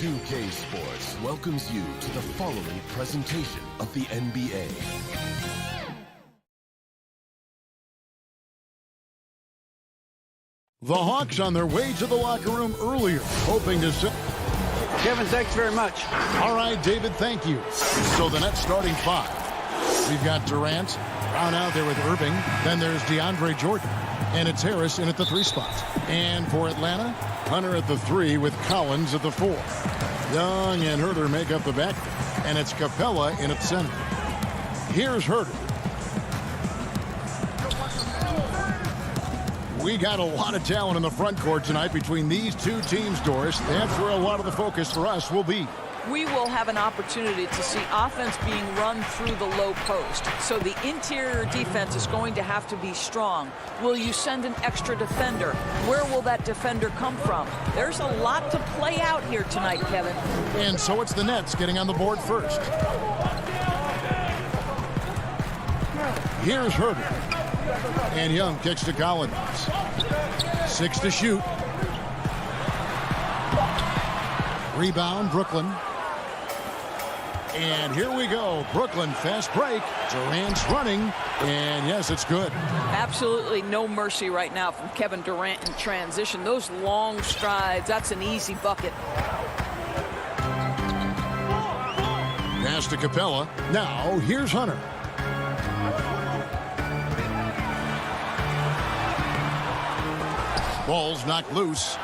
2K Sports welcomes you to the following presentation of the NBA. The Hawks on their way to the locker room earlier, hoping to set... Kevin, thanks very much. All right, David, thank you. So the Nets starting five. We've got Durant, Brown out there with Irving. Then there's DeAndre Jordan. And it's Harris in at the 3 spot. And for Atlanta, Hunter at the 3 with Collins at the 4. Young and Herter make up the back. And it's Capella in at center. Here's Herter. We got a lot of talent in the front court tonight between these two teams, Doris. That's where a lot of the focus for us will be. We will have an opportunity to see offense being run through the low post. So the interior defense is going to have to be strong. Will you send an extra defender? Where will that defender come from? There's a lot to play out here tonight, Kevin. And so it's the Nets getting on the board first. Here's Herter. And Young kicks to Collins. 6 to shoot. Rebound, Brooklyn. And here we go. Brooklyn, fast break. Durant's running. And yes, it's good. Absolutely no mercy right now from Kevin Durant in transition. Those long strides, that's an easy bucket. Pass to Capella. Now, here's Hunter. Ball's knocked loose.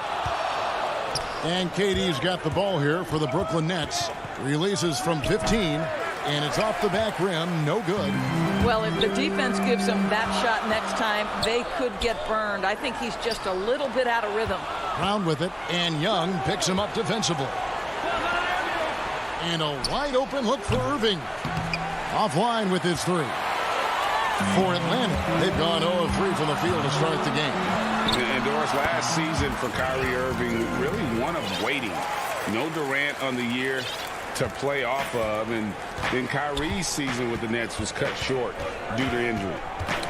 And KD's got the ball here for the Brooklyn Nets. Releases from 15, and it's off the back rim. No good. Well, if the defense gives him that shot next time, they could get burned. I think he's just a little bit out of rhythm. Brown with it, and Young picks him up defensively. And a wide open look for Irving. Offline with his 3. For Atlanta, they've gone 0 of 3 from the field to start the game. And Doris, last season for Kyrie Irving, really one of waiting. No Durant on the year to play off of, and then Kyrie's season with the Nets was cut short due to injury.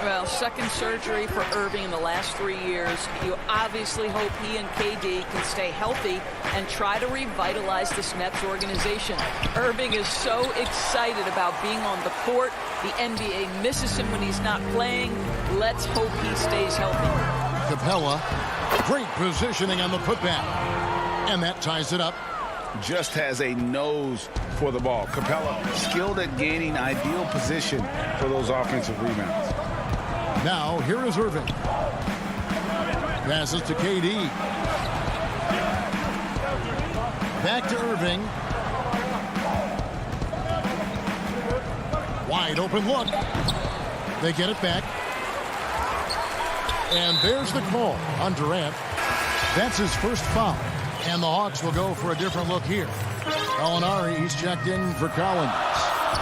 Well, second surgery for Irving in the last 3 years. You obviously hope he and KD can stay healthy and try to revitalize this Nets organization. Irving is so excited about being on the court. The NBA misses him when he's not playing. Let's hope he stays healthy. Capella, great positioning on the putback. And that ties it up. Just has a nose for the ball. Capella skilled at gaining ideal position for those offensive rebounds. Now, here is Irving. Passes to KD. Back to Irving. Wide open look. They get it back. And there's the call on Durant. That's his first foul. And the Hawks will go for a different look here. Gallinari, he's checked in for Collins.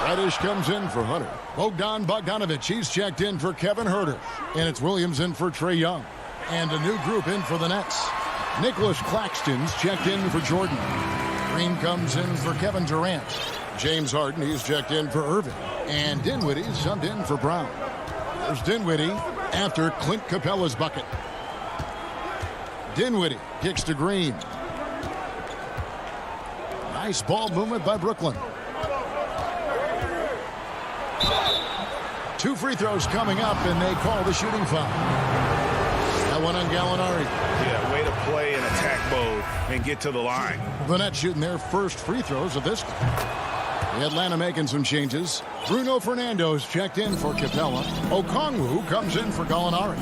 Reddish comes in for Hunter. Bogdanovich, he's checked in for Kevin Herter. And it's Williams in for Trae Young. And a new group in for the Nets. Nicholas Claxton's checked in for Jordan. Green comes in for Kevin Durant. James Harden, he's checked in for Irving. And Dinwiddie's subbed in for Brown. There's Dinwiddie after Clint Capella's bucket. Dinwiddie kicks to Green. Nice ball movement by Brooklyn. 2 free throws coming up, and they call the shooting foul. That one on Gallinari. Yeah, way to play in attack mode and get to the line. The Nets shooting their first free throws of this game. Atlanta making some changes. Bruno Fernando's checked in for Capella. Okongwu comes in for Gallinari.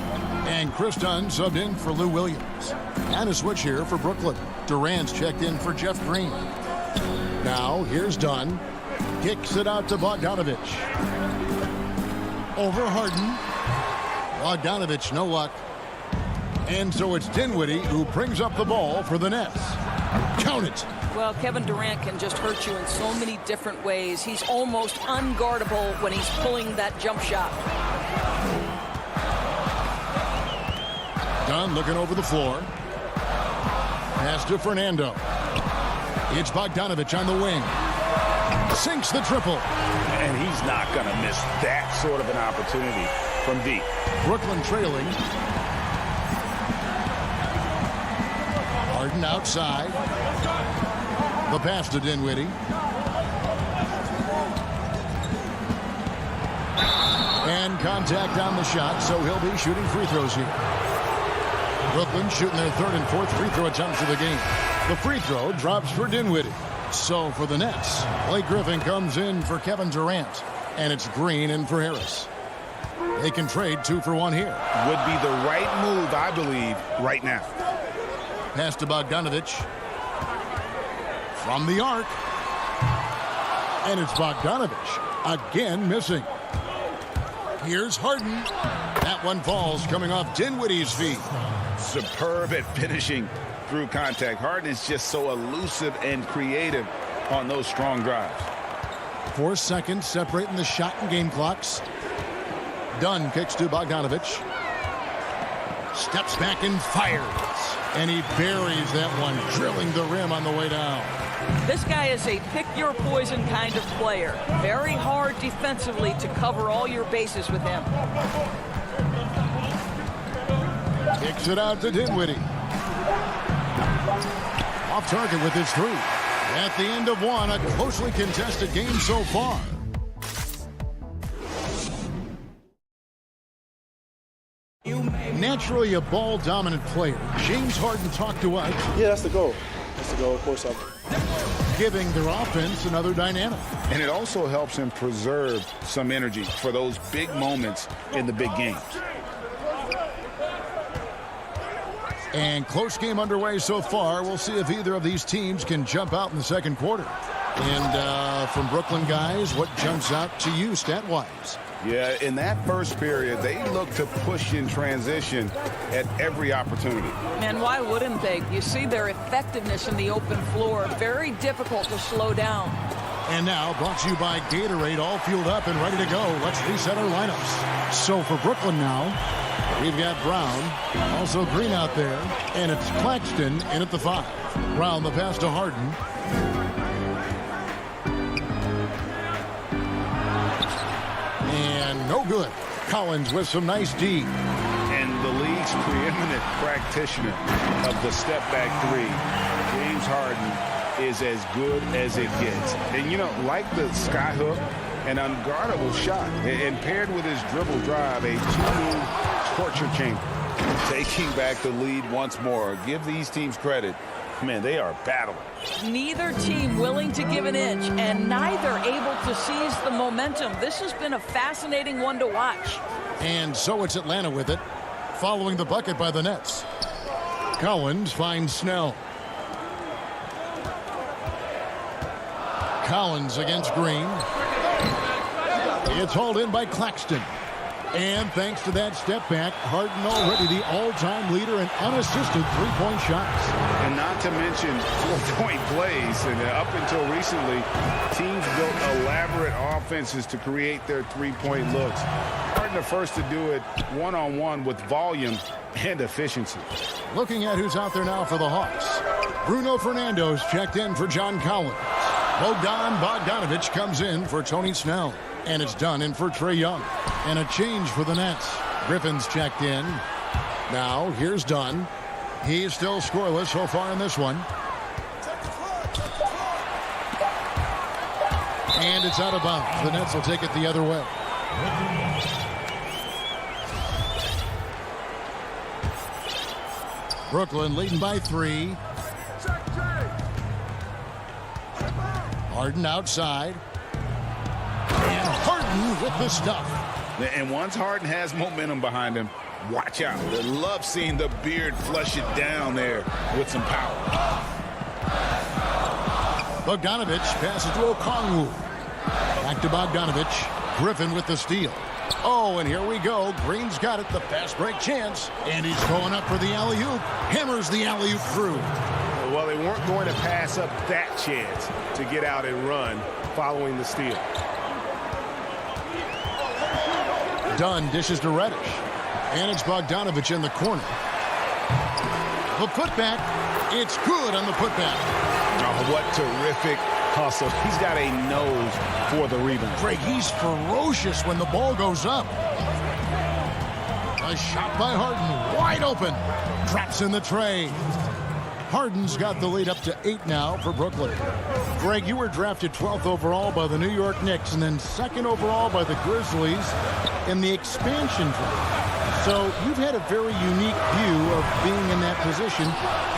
And Chris Dunn subbed in for Lou Williams. And a switch here for Brooklyn. Durant's checked in for Jeff Green. Now, here's Dunn. Kicks it out to Bogdanovich. Over Harden. Bogdanovich, no luck. And so it's Dinwiddie who brings up the ball for the Nets. Count it. Well, Kevin Durant can just hurt you in so many different ways. He's almost unguardable when he's pulling that jump shot. Dunn looking over the floor. Pass to Fernando. It's Bogdanovich on the wing. Sinks the triple. And he's not going to miss that sort of an opportunity from deep. Brooklyn trailing. Harden outside. The pass to Dinwiddie. And contact on the shot, so he'll be shooting free throws here. Brooklyn shooting their third and fourth free throw attempts of the game. The free throw drops for Dinwiddie. So for the Nets, Blake Griffin comes in for Kevin Durant. And it's Green in for Harris. They can trade 2 for 1 here. Would be the right move, I believe, right now. Pass to Bogdanovich. From the arc. And it's Bogdanovich again missing. Here's Harden. That one falls coming off Dinwiddie's feet. Superb at finishing through contact. Harden is just so elusive and creative on those strong drives. 4 seconds separating the shot and game clocks. Dunn kicks to Bogdanovich. Steps back and fires. And he buries that one, drilling the rim on the way down. This guy is a pick-your-poison kind of player. Very hard defensively to cover all your bases with him. Kicks it out to Dinwiddie. Off target with his 3. At the end of 1, a closely contested game so far. Naturally a ball-dominant player, James Harden talked to us. Yeah, that's the goal. That's the goal, of course. Giving their offense another dynamic. And it also helps him preserve some energy for those big moments in the big games. And close game underway so far. We'll see if either of these teams can jump out in the second quarter. And from Brooklyn guys, what jumps out to you stat-wise? Yeah, in that first period, they look to push in transition at every opportunity. And why wouldn't they? You see their effectiveness in the open floor. Very difficult to slow down. And now, brought to you by Gatorade, all fueled up and ready to go. Let's reset our lineups. So for Brooklyn now, we've got Brown, also Green out there, and it's Claxton in at the 5. Brown the pass to Harden. And no good. Collins with some nice D. And the league's preeminent practitioner of the step-back 3, James Harden, is as good as it gets. And, you know, like the skyhook, an unguardable shot, and paired with his dribble drive, a 2-move torture chamber. Taking back the lead once more. Give these teams credit. Man, they are battling. Neither team willing to give an inch, and neither able to seize the momentum. This has been a fascinating one to watch. And so it's Atlanta with it, following the bucket by the Nets. Collins finds Snell. Collins against Green. It's hauled in by Claxton. And thanks to that step back, Harden already the all-time leader in unassisted three-point shots. And not to mention four-point plays. And up until recently, teams built elaborate offenses to create their three-point looks. Harden the first to do it one-on-one with volume and efficiency. Looking at who's out there now for the Hawks. Bruno Fernando's checked in for John Collins. Bogdanovich comes in for Tony Snell. And it's done in for Trae Young. And a change for the Nets. Griffin's checked in. Now, here's Dunn. He's still scoreless so far in this one. And it's out of bounds. The Nets will take it the other way. Brooklyn leading by 3. Harden outside. And Harden with the stuff. And once Harden has momentum behind him, watch out. I love seeing the beard flush it down there with some power. Bogdanovich passes to Okongwu. Back to Bogdanovich. Griffin with the steal. Oh, and here we go. Green's got it. The fast break chance. And he's going up for the alley-oop. Hammers the alley-oop through. Well, they weren't going to pass up that chance to get out and run following the steal. Dunn dishes to Reddish. And it's Bogdanovich in the corner. The putback. It's good on the putback. Oh, what terrific hustle. He's got a nose for the rebound. Greg, he's ferocious when the ball goes up. A shot by Harden. Wide open. Traps in the tray. Harden's got the lead up to 8 now for Brooklyn. Greg, you were drafted 12th overall by the New York Knicks and then 2nd overall by the Grizzlies in the expansion draft. So you've had a very unique view of being in that position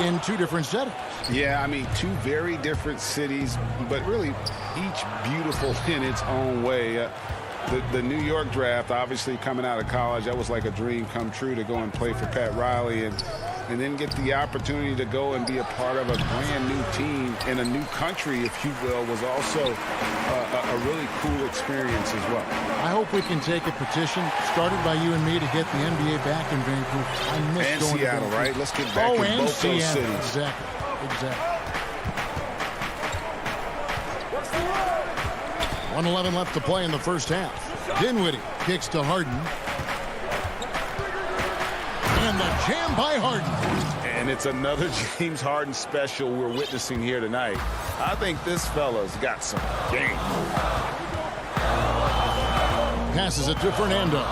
in 2 different settings. Yeah, I mean, 2 very different cities, but really each beautiful in its own way. The New York draft, obviously coming out of college, that was like a dream come true to go and play for Pat Riley and then get the opportunity to go and be a part of a brand new team in a new country, if you will, was also a really cool experience as well. I hope we can take a petition started by you and me to get the NBA back in Vancouver. I miss and going Seattle, to right? Let's get back in both those cities. Exactly. Exactly. 1:11 left to play in the first half. Dinwiddie kicks to Harden. And the jam by Harden. And it's another James Harden special we're witnessing here tonight. I think this fella's got some game. Passes it to Fernando.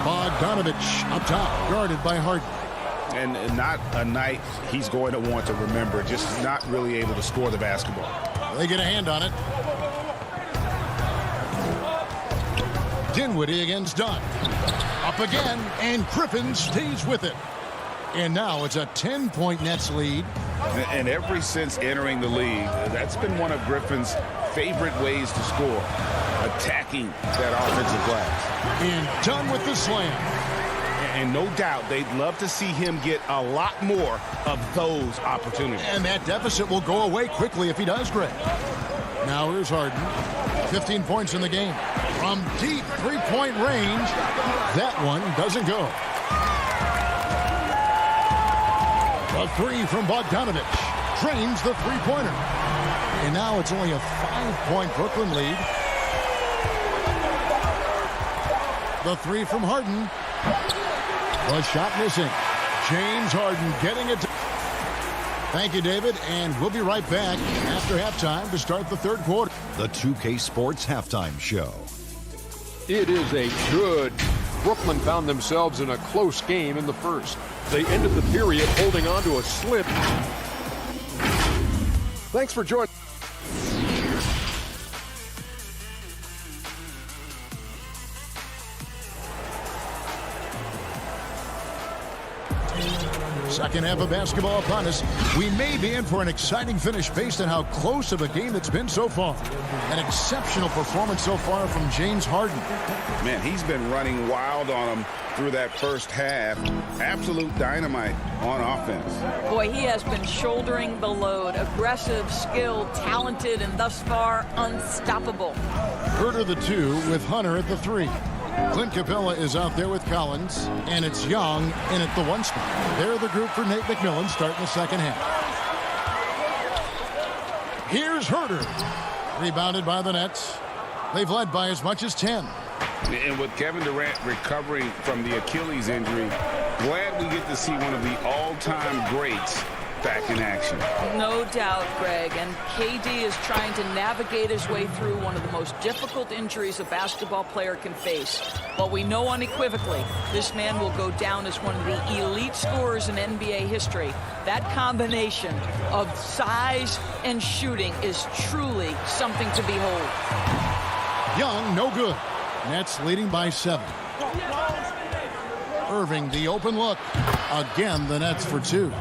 Bogdanovich up top, guarded by Harden. And not a night he's going to want to remember, just not really able to score the basketball. They get a hand on it. Dinwiddie against Dunn. Up again, and Griffin stays with it. And now it's a 10-point Nets lead. And ever since entering the league, that's been one of Griffin's favorite ways to score, attacking that offensive glass. And Dunn with the slam. And no doubt they'd love to see him get a lot more of those opportunities. And that deficit will go away quickly if he does, Greg. Now here's Harden. 15 points in the game. From deep three-point range, that one doesn't go. A 3 from Bogdanovich drains the three-pointer. And now it's only a 5-point Brooklyn lead. The 3 from Harden. The shot missing. James Harden getting it. Thank you, David, and we'll be right back after halftime to start the third quarter. The 2K Sports Halftime Show. It is a good. Brooklyn found themselves in a close game in the first. They ended the period holding on to a slip. Thanks for joining. Second half of basketball upon us. We may be in for an exciting finish based on how close of a game it's been so far. An exceptional performance so far from James Harden. Man, he's been running wild on him through that first half. Absolute dynamite on offense. Boy, he has been shouldering the load. Aggressive, skilled, talented, and thus far unstoppable. Herter the 2 with Hunter at the 3. Clint Capella is out there with Collins, and it's Young in at the 1 spot. They're the group for Nate McMillan starting the second half. Here's Herter. Rebounded by the Nets. They've led by as much as 10. And with Kevin Durant recovering from the Achilles injury, glad we get to see one of the all-time greats back in action. No doubt, Greg. And KD is trying to navigate his way through one of the most difficult injuries a basketball player can face. But we know unequivocally this man will go down as one of the elite scorers in NBA history. That combination of size and shooting is truly something to behold. Young, no good. Nets leading by 7. Irving, the open look. Again, the Nets for 2.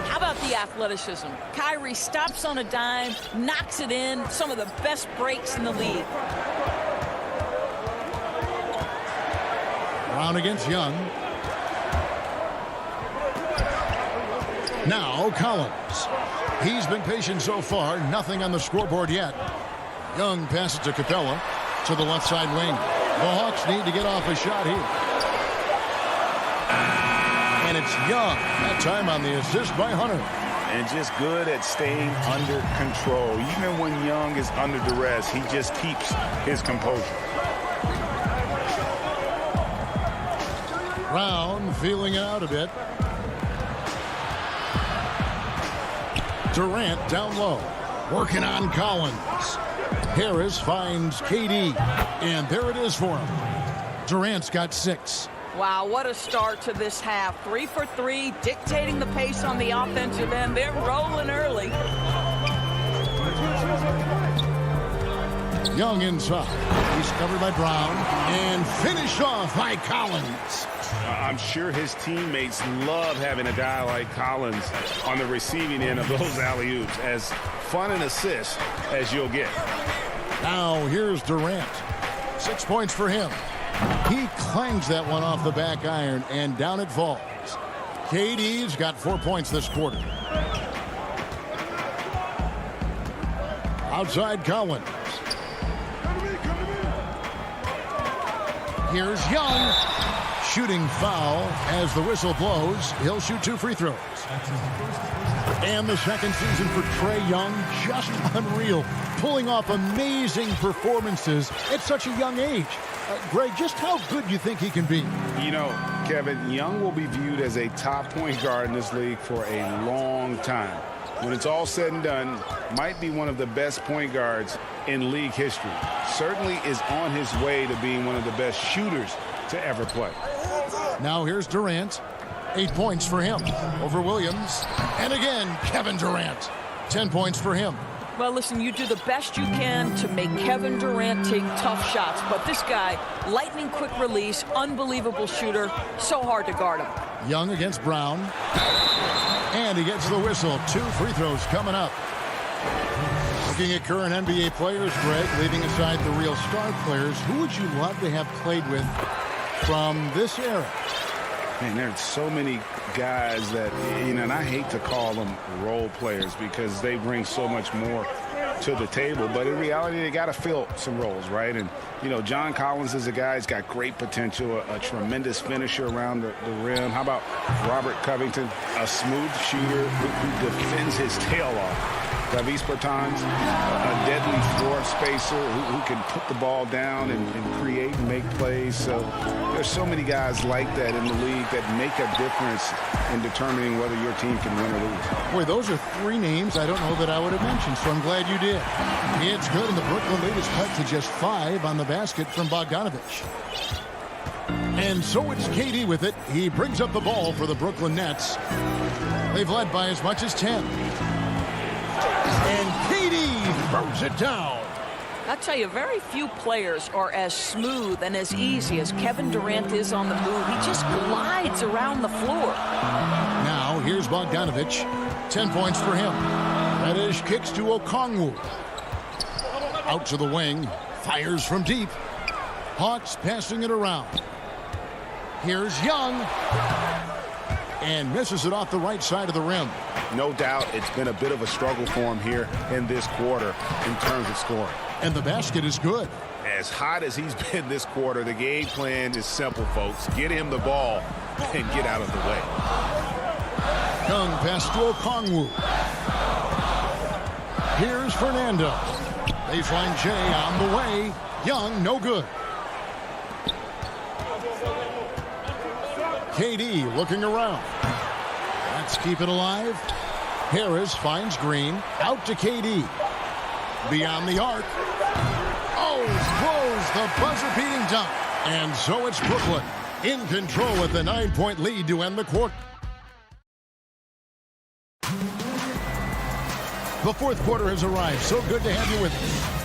How about the athleticism? Kyrie stops on a dime, knocks it in. Some of the best breaks in the league. Brown against Young. Now Collins. He's been patient so far. Nothing on the scoreboard yet. Young passes to Capella to the left side wing. The Hawks need to get off a shot here. And it's Young. That time on the assist by Hunter. And just good at staying under control. Even when Young is under duress, he just keeps his composure. Brown feeling it out a bit. Durant down low. Working on Collins. Harris finds KD. And there it is for him. Durant's got 6. Wow, what a start to this half. 3 for 3, dictating the pace on the offensive end. They're rolling early. Young inside. He's covered by Brown. And finished off by Collins. I'm sure his teammates love having a guy like Collins on the receiving end of those alley-oops. As fun an assist as you'll get. Now here's Durant. 6 points for him. He clangs that one off the back iron, and down it falls. KD's got 4 points this quarter. Outside Collins. Here's Young. Shooting foul as the whistle blows. He'll shoot 2 free throws. And the second season for Trae Young, just unreal. Pulling off amazing performances at such a young age. Greg, just how good do you think he can be? You know, Kevin, Young will be viewed as a top point guard in this league for a long time. When it's all said and done, might be one of the best point guards in league history. Certainly is on his way to being one of the best shooters to ever play. Now here's Durant. 8 points for him over Williams. And again, Kevin Durant. 10 points for him. Well, listen, you do the best you can to make Kevin Durant take tough shots. But this guy, lightning quick release, unbelievable shooter, so hard to guard him. Young against Brown. And he gets the whistle. 2 free throws coming up. Looking at current NBA players, Greg, leaving aside the real star players, who would you love to have played with from this era? Man, there's so many guys that, you know, and I hate to call them role players because they bring so much more to the table. But in reality, they got to fill some roles, right? And, you know, John Collins is a guy who's got great potential, a tremendous finisher around the rim. How about Robert Covington, a smooth shooter who defends his tail off? Davis Bertans, a deadly floor spacer who can put the ball down and create and make plays. So there's so many guys like that in the league that make a difference in determining whether your team can win or lose. Boy, those are 3 names I don't know that I would have mentioned, so I'm glad you did. It's good, and the Brooklyn lead is cut to just 5 on the basket from Bogdanovich. And so it's KD with it. He brings up the ball for the Brooklyn Nets. They've led by as much as 10. And KD throws it down. I tell you, very few players are as smooth and as easy as Kevin Durant is on the move. He just glides around the floor. Now, here's Bogdanovich. 10 points for him. Reddish kicks to Okongwu. Out to the wing. Fires from deep. Hawks passing it around. Here's Young. And misses it off the right side of the rim. No doubt it's been a bit of a struggle for him here in this quarter in terms of scoring. And the basket is good. As hot as he's been this quarter, the game plan is simple, folks. Get him the ball and get out of the way. Young pass to Okongwu. Here's Fernando. Baseline J on the way. Young, no good. KD looking around. Let's keep it alive. Harris finds Green. Out to KD. Beyond the arc. Oh, close the buzzer-beating dunk. And so it's Brooklyn in control with the 9-point lead to end the quarter. The fourth quarter has arrived. So good to have you with us.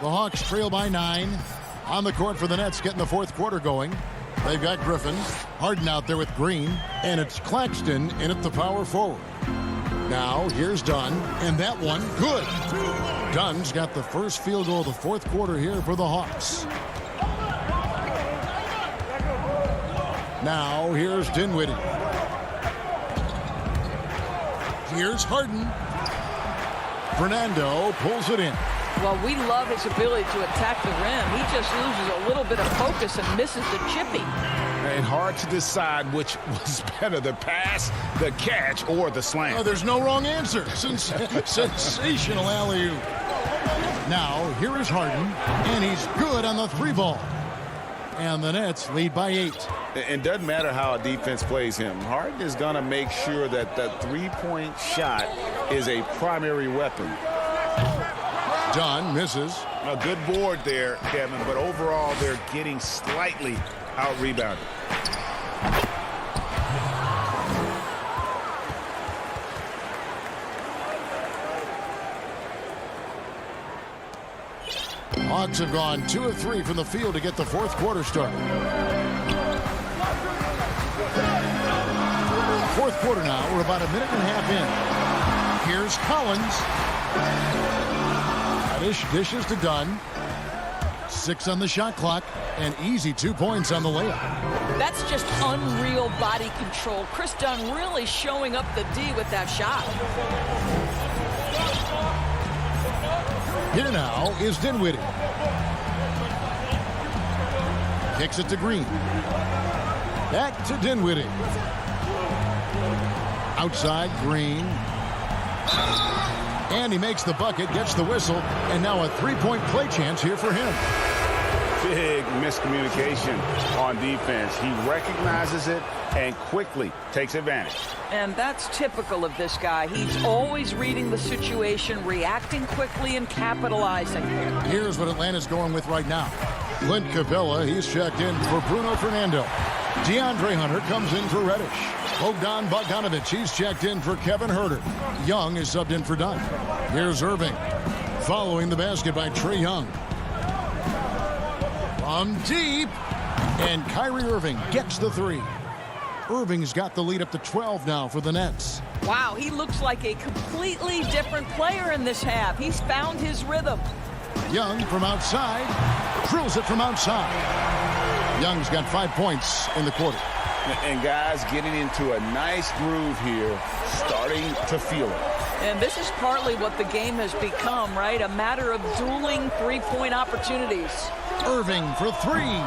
The Hawks trail by 9. On the court for the Nets, getting the fourth quarter going. They've got Griffin, Harden out there with Green, and it's Claxton in at the power forward. Now, here's Dunn, and that one, good. Dunn's got the first field goal of the fourth quarter here for the Hawks. Now, here's Dinwiddie. Here's Harden. Fernando pulls it in. Well, we love his ability to attack the rim. He just loses a little bit of focus and misses the chippy. And hard to decide which was better, the pass, the catch, or the slam. Oh, there's no wrong answer. Sensational alley-oop. Now, here is Harden, and he's good on the 3 ball. And the Nets lead by 8. It doesn't matter how a defense plays him. Harden is going to make sure that the 3-point shot is a primary weapon. Dunn misses. A good board there, Kevin, but overall they're getting slightly out-rebounded. Hawks have gone 2 of 3 from the field to get the fourth quarter started. Fourth quarter now. We're about a minute and a half in. Here's Collins. Dishes to Dunn. 6 on the shot clock. And easy 2 points on the layup. That's just unreal body control. Chris Dunn really showing up the D with that shot. Here now is Dinwiddie. Kicks it to Green. Back to Dinwiddie. Outside, Green. And he makes the bucket, gets the whistle, and now a three-point play chance here for him. Big miscommunication on defense. He recognizes it and quickly takes advantage. And that's typical of this guy. He's always reading the situation, reacting quickly, and capitalizing. Here's what Atlanta's going with right now. Clint Capella, he's checked in for Bruno Fernando. DeAndre Hunter comes in for Reddish. Bogdan Bogdanovic, he's checked in for Kevin Huerter. Young is subbed in for Dunn. Here's Irving. Following the basket by Trae Young. From deep. And Kyrie Irving gets the three. Irving's got the lead up to 12 now for the Nets. Wow, he looks like a completely different player in this half. He's found his rhythm. Young from outside. Drills it from outside. Young's got 5 points in the quarter. And guys getting into a nice groove here, starting to feel it. And this is partly what the game has become, right? A matter of dueling three-point opportunities. Irving for three.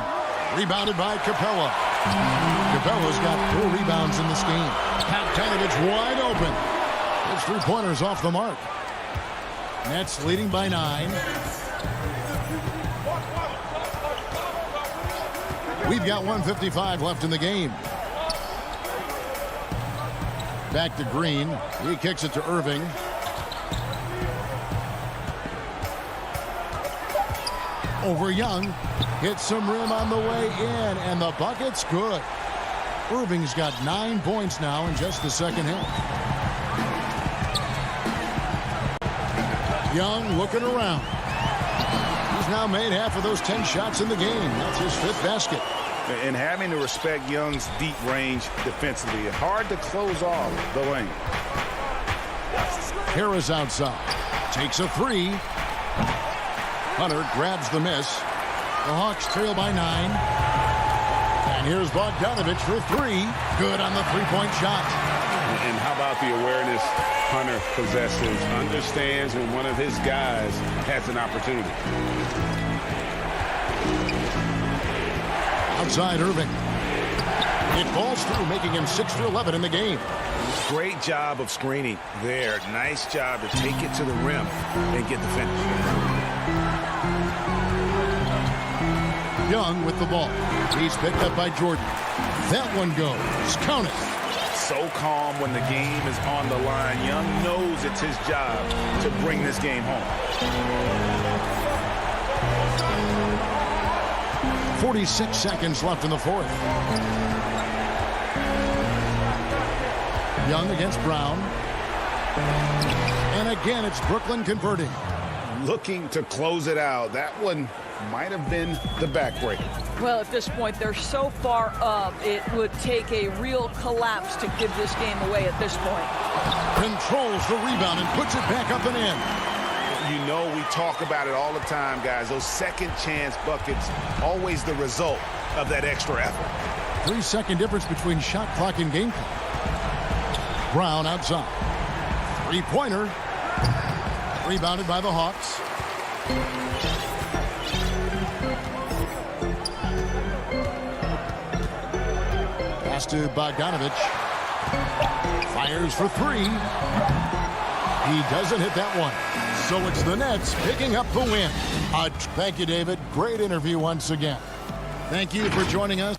Rebounded by Capella. Capella's got 4 rebounds in this game. Bogdanovic wide open. His three-pointers off the mark. Nets leading by 9. We've got 1:55 left in the game. Back to Green. He kicks it to Irving. Over Young. Hits some rim on the way in, and the bucket's good. Irving's got 9 points now in just the second half. Young looking around. He's now made half of those 10 shots in the game. That's his 5th basket. And having to respect Young's deep range defensively. Hard to close off the lane. Harris outside. Takes a 3. Hunter grabs the miss. The Hawks trail by 9. And here's Bogdanovic for 3. Good on the three-point shot. And how about the awareness Hunter possesses? Understands when one of his guys has an opportunity. Outside Irving. It falls through, making him 6 for 11 in the game. Great job of screening there. Nice job to take it to the rim and get the finish. Young with the ball. He's picked up by Jordan. That one goes. Count it. So calm when the game is on the line. Young knows it's his job to bring this game home. 46 seconds left in the fourth. Young against Brown. And again, it's Brooklyn converting. Looking to close it out. That one might have been the backbreaker. Well, at this point, they're so far up, it would take a real collapse to give this game away at this point. Controls the rebound and puts it back up and in. You know, we talk about it all the time, guys. Those second chance buckets, always the result of that extra effort. 3-second difference between shot clock and game clock. Brown outside. Three-pointer. Rebounded by the Hawks. Pass to Bogdanovic. Fires for 3. He doesn't hit that one. So it's the Nets picking up the win. Thank you, David. Great interview once again. Thank you for joining us.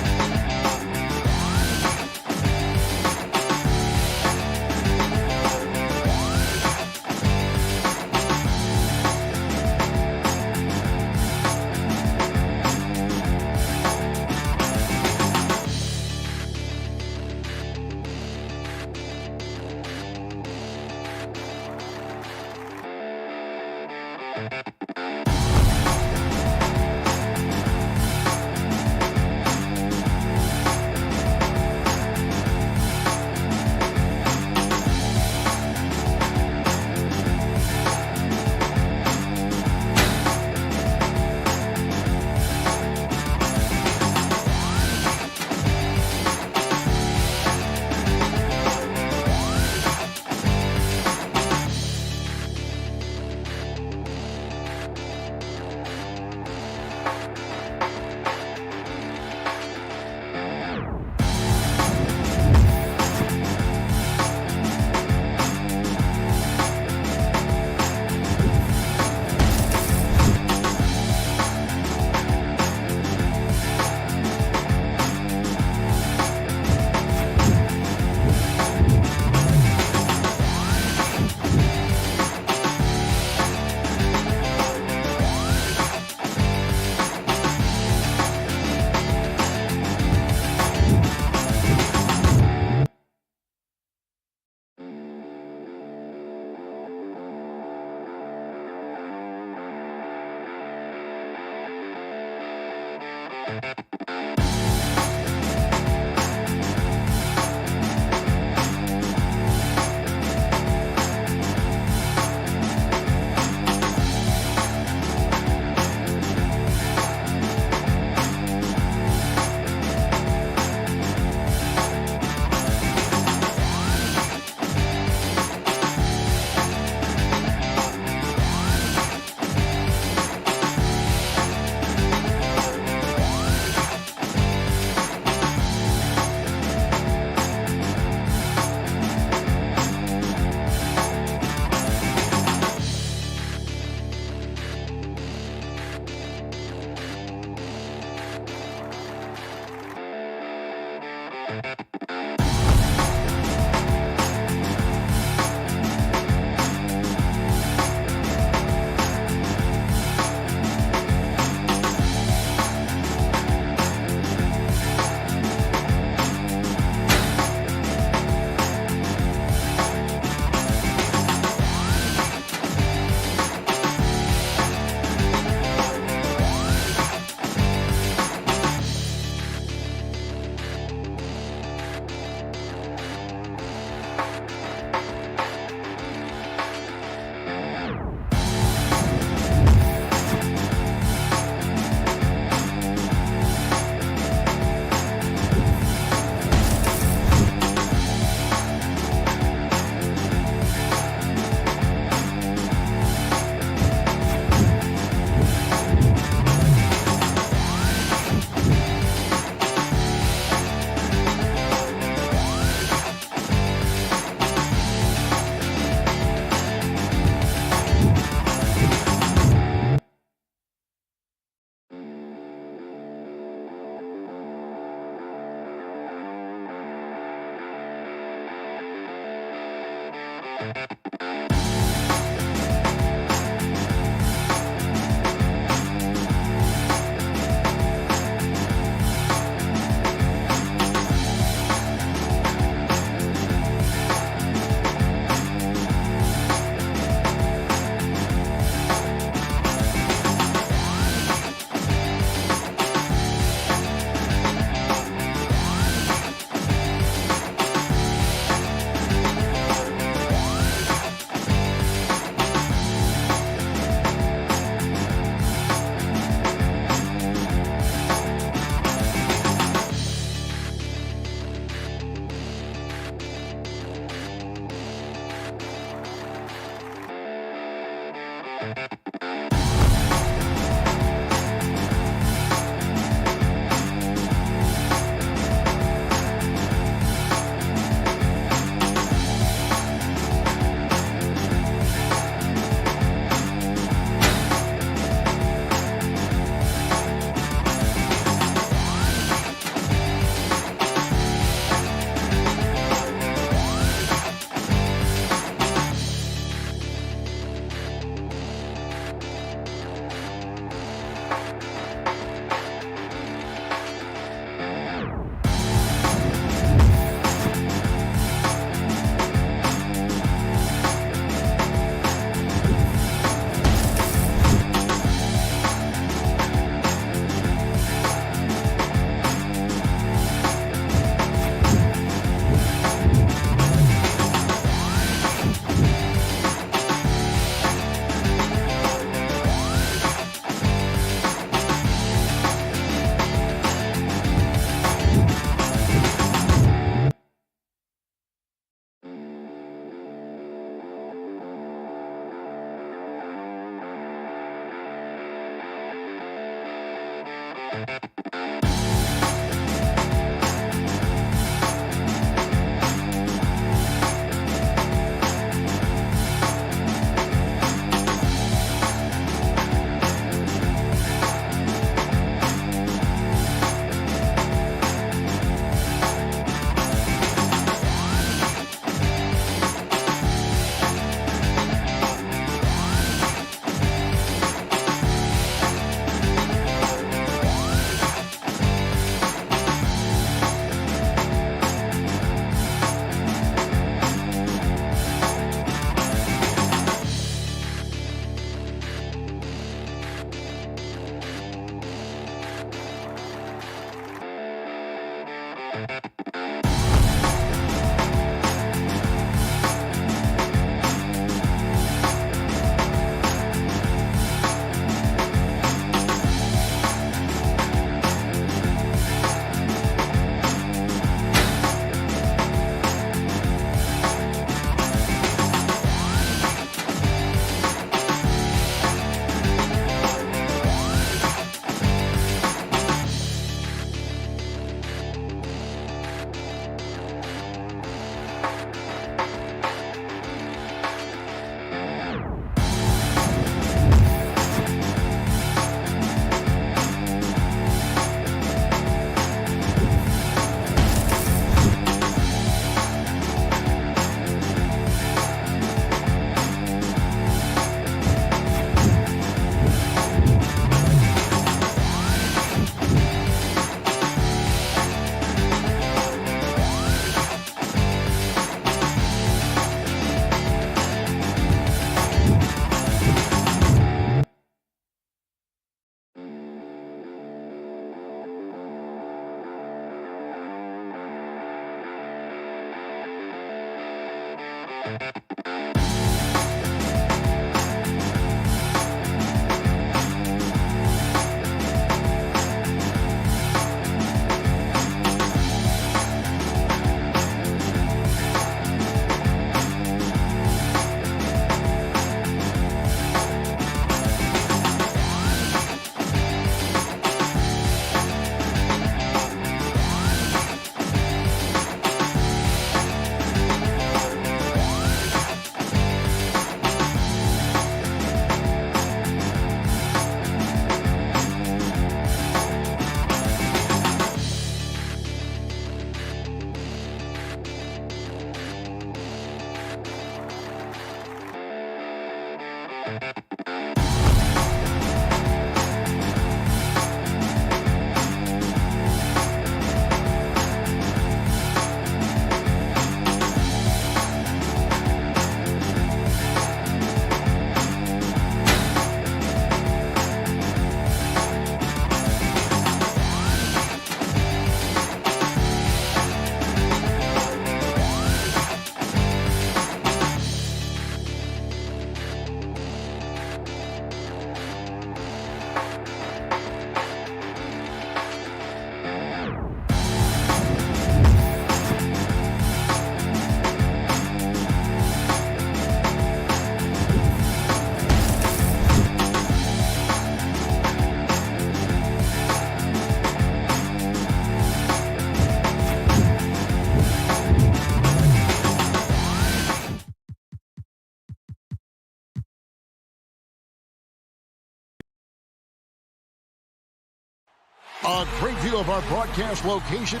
A great view of our broadcast location.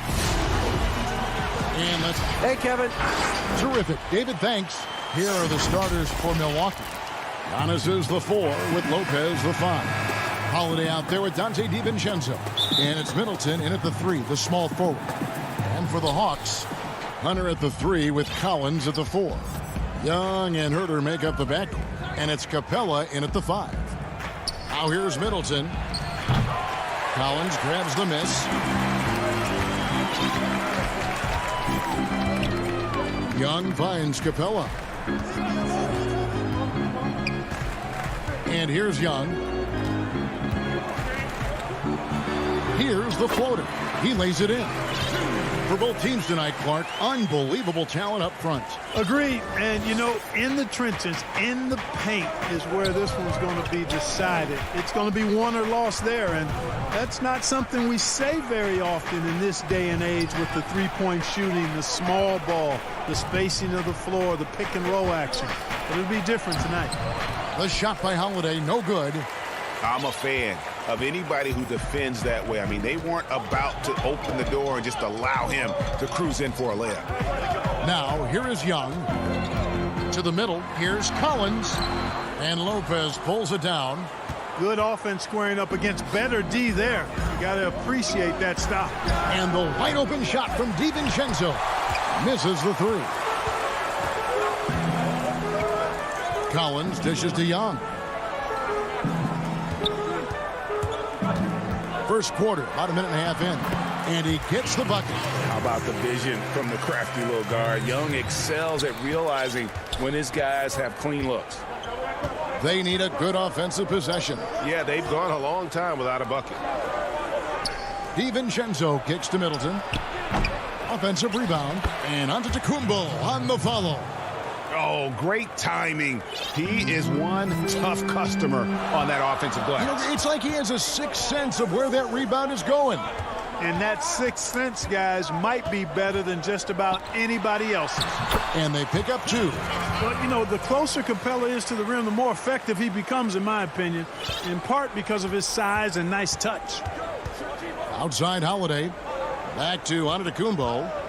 And let's... Hey, Kevin. Terrific. David, thanks. Here are the starters for Milwaukee. Giannis is the 4 with Lopez the 5. Holiday out there with Dante DiVincenzo. And it's Middleton in at the 3, the small forward. And for the Hawks, Hunter at the 3 with Collins at the 4. Young and Herter make up the backcourt. And it's Capella in at the 5. Now here's Middleton. Collins grabs the miss. Young finds Capella. And here's Young. Here's the floater. He lays it in. For both teams tonight, Clark, unbelievable talent up front. Agreed. And, you know, in the trenches, in the paint is where this one's going to be decided. It's going to be won or lost there. And that's not something we say very often in this day and age with the three-point shooting, the small ball, the spacing of the floor, the pick and roll action. But it'll be different tonight. The shot by Holiday, no good. I'm a fan of anybody who defends that way. I mean, they weren't about to open the door and just allow him to cruise in for a layup. Now, here is Young. To the middle, here's Collins. And Lopez pulls it down. Good offense squaring up against better D there. You got to appreciate that stop. And the wide open shot from DiVincenzo. Misses the 3. Collins dishes to Young. First quarter, about a minute and a half in. And he gets the bucket. How about the vision from the crafty little guard? Young excels at realizing when his guys have clean looks. They need a good offensive possession. Yeah, they've gone a long time without a bucket. DiVincenzo kicks to Middleton. Offensive rebound. And Antetokounmpo on the follow. Oh, great timing. He is one tough customer on that offensive glass. You know, it's like he has a sixth sense of where that rebound is going. And that sixth sense, guys, might be better than just about anybody else's. And they pick up 2. But, you know, the closer Capella is to the rim, the more effective he becomes, in my opinion, in part because of his size and nice touch. Outside Holiday. Back to Antetokounmpo.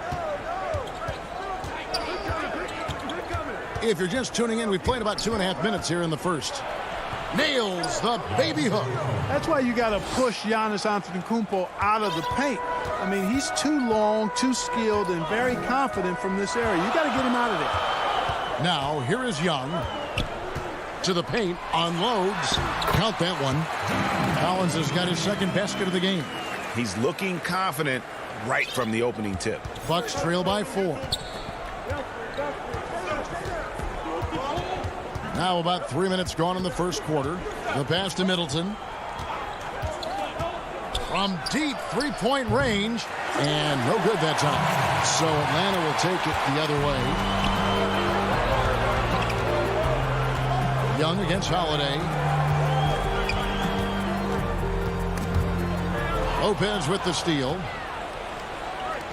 If you're just tuning in, we've played about 2.5 minutes here in the first. Nails the baby hook. That's why you got to push Giannis Antetokounmpo out of the paint. I mean, he's too long, too skilled, and very confident from this area. You got to get him out of there. Now, here is Young. To the paint, unloads. Count that one. Collins has got his second basket of the game. He's looking confident right from the opening tip. Bucks trail by 4. Now about 3 minutes gone in the first quarter. The pass to Middleton. From deep three-point range. And no good that time. So Atlanta will take it the other way. Young against Holiday. Lopez with the steal.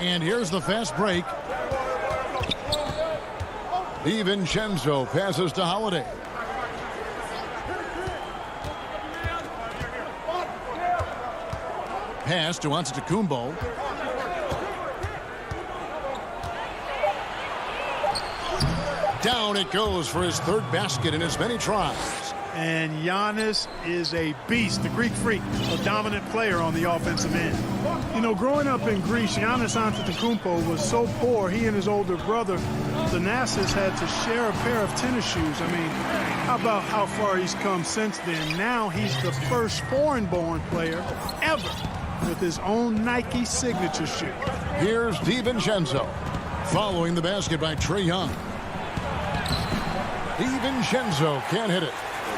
And here's the fast break. DiVincenzo passes to Holiday. Pass to Antetokounmpo. Down it goes for his third basket in as many tries. And Giannis is a beast, the Greek freak, a dominant player on the offensive end. You know, growing up in Greece, Giannis Antetokounmpo was so poor, he and his older brother, Thanasis, had to share a pair of tennis shoes. I mean, how about how far he's come since then? Now he's the first foreign-born player ever with his own Nike signature shoe. Here's DiVincenzo, following the basket by Trae Young. DiVincenzo can't hit it.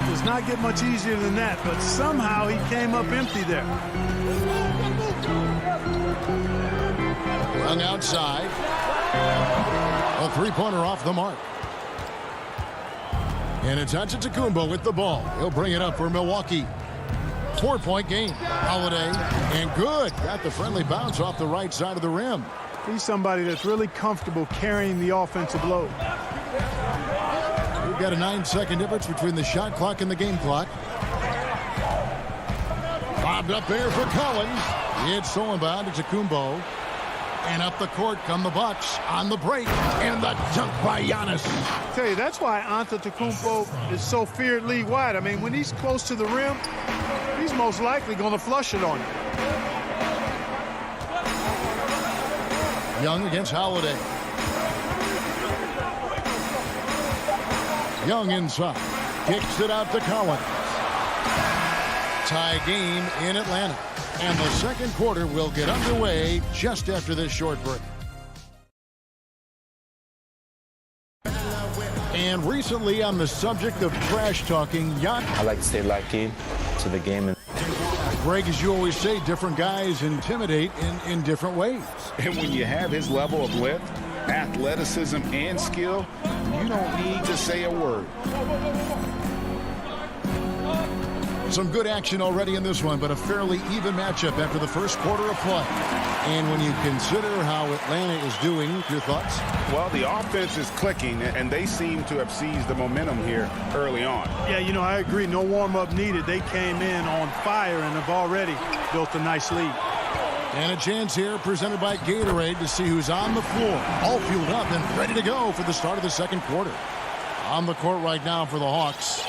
Does not get much easier than that, but somehow he came up empty there. Young outside. A three-pointer off the mark. And it's Antetokounmpo with the ball. He'll bring it up for Milwaukee. 4-point game. Holiday. And good. Got the friendly bounce off the right side of the rim. He's somebody that's really comfortable carrying the offensive load. We've got a 9-second difference between the shot clock and the game clock. Bobbed up there for Collins. It's stolen by Antetokounmpo. And up the court come the Bucks on the break. And the dunk by Giannis. I tell you, that's why Antetokounmpo is so feared league wide. I mean, when he's close to the rim, he's most likely going to flush it on you. Young against Holiday. Young inside. Kicks it out to Collins. Tie game in Atlanta. And the second quarter will get underway just after this short break. And recently on the subject of trash talking, I like to stay locked in to the game. Greg, as you always say, different guys intimidate in different ways. And when you have his level of lift, athleticism, and skill, you don't need to say a word. Some good action already in this one, but a fairly even matchup after the first quarter of play. And when you consider how Atlanta is doing, your thoughts? Well, the offense is clicking, and they seem to have seized the momentum here early on. Yeah, you know, I agree. No warm-up needed. They came in on fire and have already built a nice lead. And a chance here presented by Gatorade to see who's on the floor. All fueled up and ready to go for the start of the second quarter. On the court right now for the Hawks.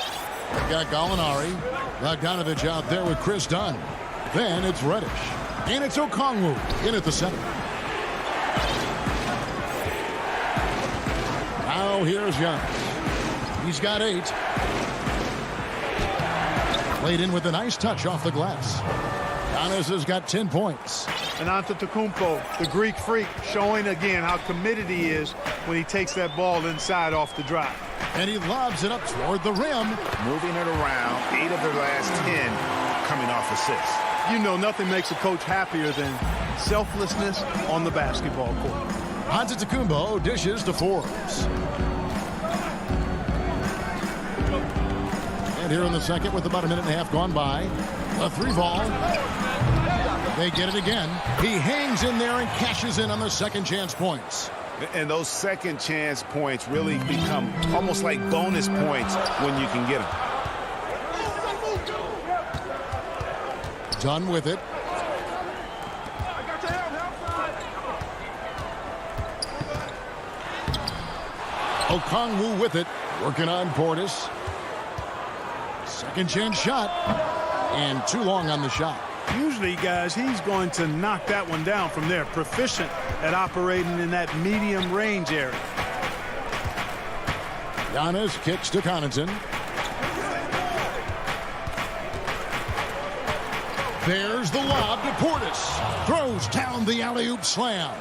They've got Gallinari. Bogdanovich out there with Chris Dunn. Then it's Reddish. And it's Okongwu in at the center. Now here's Giannis. He's got 8. Played in with a nice touch off the glass. Giannis has got 10 points. And Antetokounmpo, the Greek freak, showing again how committed he is when he takes that ball inside off the drive. And he lobs it up toward the rim. Moving it around, 8 of their last 10 coming off assists. You know, nothing makes a coach happier than selflessness on the basketball court. Antetokounmpo dishes to Forbes. And here in the second with about a minute and a half gone by. A 3 ball. They get it again. He hangs in there and cashes in on the second chance points. And those second chance points really become almost like bonus points when you can get them. Done with it. Okongwu with it. Working on Portis. Second chance shot. And too long on the shot. Usually, guys, he's going to knock that one down from there. Proficient at operating in that medium range area. Giannis kicks to Connaughton. There's the lob to Portis. Throws down the alley-oop slam.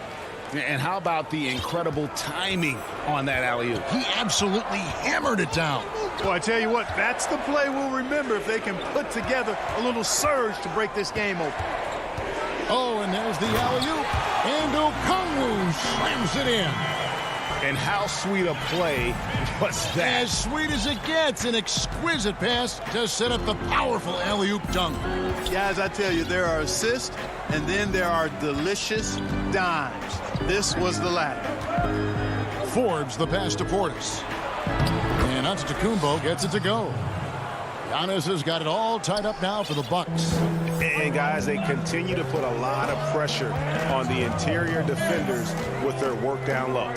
And how about the incredible timing on that alley-oop? He absolutely hammered it down. Well, I tell you what, that's the play we'll remember if they can put together a little surge to break this game open. Oh, and there's the alley-oop. And Okongwu slams it in. And how sweet a play was that? As sweet as it gets, an exquisite pass to set up the powerful alley-oop dunk. Guys, I tell you, there are assists, and then there are delicious dimes. This was the latter. Forbes the pass to Portis. And Antetokounmpo gets it to go. Giannis has got it all tied up now for the Bucks. And guys, they continue to put a lot of pressure on the interior defenders with their work down low.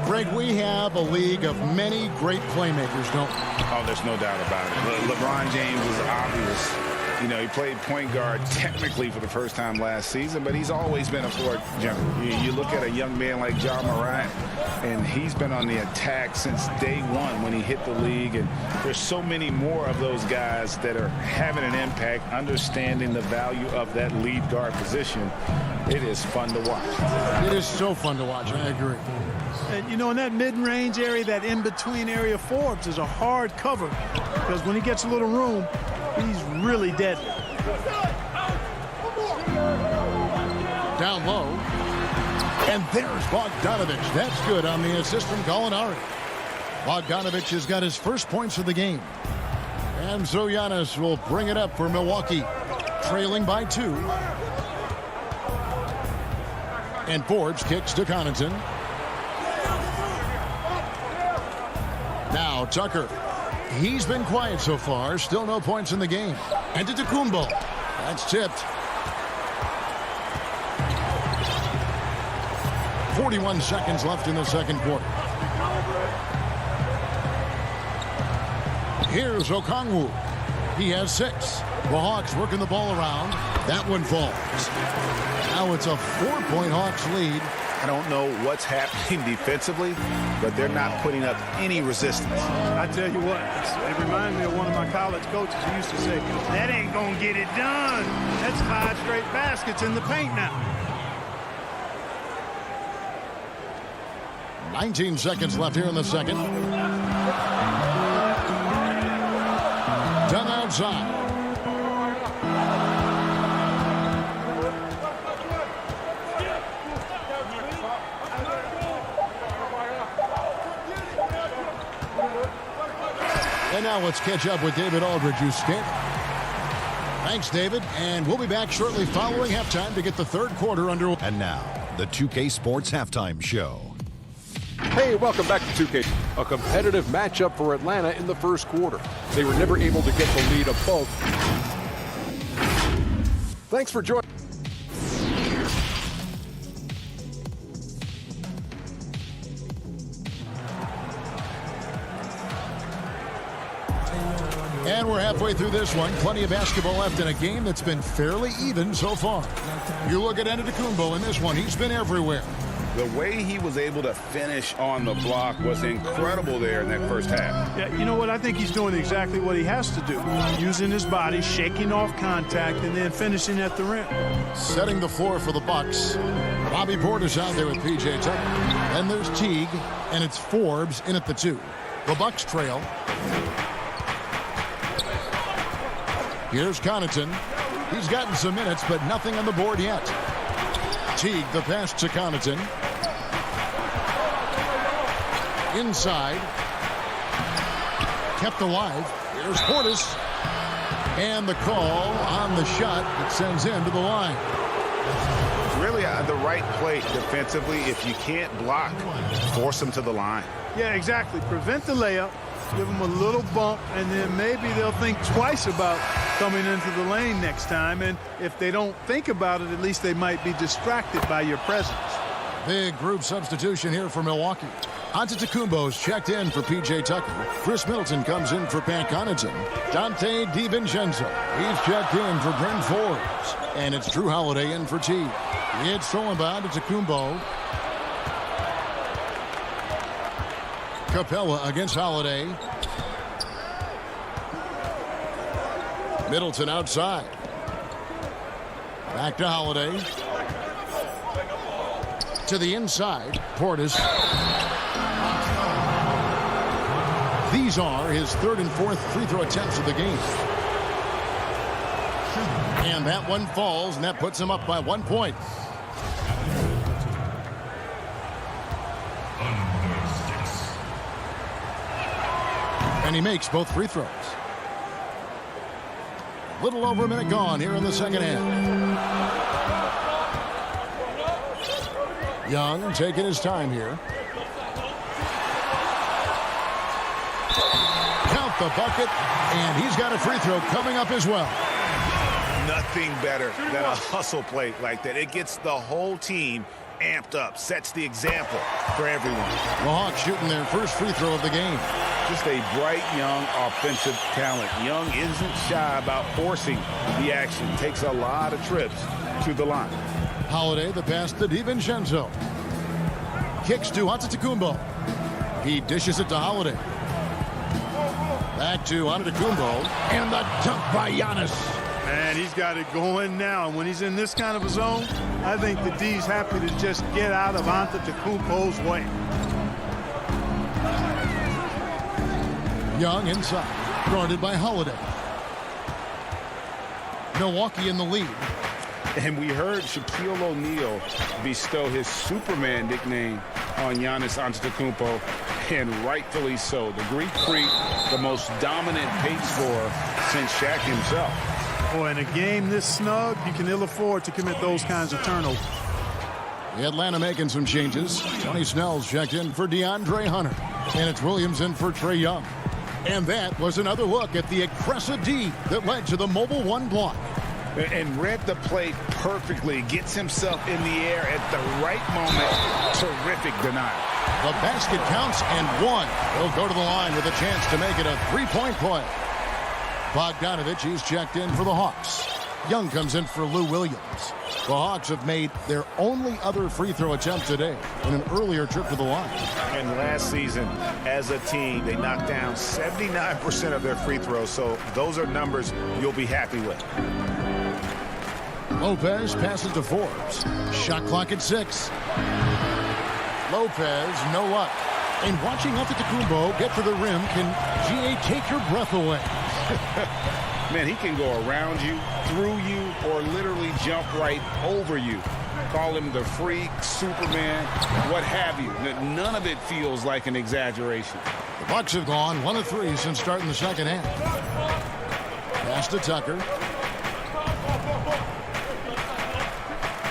Greg, we have a league of many great playmakers, don't we? Oh, there's no doubt about it. LeBron James is obvious. You know, he played point guard technically for the first time last season, but he's always been a floor general. You look at a young man like Ja Morant, and he's been on the attack since day one when he hit the league. And there's so many more of those guys that are having an impact, understanding the value of that lead guard position. It is fun to watch. It is so fun to watch. I agree. And, you know, in that mid-range area, that in-between area, Forbes is a hard cover because when he gets a little room, he's really deadly. Down low. And there's Bogdanovich. That's good on the assist from Gallinari. Bogdanovich has got his first points of the game. And so Giannis will bring it up for Milwaukee, trailing by 2. And Forbes kicks to Connaughton. Now Tucker. He's been quiet so far. Still no points in the game. And to Antetokounmpo. That's tipped. 41 seconds left in the second quarter. Here's Okongwu. He has 6. The Hawks working the ball around. That one falls. Now it's a 4-point Hawks lead. I don't know what's happening defensively, but they're not putting up any resistance. I tell you what, it reminds me of one of my college coaches who used to say, that ain't going to get it done. That's 5 straight baskets in the paint now. 19 seconds left here in the second. Done outside. And now let's catch up with David Aldridge, who's scared. Thanks, David. And we'll be back shortly following halftime to get the third quarter underway. And now, the 2K Sports Halftime Show. Hey, welcome back to 2K. A competitive matchup for Atlanta in the first quarter. They were never able to get the lead above. Thanks for joining. And we're halfway through this one. Plenty of basketball left in a game that's been fairly even so far. You look at Antetokounmpo in this one. He's been everywhere. The way he was able to finish on the block was incredible there in that first half. Yeah, you know what? I think he's doing exactly what he has to do. Using his body, shaking off contact, and then finishing at the rim. Setting the floor for the Bucks. Bobby Portis out there with P.J. Tucker. Then there's Teague, and it's Forbes in at the 2. The Bucks trail. Here's Connaughton. He's gotten some minutes, but nothing on the board yet. Teague, the pass to Connaughton. Inside. Kept alive. Here's Portis. And the call on the shot that sends him to the line. Really the right play defensively. If you can't block, force him to the line. Yeah, exactly. Prevent the layup. Give them a little bump, and then maybe they'll think twice about coming into the lane next time. And if they don't think about it, at least they might be distracted by your presence. Big group substitution here for Milwaukee. Antetokounmpo's checked in for P.J. Tucker. Chris Middleton comes in for Pat Connaughton. Dante DiVincenzo. He's checked in for Bryn Forbes. And it's Drew Holiday in for Teague. It's thrown by Antetokounmpo. Capella against Holiday. Middleton outside. Back to Holiday. To the inside. Portis. These are his 3rd and 4th free throw attempts of the game. And that one falls, and that puts him up by 1 point. And he makes both free throws. A little over a minute gone here in the second half. Young taking his time here. Count the bucket, and he's got a free throw coming up as well. Nothing better than a hustle play like that. It gets the whole team amped up, sets the example for everyone. The Hawks shooting their first free throw of the game. Just a bright, young, offensive talent. Young isn't shy about forcing the action. Takes a lot of trips to the line. Holiday, the pass to DiVincenzo. Kicks to Antetokounmpo. He dishes it to Holiday. Back to Antetokounmpo. And the dunk by Giannis. Man, he's got it going now. And when he's in this kind of a zone, I think the D's happy to just get out of Antetokounmpo's way. Young inside, guarded by Holiday. Milwaukee in the lead. And we heard Shaquille O'Neal bestow his Superman nickname on Giannis Antetokounmpo, and rightfully so. The Greek Freak, the most dominant pace scorer since Shaq himself. Boy, in a game this snug, you can ill afford to commit those kinds of turnovers. Atlanta making some changes. Tony Snell's checked in for DeAndre Hunter. And it's Williams in for Trae Young. And that was another look at the aggressive D that led to the Mobile 1 block. And read the play perfectly. Gets himself in the air at the right moment. Terrific denial. The basket counts and one. He'll go to the line with a chance to make it a three-point play. Bogdanovich, he's checked in for the Hawks. Young comes in for Lou Williams. The Hawks have made their only other free throw attempt today in an earlier trip to the line. And last season, as a team, they knocked down 79% of their free throws, so those are numbers you'll be happy with. Lopez passes to Forbes. Shot clock at 6. Lopez, no luck. And watching Antetokounmpo get to the rim can, GA, take your breath away. Man, he can go around you, through you, or literally jump right over you. Call him the freak, Superman, what have you. None of it feels like an exaggeration. The Bucks have gone 1 of 3 since starting the second half. Pass to Tucker.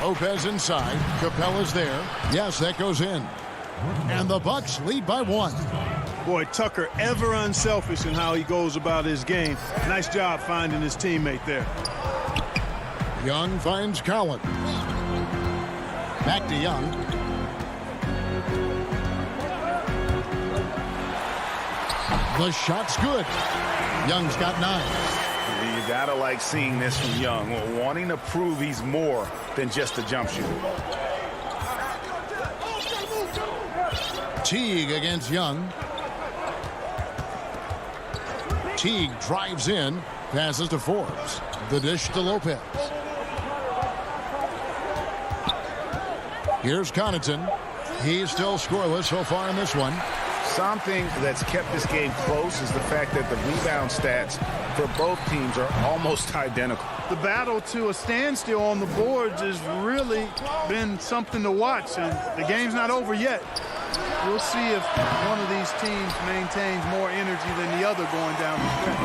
Lopez inside. Capella's there. Yes, that goes in. And the Bucks lead by 1. Boy, Tucker ever unselfish in how he goes about his game. Nice job finding his teammate there. Young finds Collins. Back to Young. The shot's good. Young's got 9. You gotta like seeing this from Young, wanting to prove he's more than just a jump shooter. Teague against Young. Teague drives in, passes to Forbes. The dish to Lopez. Here's Connaughton. He's still scoreless so far in this one. Something that's kept this game close is the fact that the rebound stats for both teams are almost identical. The battle to a standstill on the boards has really been something to watch, and the game's not over yet. We'll see if one of these teams maintains more energy than the other going down the stretch.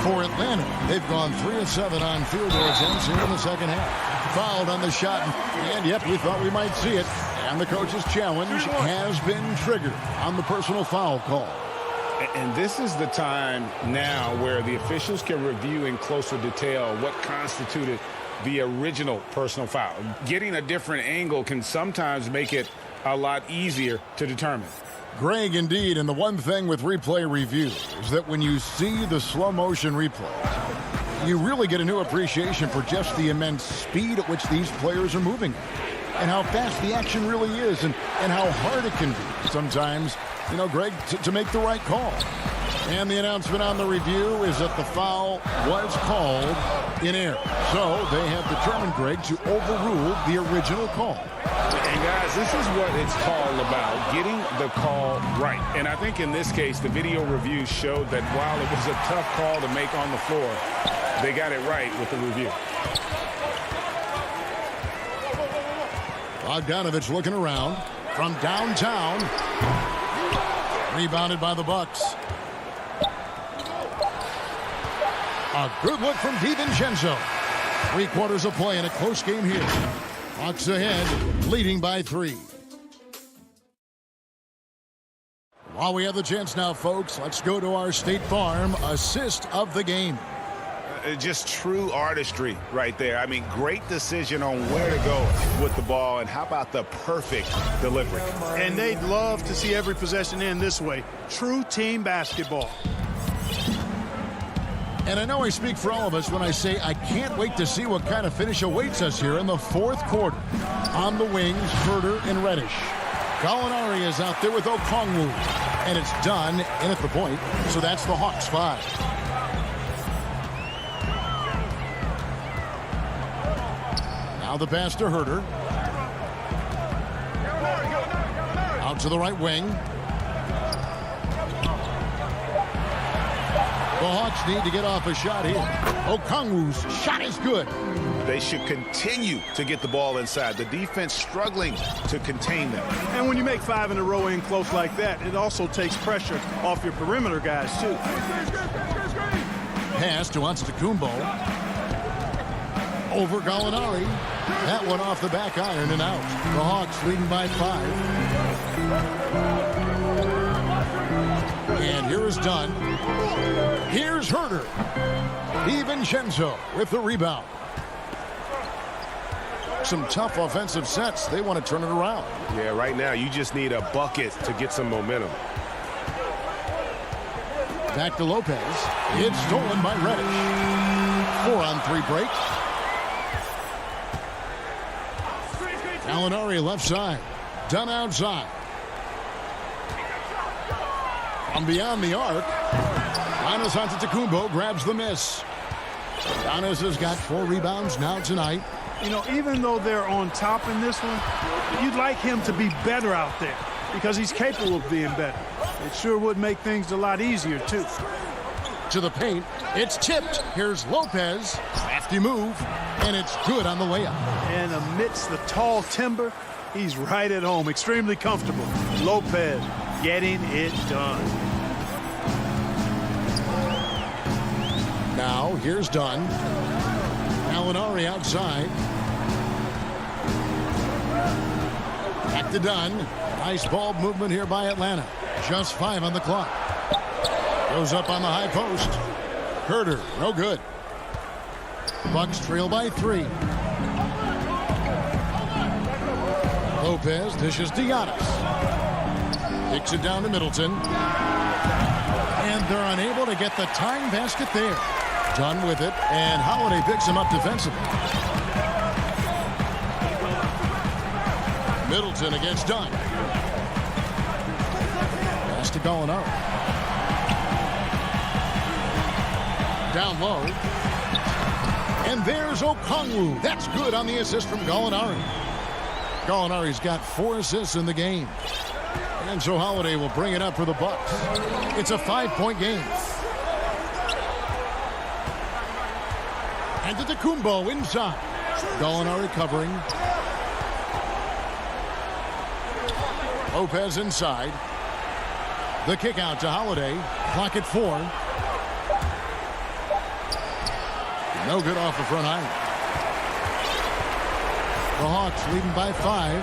For Atlanta, they've gone 3 of 7 on field goal attempts here in the second half. Fouled on the shot, and yep, we thought we might see it. And the coach's challenge has been triggered on the personal foul call. And this is the time now where the officials can review in closer detail what constituted the original personal foul. Getting a different angle can sometimes make it a lot easier to determine. Greg, indeed, and the one thing with replay review is that when you see the slow motion replay, you really get a new appreciation for just the immense speed at which these players are moving and how fast the action really is and how hard it can be sometimes, you know, Greg, to make the right call. And the announcement on the review is that the foul was called in error. So they have determined, Greg, to overrule the original call. And guys, this is what it's all about, getting the call right. And I think in this case, the video review showed that while it was a tough call to make on the floor, they got it right with the review. Bogdanovich looking around from downtown. Rebounded by the Bucks. A good look from DiVincenzo. 3/4 of play in a close game here. Hawks ahead, leading by 3. While we have the chance now, folks, let's go to our State Farm assist of the game. Just true artistry right there. I mean, great decision on where to go with the ball, and how about the perfect delivery. And they'd love to see every possession end this way. True team basketball. And I know I speak for all of us when I say I can't wait to see what kind of finish awaits us here in the 4th quarter. On the wings, Herter and Reddish. Gallinari is out there with Okongwu. And it's done in at the point, so that's the Hawks 5. Now the pass to Herter. Out to the right wing. The Hawks need to get off a shot here. Okongwu's shot is good. They should continue to get the ball inside. The defense struggling to contain them. And when you make 5 in a row in close like that, it also takes pressure off your perimeter guys, too. Pass to Antetokounmpo. Over Gallinari. That one off the back iron and out. The Hawks leading by 5. And here is Dunn. Here's Herder. DiVincenzo with the rebound. Some tough offensive sets. They want to turn it around. Yeah, right now you just need a bucket to get some momentum. Back to Lopez. It's stolen by Reddish. 4-on-3 break. Gallinari left side. Dunn outside. From beyond the arc. Giannis Antetokounmpo grabs the miss. Giannis has got 4 rebounds now tonight. You know, even though they're on top in this one, you'd like him to be better out there because he's capable of being better. It sure would make things a lot easier, too. To the paint. It's tipped. Here's Lopez. Crafty move. And it's good on the layup. And amidst the tall timber, he's right at home. Extremely comfortable. Lopez getting it done. Now, here's Dunn. Gallinari outside. Back to Dunn. Nice ball movement here by Atlanta. Just 5 on the clock. Goes up on the high post. Herder, no good. Bucks trail by 3. Lopez dishes to Giannis. Kicks it down to Middleton. And they're unable to get the tying basket there. Dunn with it, and Holiday picks him up defensively. Middleton against Dunn. Pass to Gallinari. Down low. And there's Okongwu. That's good on the assist from Gallinari. Gallinari's got 4 assists in the game. And so Holiday will bring it up for the Bucks. It's a 5-point game. And Antetokounmpo inside. Gallinari covering. Lopez inside. The kick out to Holiday. Clock at 4. No good off the front iron. The Hawks leading by 5.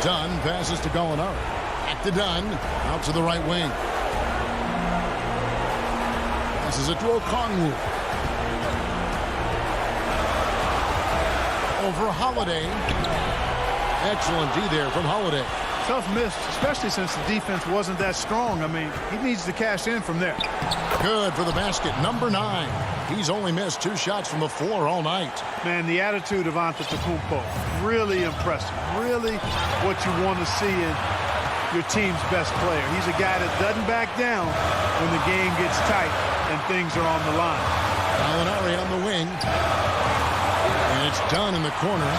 Dunn passes to Gallinari. Back to Dunn. Out to the right wing. This is a to Okongwu. Over Holiday. Excellent D there from Holiday. Tough miss, especially since the defense wasn't that strong. I mean, he needs to cash in from there. Good for the basket. Number 9. He's only missed 2 shots from the floor all night. Man, the attitude of Antetokounmpo, really impressive. Really what you want to see in your team's best player. He's a guy that doesn't back down when the game gets tight and things are on the line. Gallinari on the wing. And it's Dunn in the corner.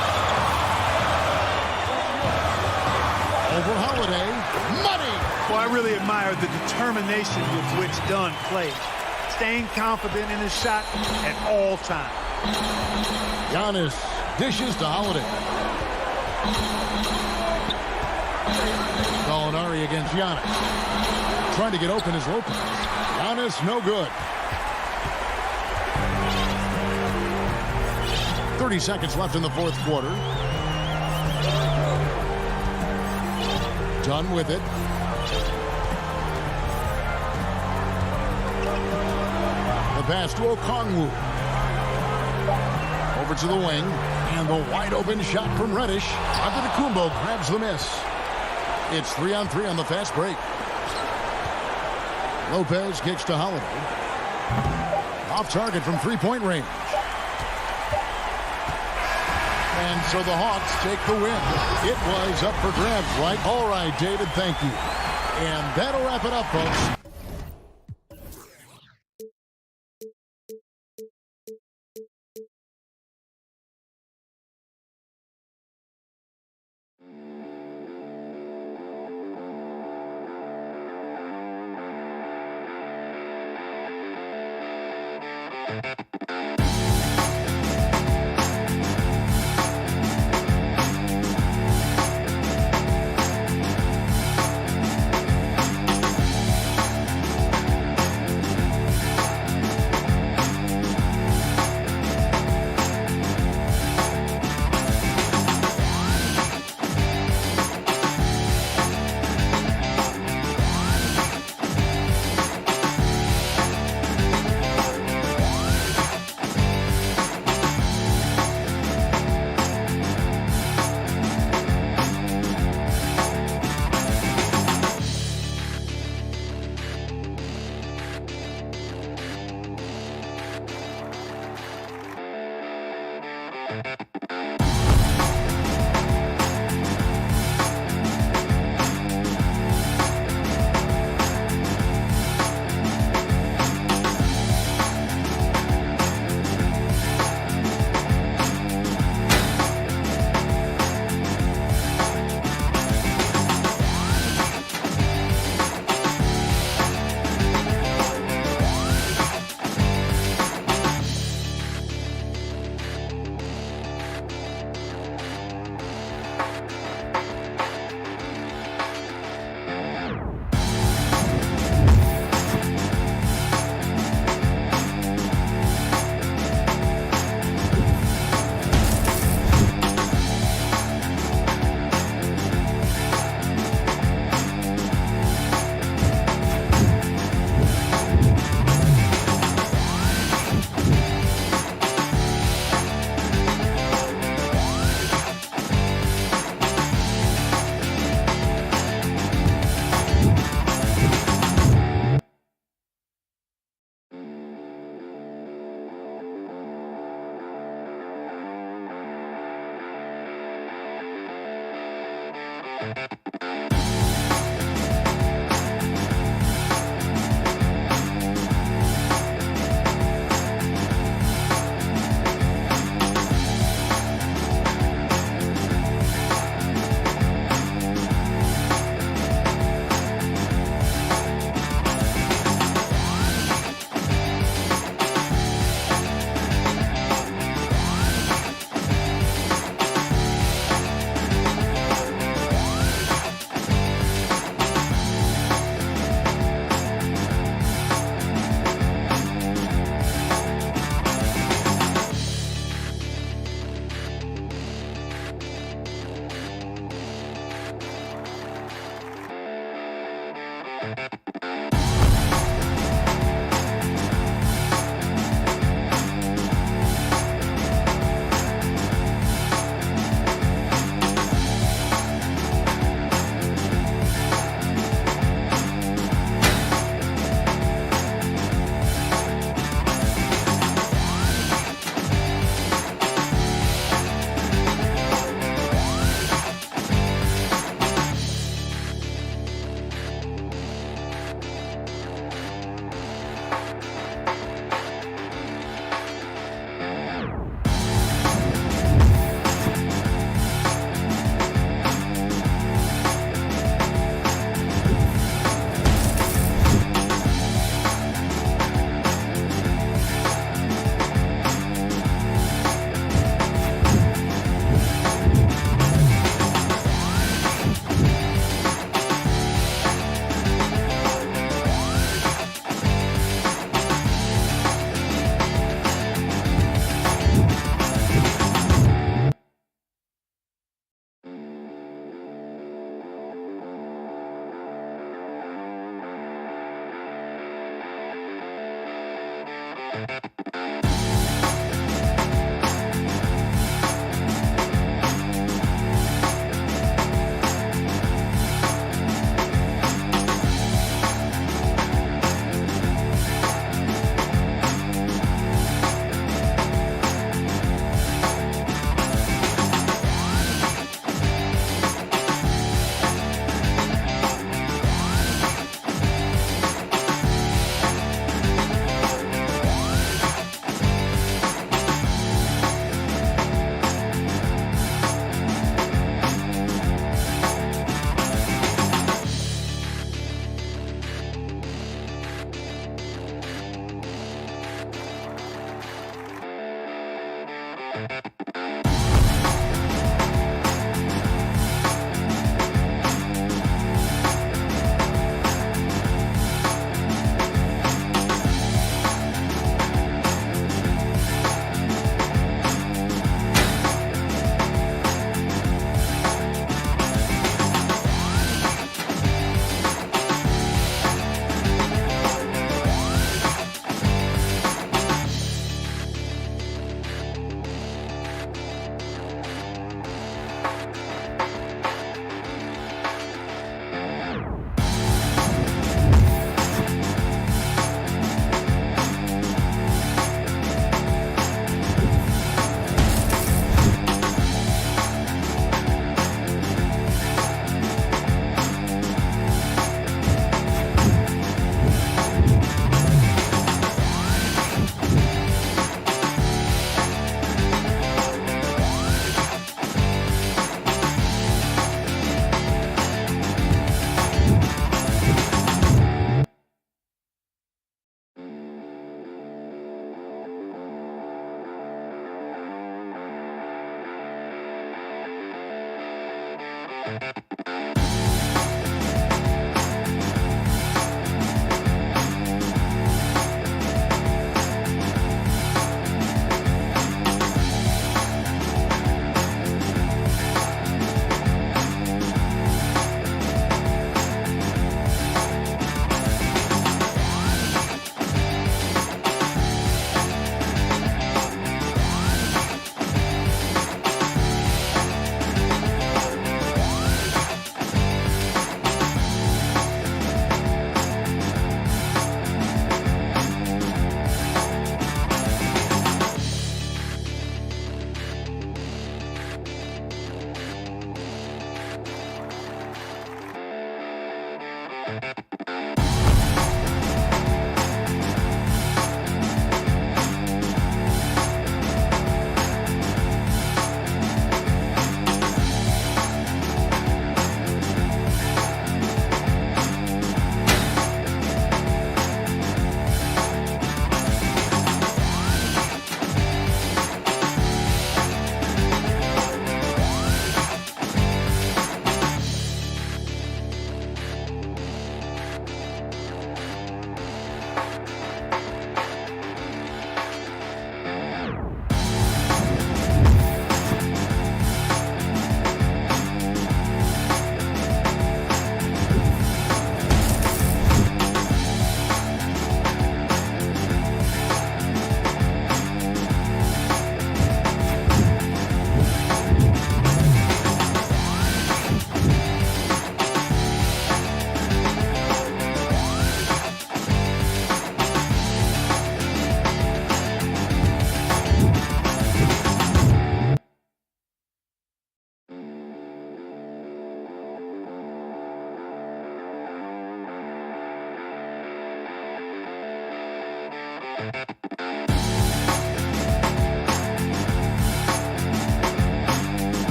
Over Holiday. Money! Well, I really admire the determination with which Dunn plays. Staying confident in his shot at all times. Giannis dishes to Holiday. Gallinari against Giannis. Trying to get open is Lopez. Giannis, no good. 30 seconds left in the 4th quarter. Dunn with it. The pass to Okongwu. Over to the wing. And the wide open shot from Reddish. Antetokounmpo grabs the miss. It's 3-on-3 on the fast break. Lopez kicks to Holiday. Off target from 3-point range. And so the Hawks take the win. It was up for grabs, right? All right, David, thank you. And that'll wrap it up, folks.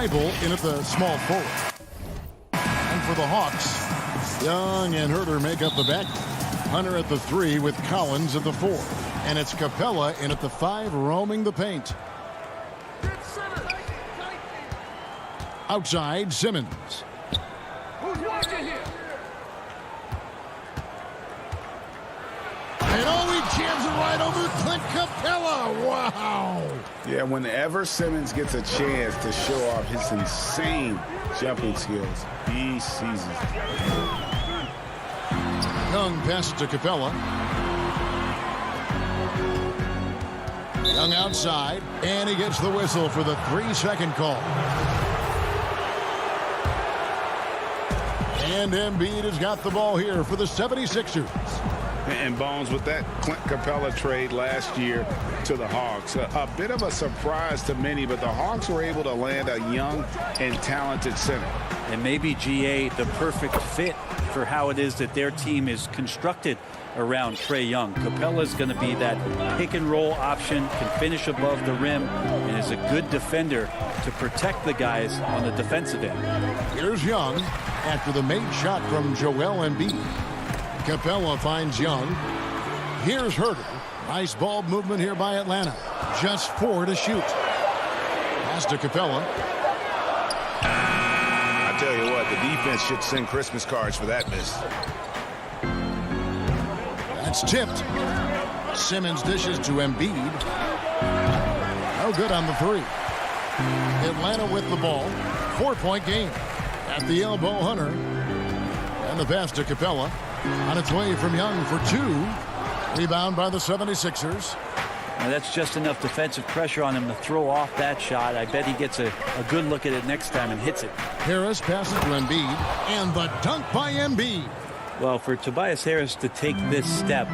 Steibel in at the small forward. And for the Hawks, Young and Herter make up the back. Hunter at the 3 with Collins at the 4. And it's Capella in at the 5 roaming the paint. Outside, Simmons. And oh, he jams it right over Clint Capella. Wow. Yeah, whenever Simmons gets a chance to show off his insane jumping skills, he seizes it. Young passes to Capella. Young outside, and he gets the whistle for the 3-second call. And Embiid has got the ball here for the 76ers. And Bones, with that Clint Capella trade last year to the Hawks, a bit of a surprise to many, but the Hawks were able to land a young and talented center. And maybe GA the perfect fit for how it is that their team is constructed around Trae Young. Capella's going to be that pick and roll option, can finish above the rim, and is a good defender to protect the guys on the defensive end. Here's Young after the made shot from Joel Embiid. Capella finds Young. Here's Herter. Nice ball movement here by Atlanta. Just 4 to shoot. Pass to Capella. I tell you what, the defense should send Christmas cards for that miss. That's tipped. Simmons dishes to Embiid. No good on the 3. Atlanta with the ball. 4-point game. At the elbow, Hunter. And the pass to Capella. On its way from Young for 2. Rebound by the 76ers. Now that's just enough defensive pressure on him to throw off that shot. I bet he gets a good look at it next time and hits it. Harris passes to Embiid. And the dunk by Embiid. Well, for Tobias Harris to take this step,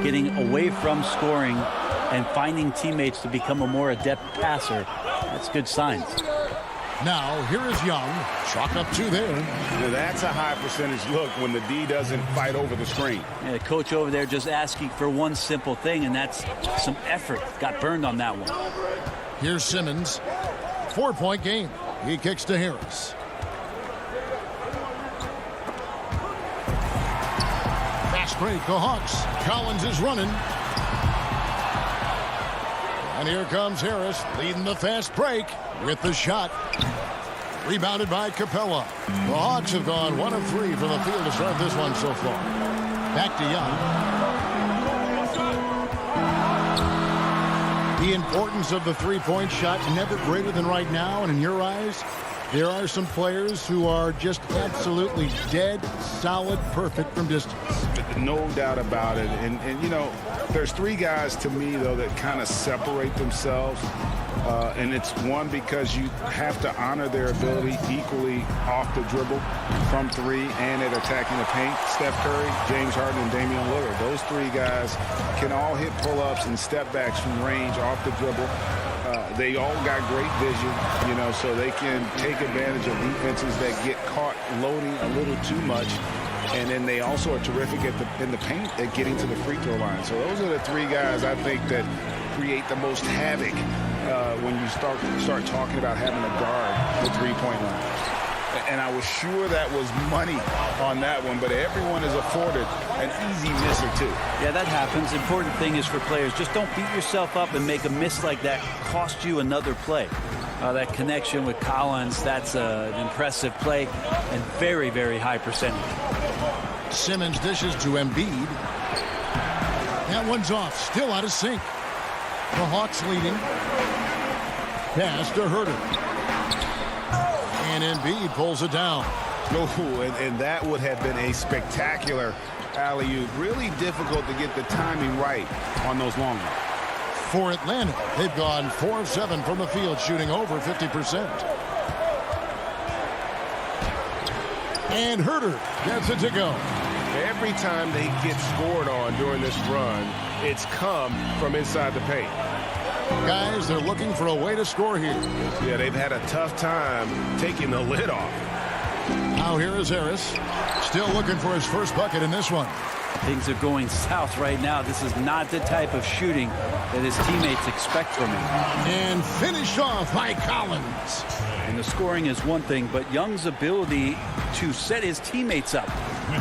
getting away from scoring and finding teammates to become a more adept passer, that's good signs. Now, here is Young. Chalk up 2 there. Now, that's a high percentage look when the D doesn't fight over the screen. Yeah, the coach over there just asking for one simple thing, and that's some effort. Got burned on that one. Here's Simmons. 4-point game. He kicks to Harris. Fast break, the Hawks. Collins is running. And here comes Harris leading the fast break with the shot. Rebounded by Capella. The Hawks have gone 1 of 3 from the field to start this one so far. Back to Young. The importance of the 3-point shot never greater than right now. And in your eyes, there are some players who are just absolutely dead, solid, perfect from distance. No doubt about it. And you know, there's 3 guys to me, though, that kind of separate themselves. And it's one, because you have to honor their ability equally off the dribble, from 3, and at attacking the paint. Steph Curry, James Harden, and Damian Lillard. Those 3 guys can all hit pull-ups and step-backs from range off the dribble. They all got great vision, you know, so they can take advantage of defenses that get caught loading a little too much. And then they also are terrific in the paint at getting to the free throw line. So those are the 3 guys I think that create the most havoc when you start talking about having a guard the 3-point line. And I was sure that was money on that one, but everyone is afforded an easy miss or 2. Yeah, that happens. Important thing is for players, just don't beat yourself up and make a miss like that cost you another play. That connection with Collins, that's an impressive play and very, very high percentage. Simmons dishes to Embiid. That one's off, still out of sync. The Hawks leading. Pass to Herter. And Embiid pulls it down. Oh, and that would have been a spectacular alley-oop. Really difficult to get the timing right on those long ones. For Atlanta, they've gone 4 of 7 from the field, shooting over 50%. And Herter gets it to go. Every time they get scored on during this run, it's come from inside the paint. Guys, they're looking for a way to score here. Yeah, they've had a tough time taking the lid off. Now here is Harris. Still looking for his first bucket in this one. Things are going south right now. This is not the type of shooting that his teammates expect from him. And finished off by Collins. And the scoring is one thing, but Young's ability to set his teammates up,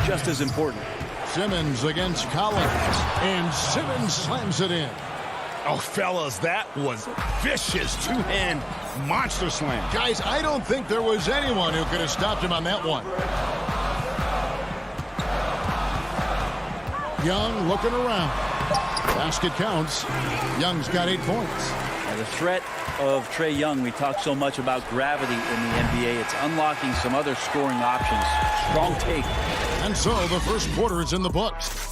just as important. Simmons against Collins. And Simmons slams it in. Oh, fellas, that was vicious 2-hand monster slam. Guys, I don't think there was anyone who could have stopped him on that one. Young looking around. Basket counts. Young's got 8 points. Now the threat of Trae Young, we talk so much about gravity in the NBA. It's unlocking some other scoring options. Strong take. And so the first quarter is in the books.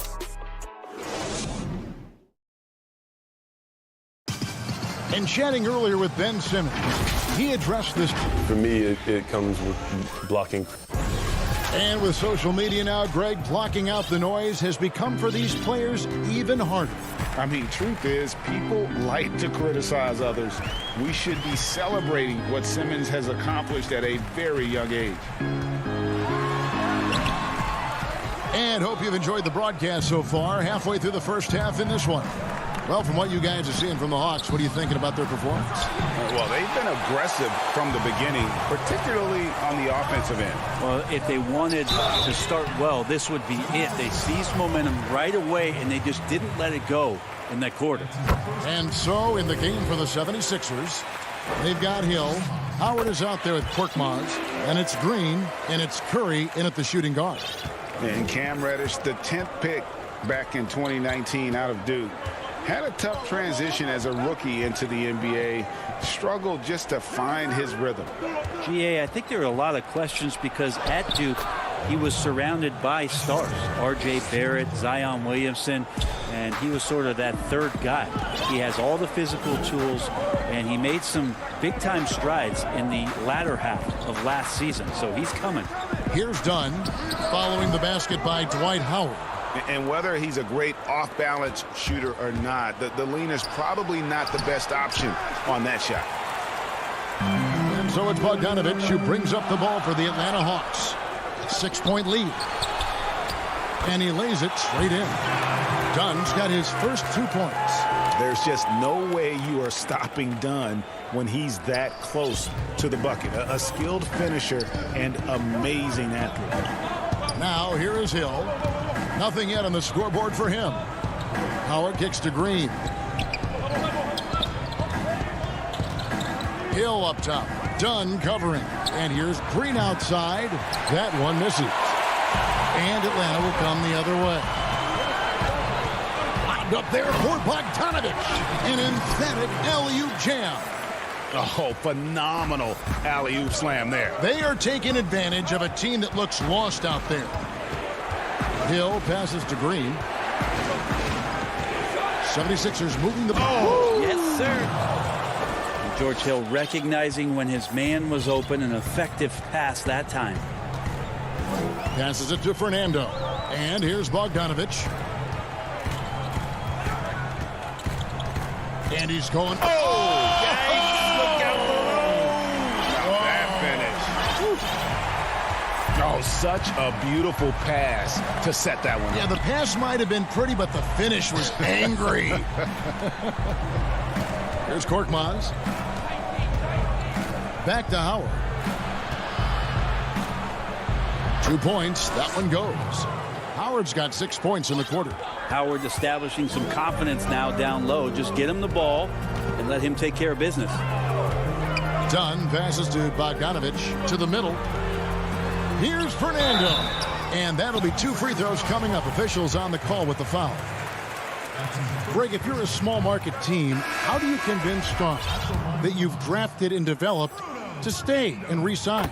And chatting earlier with Ben Simmons, he addressed this. For me, it comes with blocking. And with social media now, Greg, blocking out the noise has become for these players even harder. I mean, truth is, people like to criticize others. We should be celebrating what Simmons has accomplished at a very young age. And hope you've enjoyed the broadcast so far. Halfway through the first half in this one. Well, from what you guys are seeing from the Hawks, what are you thinking about their performance? Well, they've been aggressive from the beginning, particularly on the offensive end. Well, if they wanted to start well, this would be it. They seized momentum right away, and they just didn't let it go in that quarter. And so, in the game for the 76ers, they've got Hill. Howard is out there with Korkmaz, and it's Green, and it's Curry in at the shooting guard. And Cam Reddish, the 10th pick back in 2019 out of Duke, had a tough transition as a rookie into the NBA, struggled just to find his rhythm. GA, I think there are a lot of questions because at Duke, he was surrounded by stars. R.J. Barrett, Zion Williamson, and he was sort of that third guy. He has all the physical tools, and he made some big-time strides in the latter half of last season, so he's coming. Here's Dunn, following the basket by Dwight Howard. And whether he's a great off-balance shooter or not, the lean is probably not the best option on that shot. And so it's Bogdanovich who brings up the ball for the Atlanta Hawks. 6-point lead. And he lays it straight in. Dunn's got his first 2 points. There's just no way you are stopping Dunn when he's that close to the bucket. A skilled finisher and amazing athlete. Now here is Hill. Nothing yet on the scoreboard for him. Howard kicks to Green. Hill up top. Dunn covering. And here's Green outside. That one misses. And Atlanta will come the other way. Lined up there for Bogdanovich. An emphatic alley-oop jam. Oh, phenomenal alley-oop slam there. They are taking advantage of a team that looks lost out there. Hill passes to Green. 76ers moving the ball. Oh, yes, sir. George Hill recognizing when his man was open, an effective pass that time. Passes it to Fernando. And here's Bogdanovich. And he's going. Oh! Yikes, look out below. That finish. Oh, such a beautiful pass to set that one up. Yeah, the pass might have been pretty, but the finish was angry. Here's Korkmaz. Back to Howard. 2 points. That one goes. Howard's got 6 points in the quarter. Howard establishing some confidence now down low. Just get him the ball and let him take care of business. Dunn passes to Bogdanovich to the middle. Here's Fernando. And that'll be 2 free throws coming up. Officials on the call with the foul. Greg, if you're a small market team, how do you convince stars that you've drafted and developed to stay and re-sign?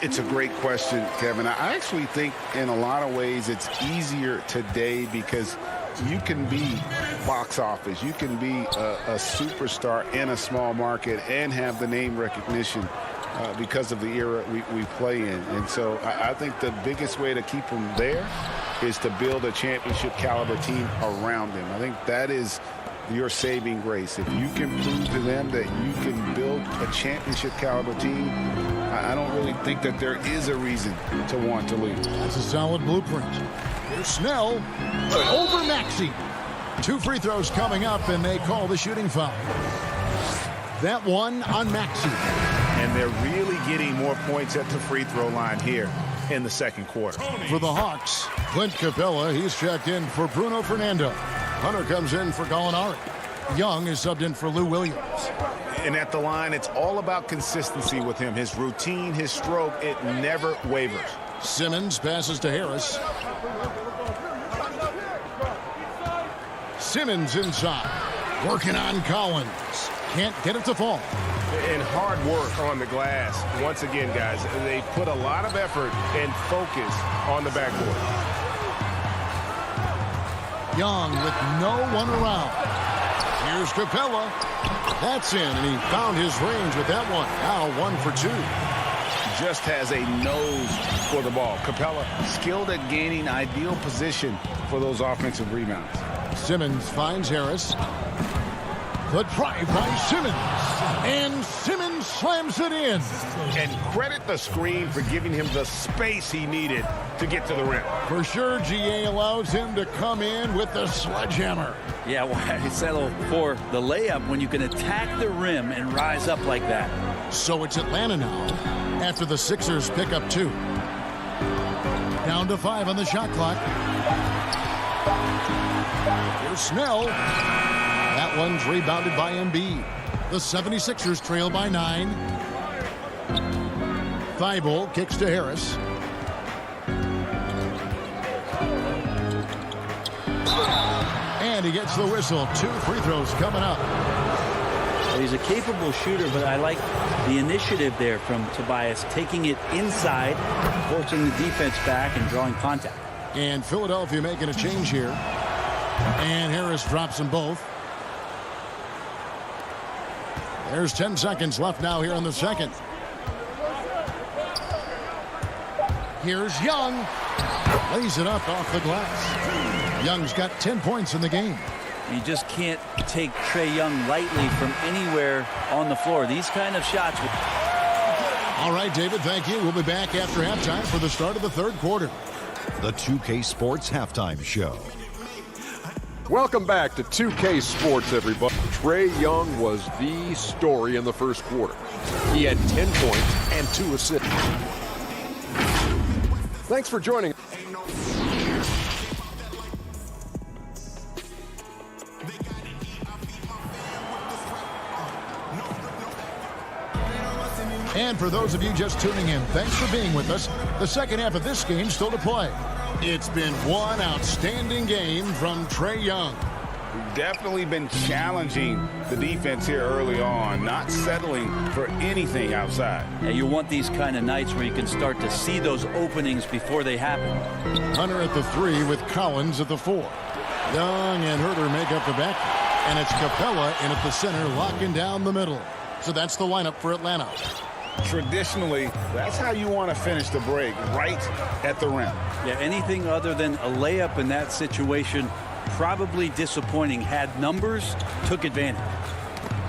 It's a great question, Kevin. I actually think in a lot of ways it's easier today because you can be box office. You can be a superstar in a small market and have the name recognition because of the era we play in. And so I think the biggest way to keep them there is to build a championship caliber team around them. I think that is your saving grace. If you can prove to them that you can build a championship caliber team, I don't really think that there is a reason to want to leave. That's a solid blueprint. Here's Snell over Maxey. 2 free throws coming up, and they call the shooting foul. That one on Maxey. And they're really getting more points at the free throw line here in the second quarter. For the Hawks, Clint Capella, he's checked in for Bruno Fernando. Hunter comes in for Gallinari. Young is subbed in for Lou Williams. And at the line, it's all about consistency with him. His routine, his stroke, it never wavers. Simmons passes to Harris. Simmons inside. Working on Collins. Can't get it to fall. And hard work on the glass. Once again, guys, they put a lot of effort and focus on the backboard. Young with no one around. Here's Capella. That's in, and he found his range with that one. Now 1 for 2. Just has a nose for the ball. Capella skilled at gaining ideal position for those offensive rebounds. Simmons finds Harris. The drive by Simmons. And Simmons slams it in. And credit the screen for giving him the space he needed to get to the rim. For sure, GA allows him to come in with the sledgehammer. Yeah, why settle for the layup when you can attack the rim and rise up like that? So it's Atlanta now after the Sixers pick up 2. Down to 5 on the shot clock. Here's Snell. That one's rebounded by Embiid. The 76ers trail by 9. Thibault kicks to Harris. And he gets the whistle. 2 free throws coming up. He's a capable shooter, but I like the initiative there from Tobias, taking it inside, forcing the defense back and drawing contact. And Philadelphia making a change here. And Harris drops them both. There's 10 seconds left now here in the second. Here's Young. Lays it up off the glass. Young's got 10 points in the game. You just can't take Trae Young lightly from anywhere on the floor. These kind of shots. All right, David, thank you. We'll be back after halftime for the start of the third quarter. The 2K Sports Halftime Show. Welcome back to 2K Sports, everybody. Trae Young was the story in the first quarter. He had 10 points and 2 assists. Thanks for joining. And for those of you just tuning in, thanks for being with us. The second half of this game still to play. It's been one outstanding game from Trae Young. We've definitely been challenging the defense here early on, not settling for anything outside. Yeah, you want these kind of nights where you can start to see those openings before they happen. Hunter at the 3 with Collins at the 4. Young and Herter make up the back. And it's Capella in at the center, locking down the middle. So that's the lineup for Atlanta. Traditionally, that's how you want to finish the break, right at the rim. Yeah, anything other than a layup in that situation, probably disappointing. Had numbers, took advantage.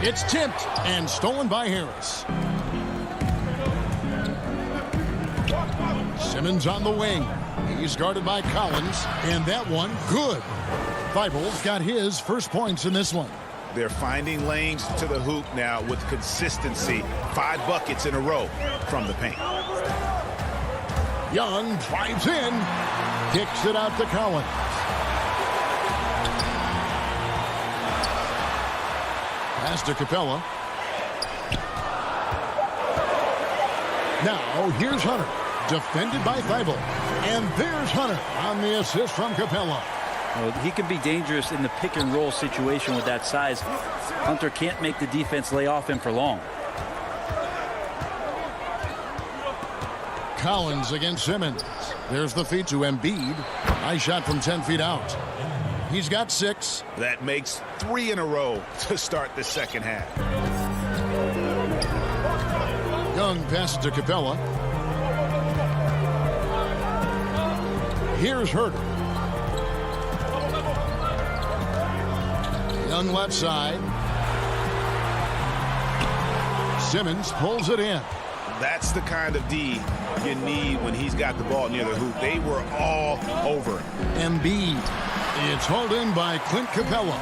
It's tipped and stolen by Harris. Simmons on the wing. He's guarded by Collins, and that one, good. Thibault's got his first points in this one. They're finding lanes to the hoop now with consistency. 5 buckets in a row from the paint. Young drives in, kicks it out to Collins. Pass to Capella. Now here's Hunter, defended by Thibault. And there's Hunter on the assist from Capella. He can be dangerous in the pick and roll situation with that size. Hunter can't make the defense lay off him for long. Collins against Simmons. There's the feed to Embiid. Nice shot from 10 feet out. He's got 6. That makes 3 in a row to start the second half. Young passes to Capella. Here's Herter. Young left side. Simmons pulls it in. That's the kind of D you need when he's got the ball near the hoop. They were all over him. Embiid. It's hauled in by Clint Capella.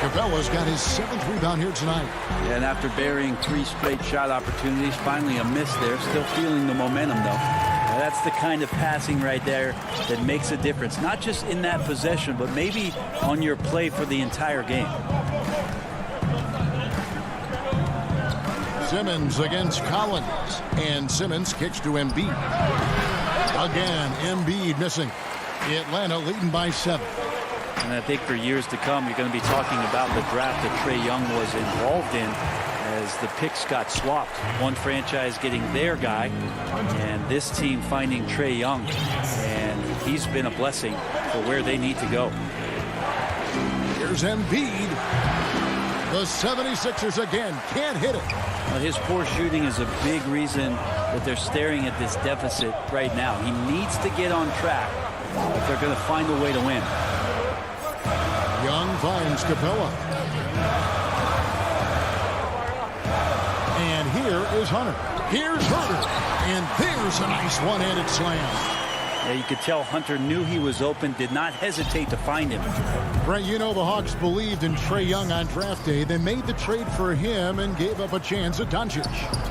Capella's got his 7th rebound here tonight. Yeah, and after burying 3 straight shot opportunities, finally a miss there. Still feeling the momentum, though. Now, that's the kind of passing right there that makes a difference. Not just in that possession, but maybe on your play for the entire game. Simmons against Collins. And Simmons kicks to Embiid. Again, Embiid missing. Atlanta leading by 7. And I think for years to come, you're going to be talking about the draft that Trae Young was involved in as the picks got swapped. One franchise getting their guy, and this team finding Trae Young. And he's been a blessing for where they need to go. Here's Embiid. The 76ers again can't hit it. Well, his poor shooting is a big reason that they're staring at this deficit right now. He needs to get on track if they're going to find a way to win. Young finds Capella. And here is Hunter. Here's Hunter. And there's a nice one-handed slam. Yeah, you could tell Hunter knew he was open, did not hesitate to find him. Brent, you know the Hawks believed in Trae Young on draft day. They made the trade for him and gave up a chance at Doncic.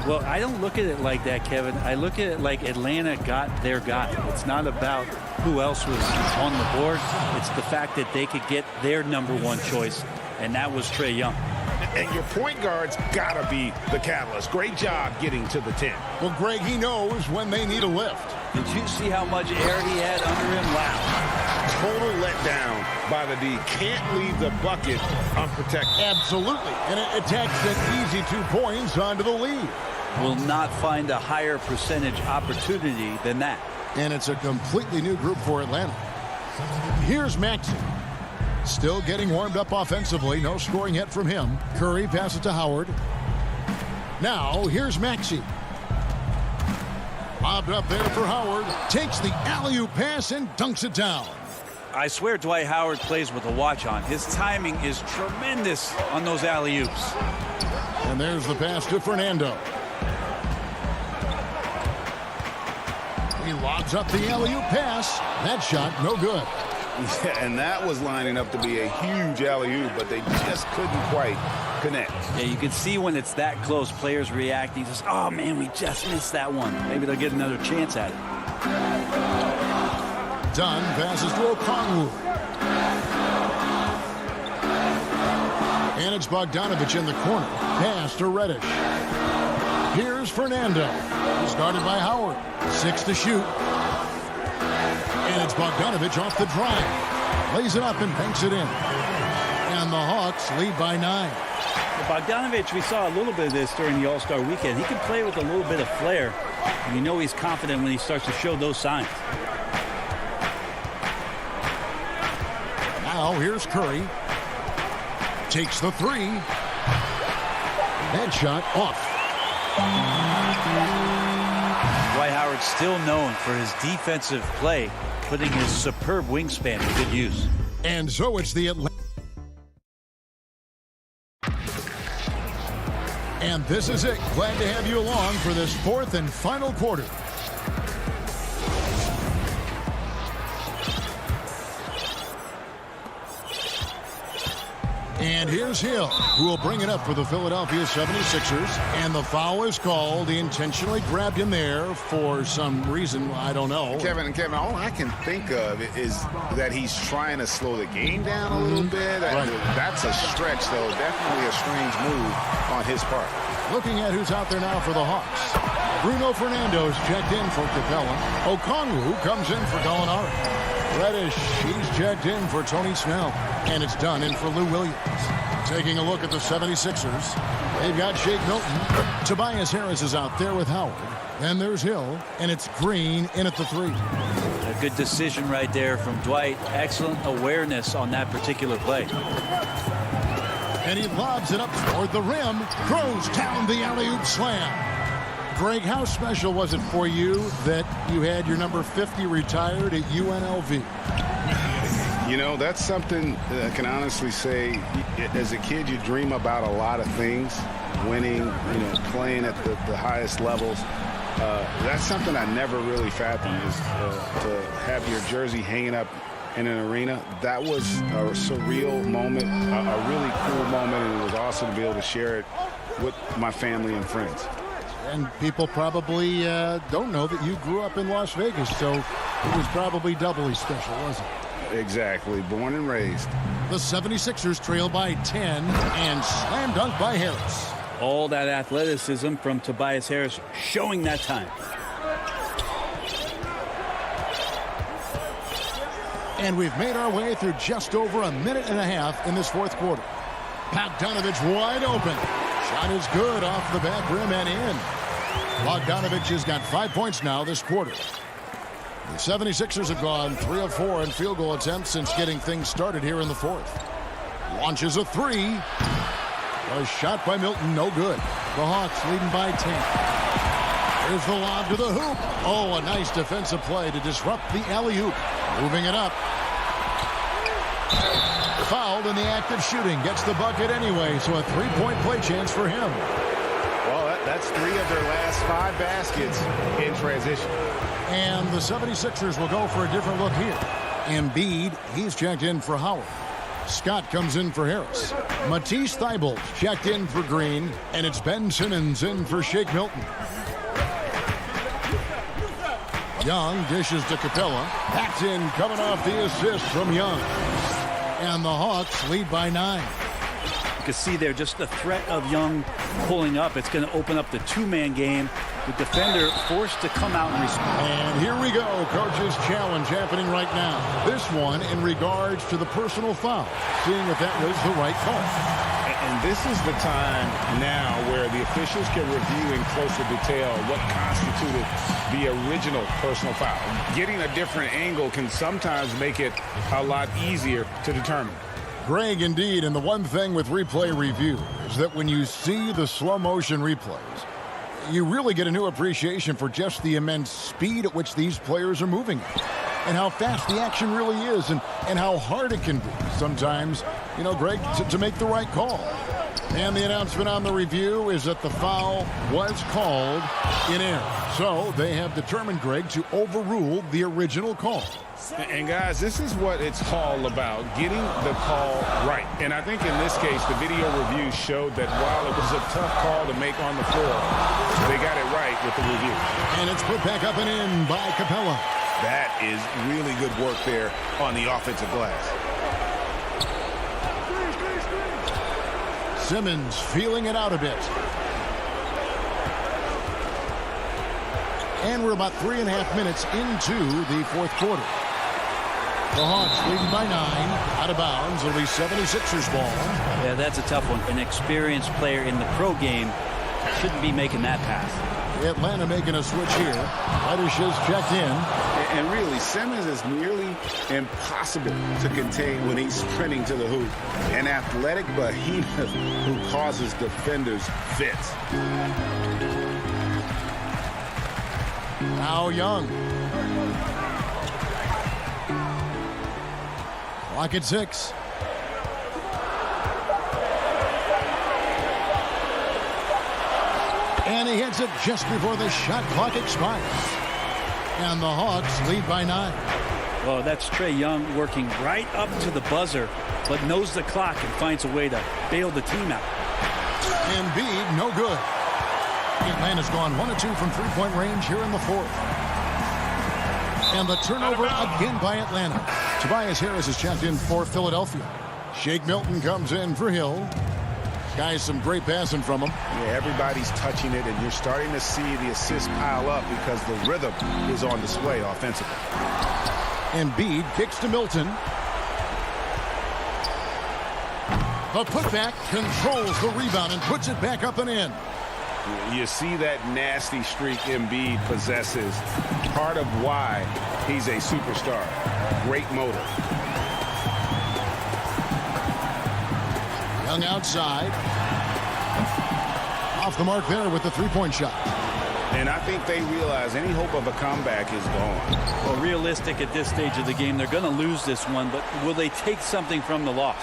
Well, I don't look at it like that, Kevin. I look at it like Atlanta got their guy. It's not about who else was on the board. It's the fact that they could get their #1 choice, and that was Trae Young. And your point guard's got to be the catalyst. Great job getting to the 10. Well, Greg, he knows when they need a lift. Did you see how much air he had under him? Wow. Total letdown by the D. Can't leave the bucket unprotected. Absolutely. And it attacks an easy 2 points onto the lead. Will not find a higher percentage opportunity than that. And it's a completely new group for Atlanta. Here's Maxey. Still getting warmed up offensively. No scoring yet from him. Curry passes to Howard. Now, here's Maxey. Lobbed up there for Howard. Takes the alley-oop pass and dunks it down. I swear Dwight Howard plays with a watch on. His timing is tremendous on those alley-oops. And there's the pass to Fernando. He lobs up the alley-oop pass. That shot, no good. Yeah, and that was lining up to be a huge alley-oop, but they just couldn't quite connect. Yeah, you can see when it's that close, players reacting. Just, oh, man, we just missed that one. Maybe they'll get another chance at it. Dunn passes to Okongwu. And it's Bogdanovich in the corner. Pass to Reddish. Here's Fernando. He's guarded by Howard. 6 to shoot. And it's Bogdanovich off the drive. Lays it up and banks it in. And the Hawks lead by 9. Bogdanovich, we saw a little bit of this during the All-Star weekend. He can play with a little bit of flair. And you know he's confident when he starts to show those signs. Now here's Curry. Takes the 3. That shot off. Dwight Howard still known for his defensive play, putting his superb wingspan to good use. And so it's the Atlanta. And this is it. Glad to have you along for this 4th and final quarter. And here's Hill, who will bring it up for the Philadelphia 76ers. And the foul is called. He intentionally grabbed him there for some reason. I don't know. Kevin, all I can think of is that he's trying to slow the game down a little bit. Right. That's a stretch, though. Definitely a strange move on his part. Looking at who's out there now for the Hawks. Bruno Fernando's checked in for Capella. Okongwu comes in for Gallinari. Reddish, he's checked in for Tony Snell. And it's done in for Lou Williams. Taking a look at the 76ers. They've got Shake Milton. Tobias Harris is out there with Howard. Then there's Hill. And it's Green in at the 3. A good decision right there from Dwight. Excellent awareness on that particular play. And he lobs it up toward the rim. Throws down the alley-oop slam. Greg, how special was it for you that you had your number 50 retired at UNLV? You know, that's something that I can honestly say. As a kid, you dream about a lot of things. Winning, playing at the highest levels. That's something I never really fathomed, is to have your jersey hanging up in an arena. That was a surreal moment, a really cool moment, and it was awesome to be able to share it with my family and friends. And people probably don't know that you grew up in Las Vegas, so it was probably doubly special, wasn't it? Exactly. Born and raised. The 76ers trail by 10 and slam dunk by Harris. All that athleticism from Tobias Harris showing that time. And we've made our way through just over a minute and a half in this 4th quarter. Bogdanovich wide open. Shot is good off the back rim and in. Bogdanovich has got 5 points now this quarter. The 76ers have gone 3 of 4 in field goal attempts since getting things started here in the 4th. Launches a 3. A shot by Milton, no good. The Hawks leading by 10. Here's the lob to the hoop. Oh, a nice defensive play to disrupt the alley-oop. Moving it up. Fouled in the act of shooting. Gets the bucket anyway, so a three-point play chance for him. Well, that's 3 of their last 5 baskets in transition. And the 76ers will go for a different look here. Embiid, he's checked in for Howard. Scott comes in for Harris. Matisse Thybulle checked in for Green. And it's Ben Simmons in for Shake Milton. Young dishes to Capella. That's in, coming off the assist from Young. And the Hawks lead by 9. You can see there just the threat of Young pulling up. It's going to open up the two-man game. The defender forced to come out and respond. And here we go. Coach's challenge happening right now. This one in regards to the personal foul. Seeing if that was the right call. And this is the time now where the officials can review in closer detail what constituted the original personal foul. Getting a different angle can sometimes make it a lot easier to determine. Greg, indeed, and the one thing with replay review is that when you see the slow motion replays, you really get a new appreciation for just the immense speed at which these players are moving and how fast the action really is and how hard it can be sometimes, you know, Greg, to make the right call. And the announcement on the review is that the foul was called in error. So they have determined, Greg, to overrule the original call. And guys, this is what it's all about, getting the call right. And I think in this case, the video review showed that while it was a tough call to make on the floor, they got it right with the review. And it's put back up and in by Capella. That is really good work there on the offensive glass. Simmons feeling it out a bit. And we're about 3.5 minutes into the fourth quarter. The Hawks leading by 9, out of bounds. It'll be 76ers ball. Yeah, that's a tough one. An experienced player in the pro game shouldn't be making that pass. Atlanta making a switch here. Reddish is checked in. And really, Simmons is nearly impossible to contain when he's sprinting to the hoop. An athletic behemoth who causes defenders fits. Now Young. Clock at 6. And he hits it just before the shot clock expires. And the Hawks lead by 9. Well, that's Trae Young working right up to the buzzer, but knows the clock and finds a way to bail the team out. Embiid, no good. Atlanta's gone 1 of 2 from three-point range here in the fourth. And the turnover again by Atlanta. Tobias Harris is checked in for Philadelphia. Shake Milton comes in for Hill. Guys, some great passing from him. Yeah, everybody's touching it, and you're starting to see the assists pile up because the rhythm is on display offensively. Embiid kicks to Milton. The putback controls the rebound and puts it back up and in. You see that nasty streak Embiid possesses. Part of why he's a superstar. Great motor. Young outside. Off the mark there with the three-point shot. And I think they realize any hope of a comeback is gone. Well, realistic at this stage of the game, they're going to lose this one, but will they take something from the loss?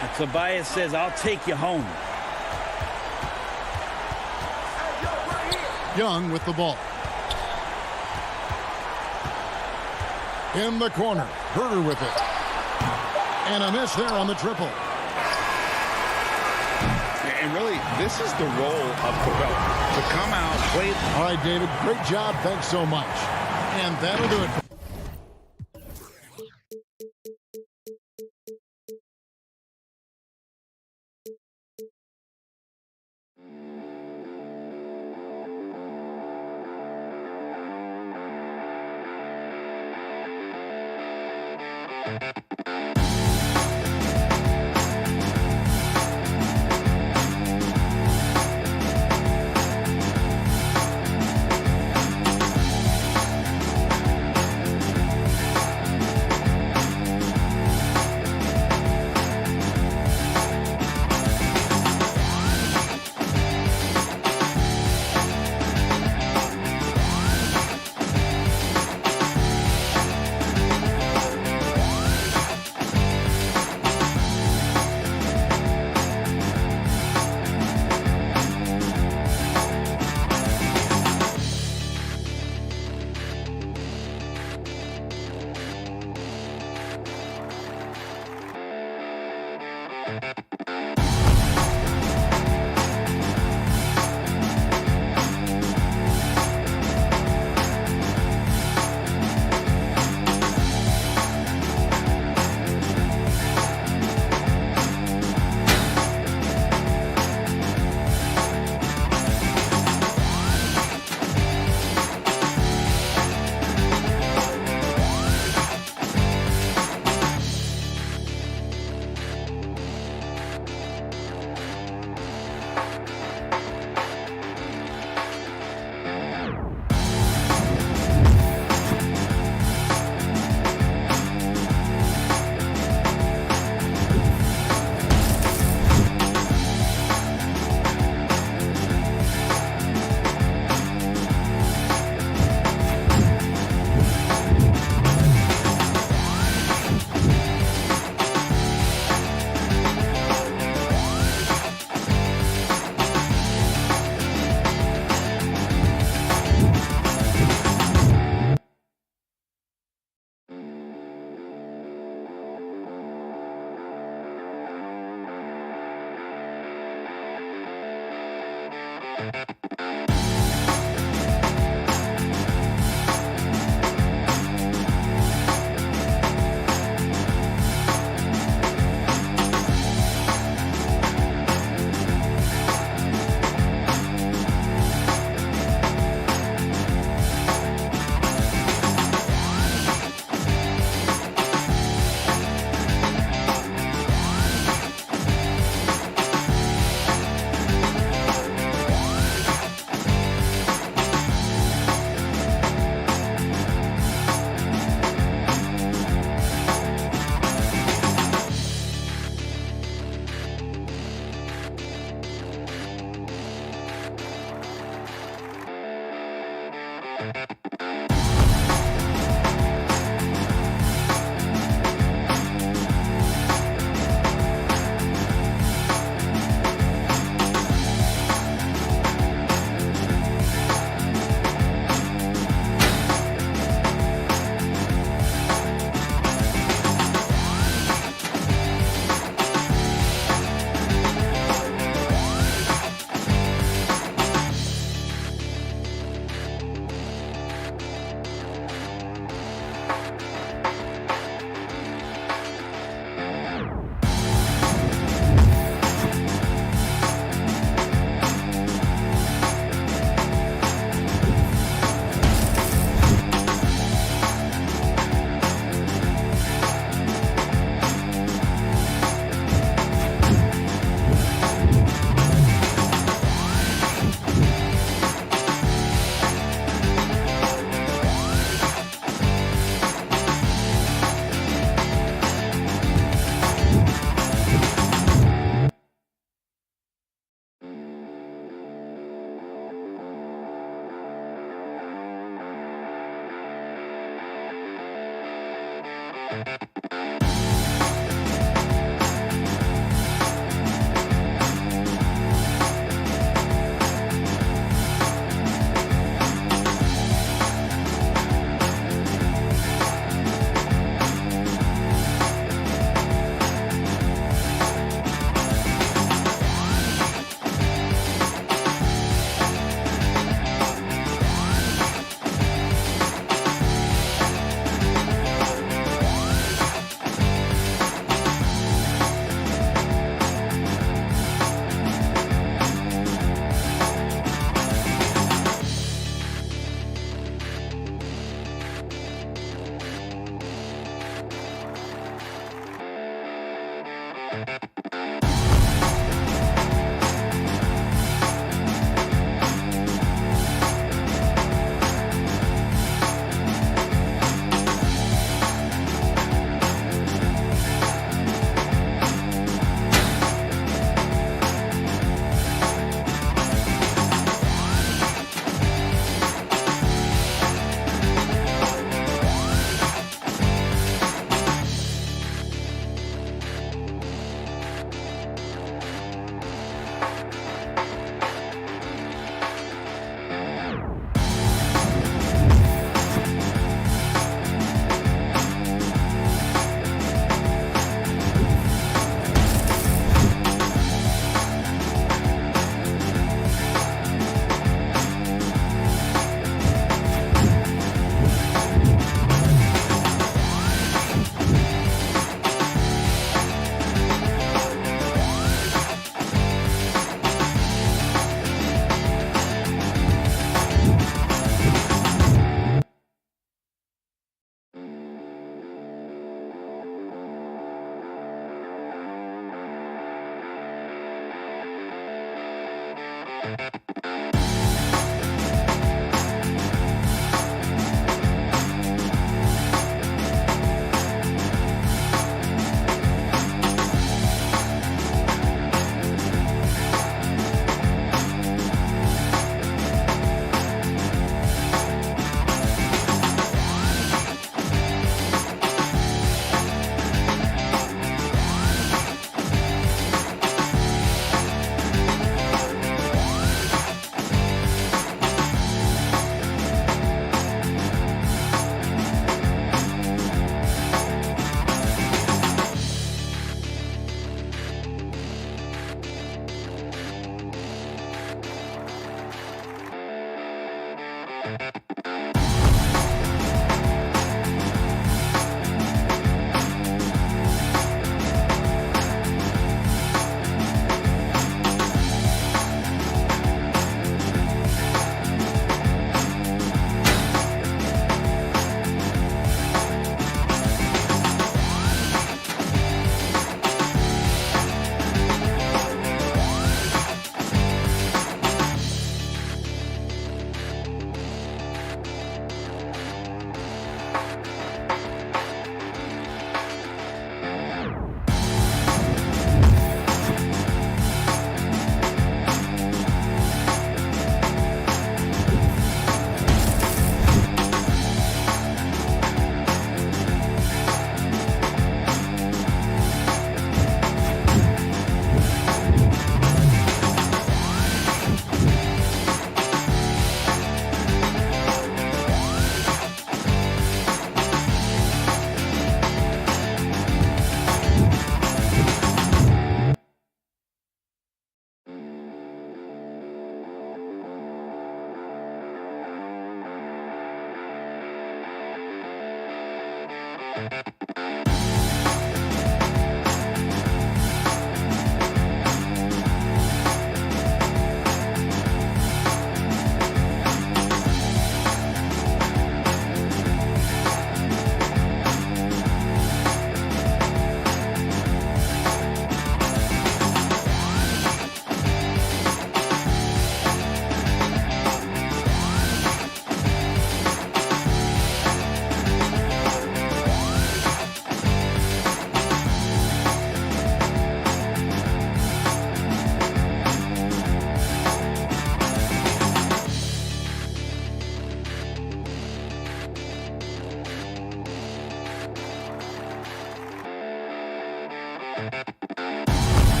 And Tobias says, I'll take you home. Young with the ball. In the corner. Herter with it. And a miss there on the triple. And really, this is the role of Capella. To come out, play. All right, David, great job. Thanks so much. And that'll do it.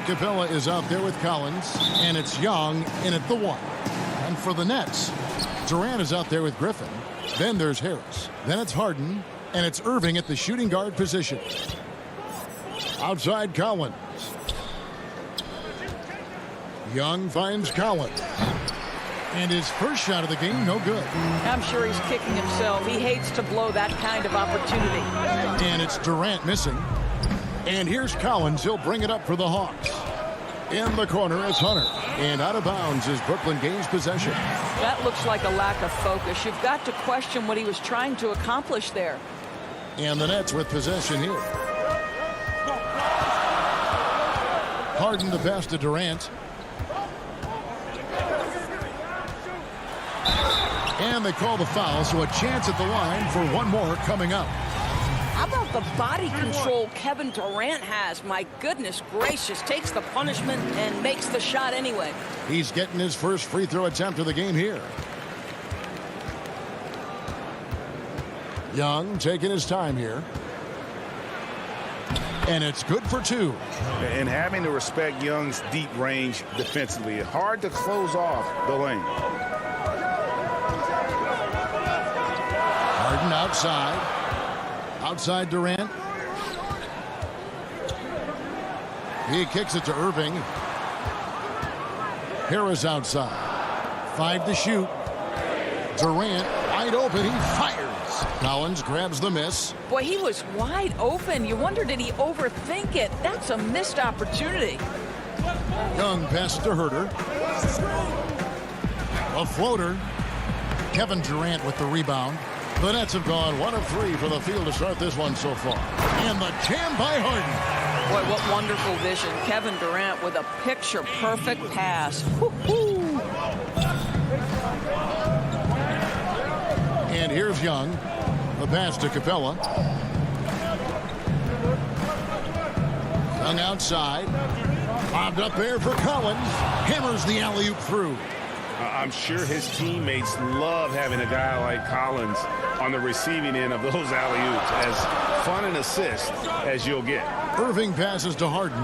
Capella is out there with Collins, and it's Young in at the 1. And for the Nets, Durant is out there with Griffin. Then there's Harris. Then it's Harden, and it's Irving at the shooting guard position. Outside Collins. Young finds Collins. And his first shot of the game, no good. I'm sure he's kicking himself. He hates to blow that kind of opportunity. And it's Durant missing. And here's Collins. He'll bring it up for the Hawks. In the corner is Hunter. And out of bounds is Brooklyn gains possession. That looks like a lack of focus. You've got to question what he was trying to accomplish there. And the Nets with possession here. Harden the pass to Durant. And they call the foul, so a chance at the line for one more coming up. How about the body control Kevin Durant has? My goodness gracious. Takes the punishment and makes the shot anyway. He's getting his first free throw attempt of the game here. Young taking his time here. And it's good for 2. And having to respect Young's deep range defensively, hard to close off the lane. Harden outside. Outside Durant. He kicks it to Irving. Harris outside. 5 to shoot. Durant wide open. He fires. Collins grabs the miss. Boy, he was wide open. You wonder, did he overthink it? That's a missed opportunity. Young passes to Herter. A floater. Kevin Durant with the rebound. The Nets have gone 1 of 3 for the field to start this one so far. And the jam by Harden. Boy, what wonderful vision. Kevin Durant with a picture-perfect pass. Woo-hoo. And here's Young. The pass to Capella. Young outside. Bobbed up there for Collins. Hammers the alley-oop through. I'm sure his teammates love having a guy like Collins on the receiving end of those alley-oops. As fun an assist as you'll get. Irving passes to Harden.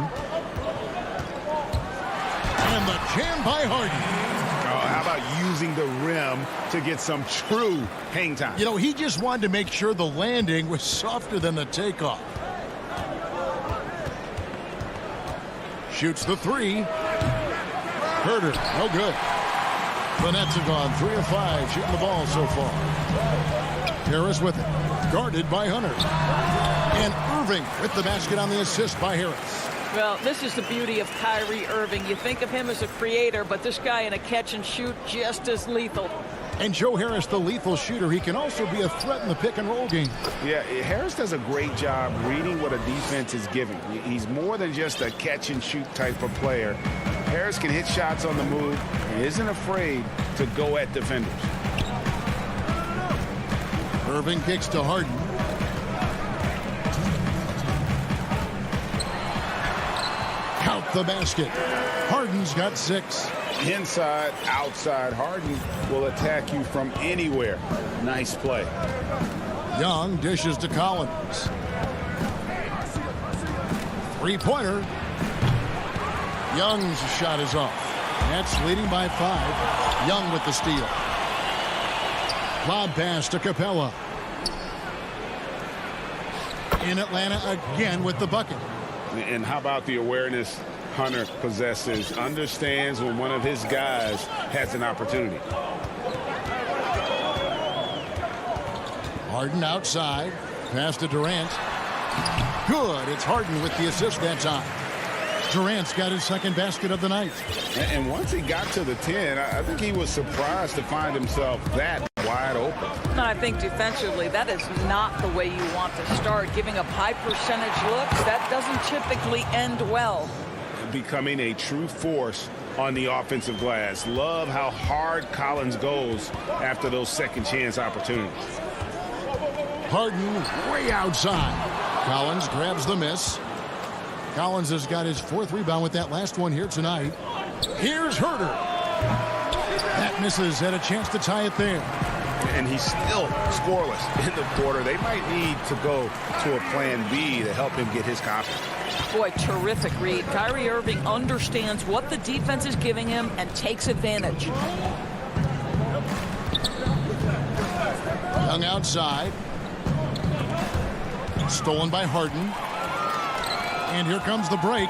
And the jam by Harden. How about using the rim to get some true hang time? You know, he just wanted to make sure the landing was softer than the takeoff. Shoots the 3. Herter, no good. The Nets have gone 3 of 5 shooting the ball so far. Harris with it. Guarded by Hunter. And Irving with the basket on the assist by Harris. Well, this is the beauty of Kyrie Irving. You think of him as a creator, but this guy in a catch and shoot just as lethal. And Joe Harris, the lethal shooter, he can also be a threat in the pick and roll game. Yeah, Harris does a great job reading what a defense is giving. He's more than just a catch and shoot type of player. Harris can hit shots on the move and isn't afraid to go at defenders. Irving kicks to Harden. Count the basket. Harden's got 6. Inside, outside, Harden will attack you from anywhere. Nice play. Young dishes to Collins. 3-pointer. Young's shot is off. Nets leading by 5. Young with the steal. Lob pass to Capella. In Atlanta again with the bucket. And how about the awareness Hunter possesses? Understands when one of his guys has an opportunity. Harden outside. Pass to Durant. Good. It's Harden with the assist that time. Durant's got his second basket of the night. And once he got to the 10, I think he was surprised to find himself that wide open. I think defensively, that is not the way you want to start. Giving up high percentage looks, that doesn't typically end well. Becoming a true force on the offensive glass. Love how hard Collins goes after those second chance opportunities. Harden way outside. Collins grabs the miss. Collins has got his 4th rebound with that last one here tonight. Here's Herter. That misses. Had a chance to tie it there. And he's still scoreless in the quarter. They might need to go to a plan B to help him get his confidence. Boy, terrific read. Kyrie Irving understands what the defense is giving him and takes advantage. Young outside. Stolen by Harden. And here comes the break.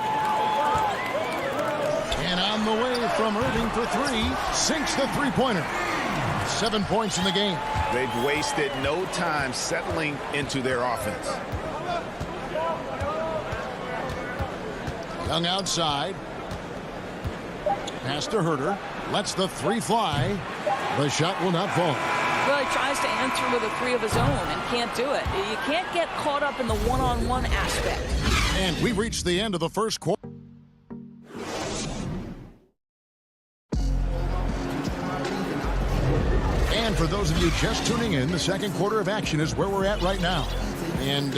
And on the way from Irving for 3. Sinks the 3-pointer. 7 points in the game. They've wasted no time settling into their offense. Young outside. Pass to Herter. Lets the 3 fly. The shot will not fall. Well, he tries to answer with a 3 of his own and can't do it. You can't get caught up in the one-on-one aspect. And we've reached the end of the first quarter. And for those of you just tuning in, the second quarter of action is where we're at right now. And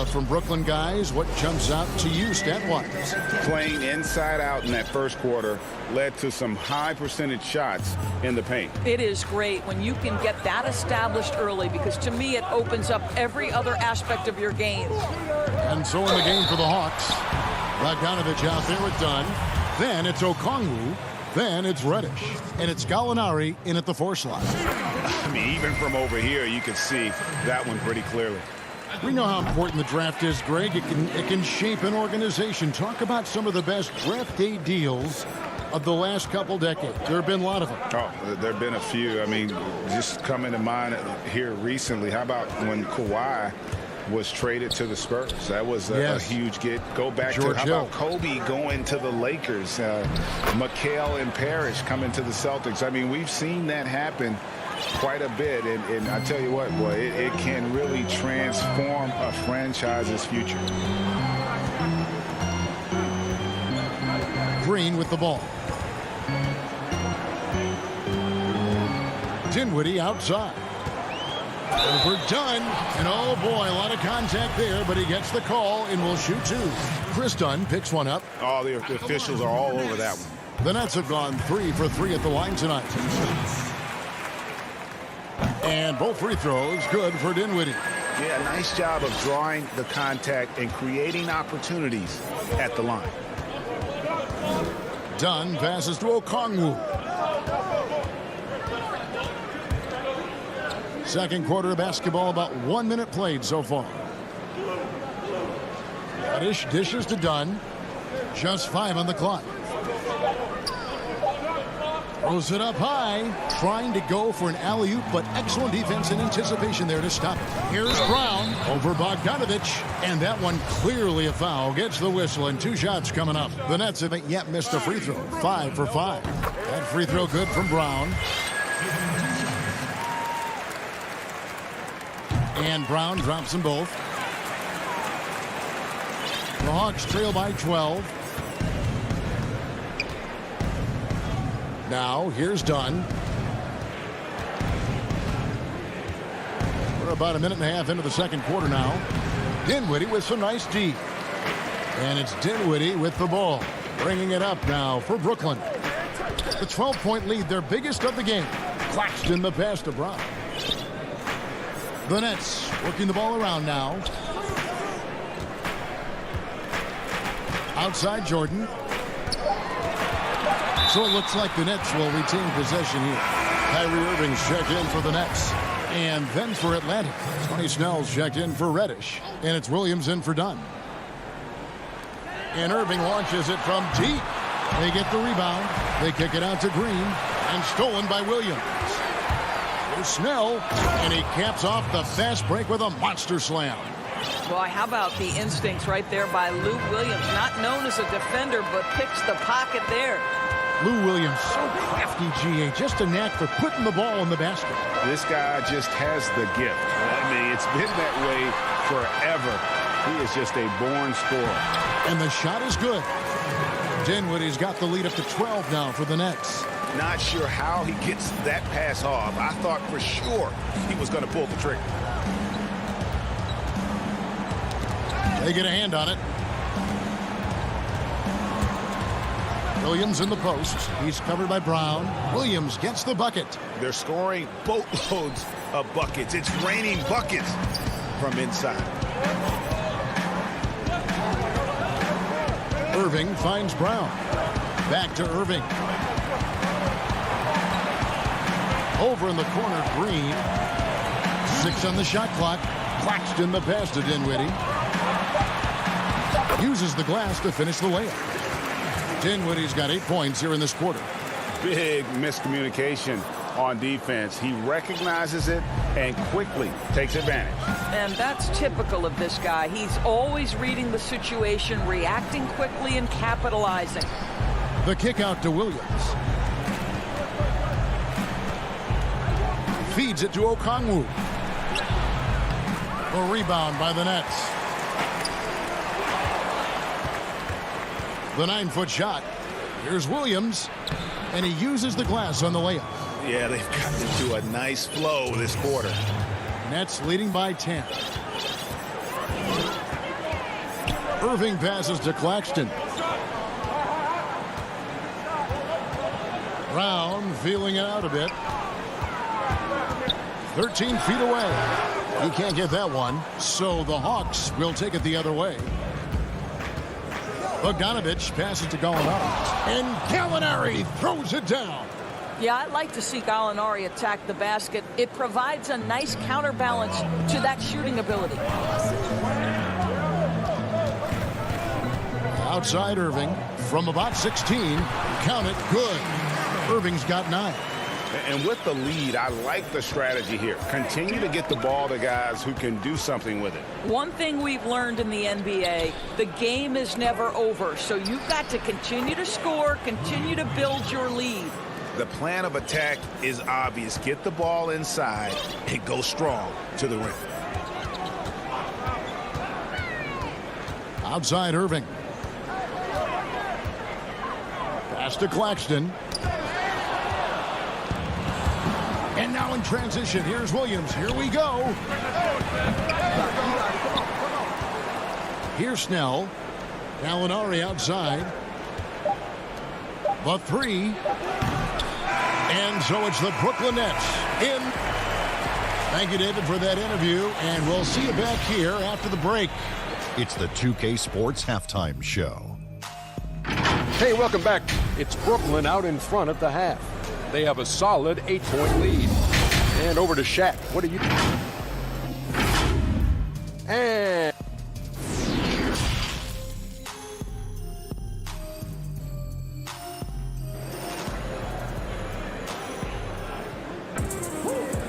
from Brooklyn guys, what jumps out to you stat-wise? Playing inside out in that first quarter led to some high percentage shots in the paint. It is great when you can get that established early, because to me it opens up every other aspect of your game. And so in the game for the Hawks, Bogdanovich out there with Dunn. Then it's Okongwu. Then it's Reddish, and it's Gallinari in at the 4 slot. I mean, even from over here, you can see that one pretty clearly. We know how important the draft is, Greg. It can shape an organization. Talk about some of the best draft day deals of the last couple decades. There have been a lot of them. Oh, there have been a few. I mean, just coming to mind here recently. How about when Kawhi was traded to the Spurs? That was a huge get. Go back to how about Kobe going to the Lakers, McHale and Parrish coming to the Celtics. I mean, we've seen that happen quite a bit, and I tell you what, boy, it can really transform a franchise's future. Green with the ball. Dinwiddie outside. Overdone, and oh boy, a lot of contact there, but he gets the call and will shoot 2. Chris Dunn picks one up. Oh, the officials are all over that one. The Nets have gone 3 for 3 at the line tonight. And both free throws good for Dinwiddie. Yeah, nice job of drawing the contact and creating opportunities at the line. Dunn passes to Okongwu. Second quarter of basketball, about 1 minute played so far. Reddish dishes to Dunn. Just 5 on the clock. Throws it up high, trying to go for an alley-oop, but excellent defense and anticipation there to stop it. Here's Brown over Bogdanovich, and that one clearly a foul. Gets the whistle, and 2 shots coming up. The Nets haven't yet missed a free throw. 5 for 5. That free throw good from Brown. And Brown drops them both. The Hawks trail by 12. Now, here's Dunn. We're about a minute and a half into the second quarter now. Dinwiddie with some nice D. And it's Dinwiddie with the ball. Bringing it up now for Brooklyn. The 12-point lead, their biggest of the game. Claxton the pass to Brown. The Nets working the ball around now. Outside Jordan. So it looks like the Nets will retain possession here. Kyrie Irving's checked in for the Nets. And then for Atlanta, Tony Snell's checked in for Reddish. And it's Williams in for Dunn. And Irving launches it from deep. They get the rebound. They kick it out to Green. And stolen by Williams. Here's Snell. And he caps off the fast break with a monster slam. Boy, how about the instincts right there by Lou Williams? Not known as a defender, but picks the pocket there. Lou Williams, so crafty, GA. Just a knack for putting the ball in the basket. This guy just has the gift. I mean, it's been that way forever. He is just a born scorer. And the shot is good. Dinwiddie's got the lead up to 12 now for the Nets. Not sure how he gets that pass off. I thought for sure he was going to pull the trigger. They get a hand on it. Williams in the post. He's covered by Brown. Williams gets the bucket. They're scoring boatloads of buckets. It's raining buckets from inside. Irving finds Brown. Back to Irving. Over in the corner, Green. 6 on the shot clock. Claxton the pass to Dinwiddie. Uses the glass to finish the layup. Dinwiddie's got 8 points here in this quarter. Big miscommunication on defense. He recognizes it and quickly takes advantage. And that's typical of this guy. He's always reading the situation, reacting quickly, and capitalizing. The kick out to Williams. Feeds it to Okongwu. A rebound by the Nets. The 9-foot shot. Here's Williams. And he uses the glass on the layup. Yeah, they've got into a nice flow this quarter. Nets leading by 10. Irving passes to Claxton. Brown feeling it out a bit. 13 feet away. He can't get that one. So the Hawks will take it the other way. Bogdanovich passes to Gallinari. And Gallinari throws it down. Yeah, I like to see Gallinari attack the basket. It provides a nice counterbalance to that shooting ability. Outside Irving from about 16. Count it, good. Irving's got 9. And with the lead, I like the strategy here. Continue to get the ball to guys who can do something with it. One thing we've learned in the NBA, the game is never over. So you've got to continue to score, continue to build your lead. The plan of attack is obvious. Get the ball inside and go strong to the rim. Outside Irving. Pass to Claxton. And now in transition, here's Williams. Here we go. Here's Snell. Gallinari outside. The 3. And so it's the Brooklyn Nets in. Thank you, David, for that interview. And we'll see you back here after the break. It's the 2K Sports Halftime Show. Hey, welcome back. It's Brooklyn out in front at the half. They have a solid 8-point lead. And over to Shaq. What do you think?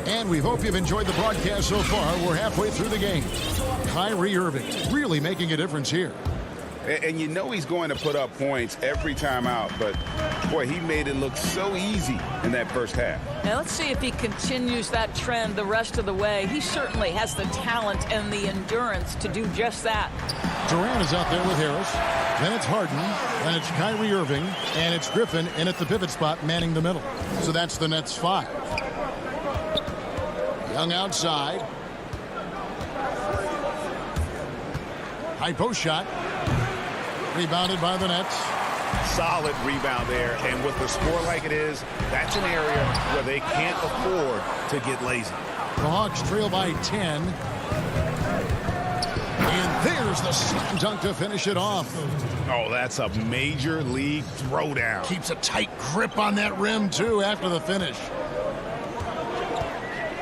And we hope you've enjoyed the broadcast so far. We're halfway through the game. Kyrie Irving really making a difference here. And you know he's going to put up points every time out, but boy, he made it look so easy in that first half. Now let's see if he continues that trend the rest of the way. He certainly has the talent and the endurance to do just that. Durant is out there with Harris. Then it's Harden. Then it's Kyrie Irving. And it's Griffin in at the pivot spot manning the middle. So that's the Nets 5. Young outside. High post shot. Rebounded by the Nets. Solid rebound there. And with the score like it is, that's an area where they can't afford to get lazy. The Hawks trail by 10. And there's the slam dunk to finish it off. Oh, that's a major league throwdown. Keeps a tight grip on that rim, too, after the finish.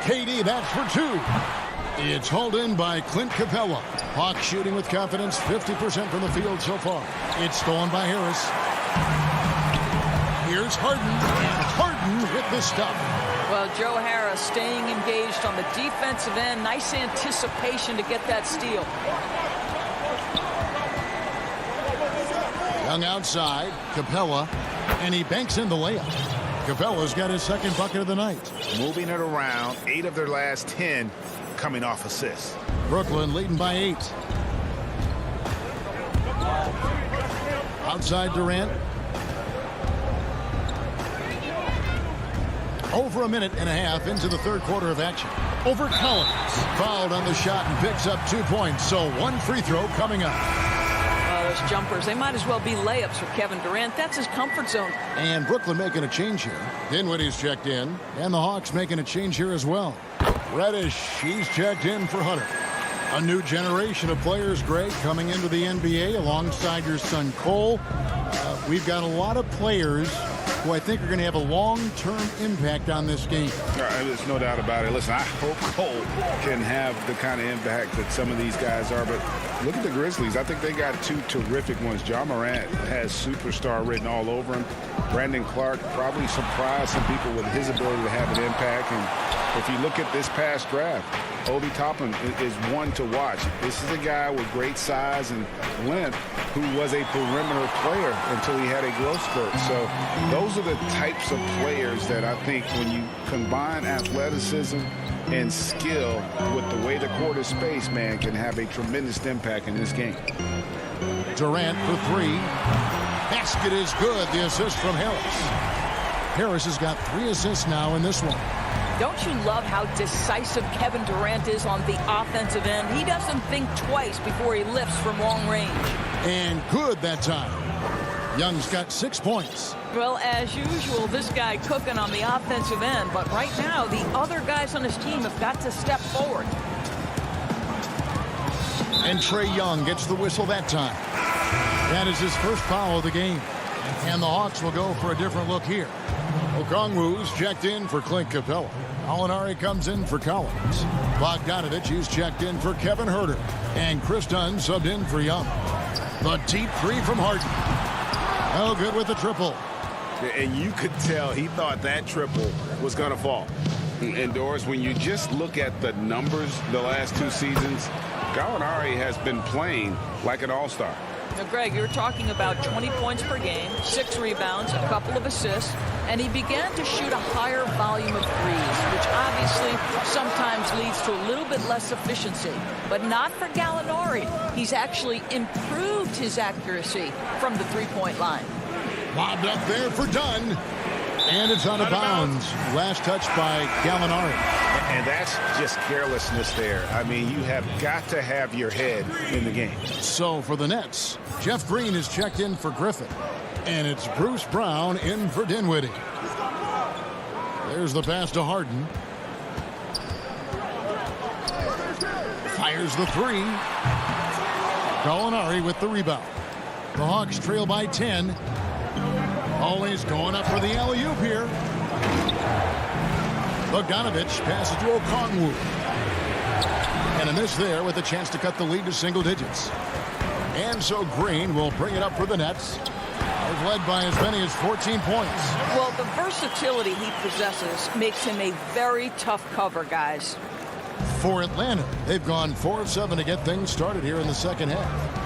KD, that's for 2. It's hauled in by Clint Capella. Hawks shooting with confidence, 50% from the field so far. It's stolen by Harris. Here's Harden, and Harden with the stop. Well, Joe Harris staying engaged on the defensive end. Nice anticipation to get that steal. Young outside, Capella, and he banks in the layup. Capella's got his second bucket of the night. Moving it around, 8 of their last 10 coming off assists. Brooklyn leading by 8. Outside Durant. Over a minute and a half into the third quarter of action. Over Collins. Fouled on the shot and picks up 2 points. So 1 free throw coming up. Those jumpers, they might as well be layups for Kevin Durant. That's his comfort zone. And Brooklyn making a change here. Dinwiddie's checked in. And the Hawks making a change here as well. Reddish, he's checked in for Hunter. A new generation of players, Greg, coming into the NBA alongside your son Cole. We've got a lot of players who I think are going to have a long-term impact on this game. There's no doubt about it. Listen, I hope Cole can have the kind of impact that some of these guys are, but look at the Grizzlies. I think they got 2 terrific ones. John Morant has superstar written all over him. Brandon Clark probably surprised some people with his ability to have an impact. And if you look at this past draft, Obi Toppin is one to watch. This is a guy with great size and length who was a perimeter player until he had a growth spurt. So those are the types of players that I think when you combine athleticism and skill with the way the court is spaced, man, can have a tremendous impact in this game. Durant for 3. Basket is good. The assist from Harris. Harris has got 3 assists now in this one. Don't you love how decisive Kevin Durant is on the offensive end? He doesn't think twice before he lifts from long range. And good that time. Young's got 6 points. Well, as usual, this guy cooking on the offensive end. But right now, the other guys on his team have got to step forward. And Trae Young gets the whistle that time. That is his first foul of the game. And the Hawks will go for a different look here. Okongwu's checked in for Clint Capella. Alinari comes in for Collins. Bogdanovich is checked in for Kevin Huerter. And Chris Dunn subbed in for Young. The deep three from Harden. Oh, good with the triple. And you could tell he thought that triple was going to fall. And Doris, when you just look at the numbers the last 2 seasons, Gallinari has been playing like an all-star. Now, Greg, you're talking about 20 points per game, 6 rebounds, a couple of assists, and he began to shoot a higher volume of threes, which obviously sometimes leads to a little bit less efficiency. But not for Gallinari. He's actually improved his accuracy from the three-point line. Lobbed up there for Dunn. And it's out of bounds. Last touch by Gallinari. And that's just carelessness there. I mean, you have got to have your head in the game. So for the Nets, Jeff Green is checked in for Griffin. And it's Bruce Brown in for Dinwiddie. There's the pass to Harden. Fires the three. Gallinari with the rebound. The Hawks trail by 10. Always going up for the alley-oop here. Bogdanovich passes to Okongwu. And a miss there with a chance to cut the lead to single digits. And so Green will bring it up for the Nets. They've led by as many as 14 points. Well, the versatility he possesses makes him a very tough cover, guys. For Atlanta, they've gone 4 of 7 to get things started here in the second half.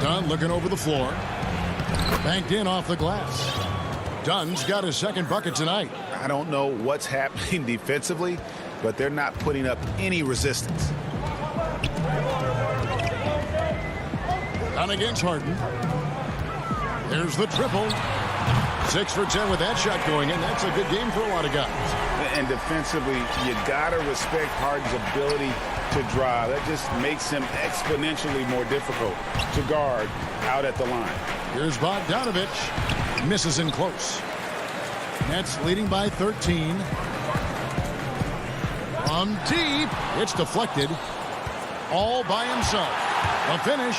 Dunn looking over the floor. Banked in off the glass. Dunn's got his second bucket tonight. I don't know what's happening defensively, but they're not putting up any resistance. Dunn against Harden. There's the triple. 6 for 10 with that shot going in. That's a good game for a lot of guys. And defensively, you got to respect Harden's ability to drive. That just makes him exponentially more difficult to guard out at the line. Here's Bogdanovich. Misses in close. Nets leading by 13. From deep. It's deflected. All by himself. A finish.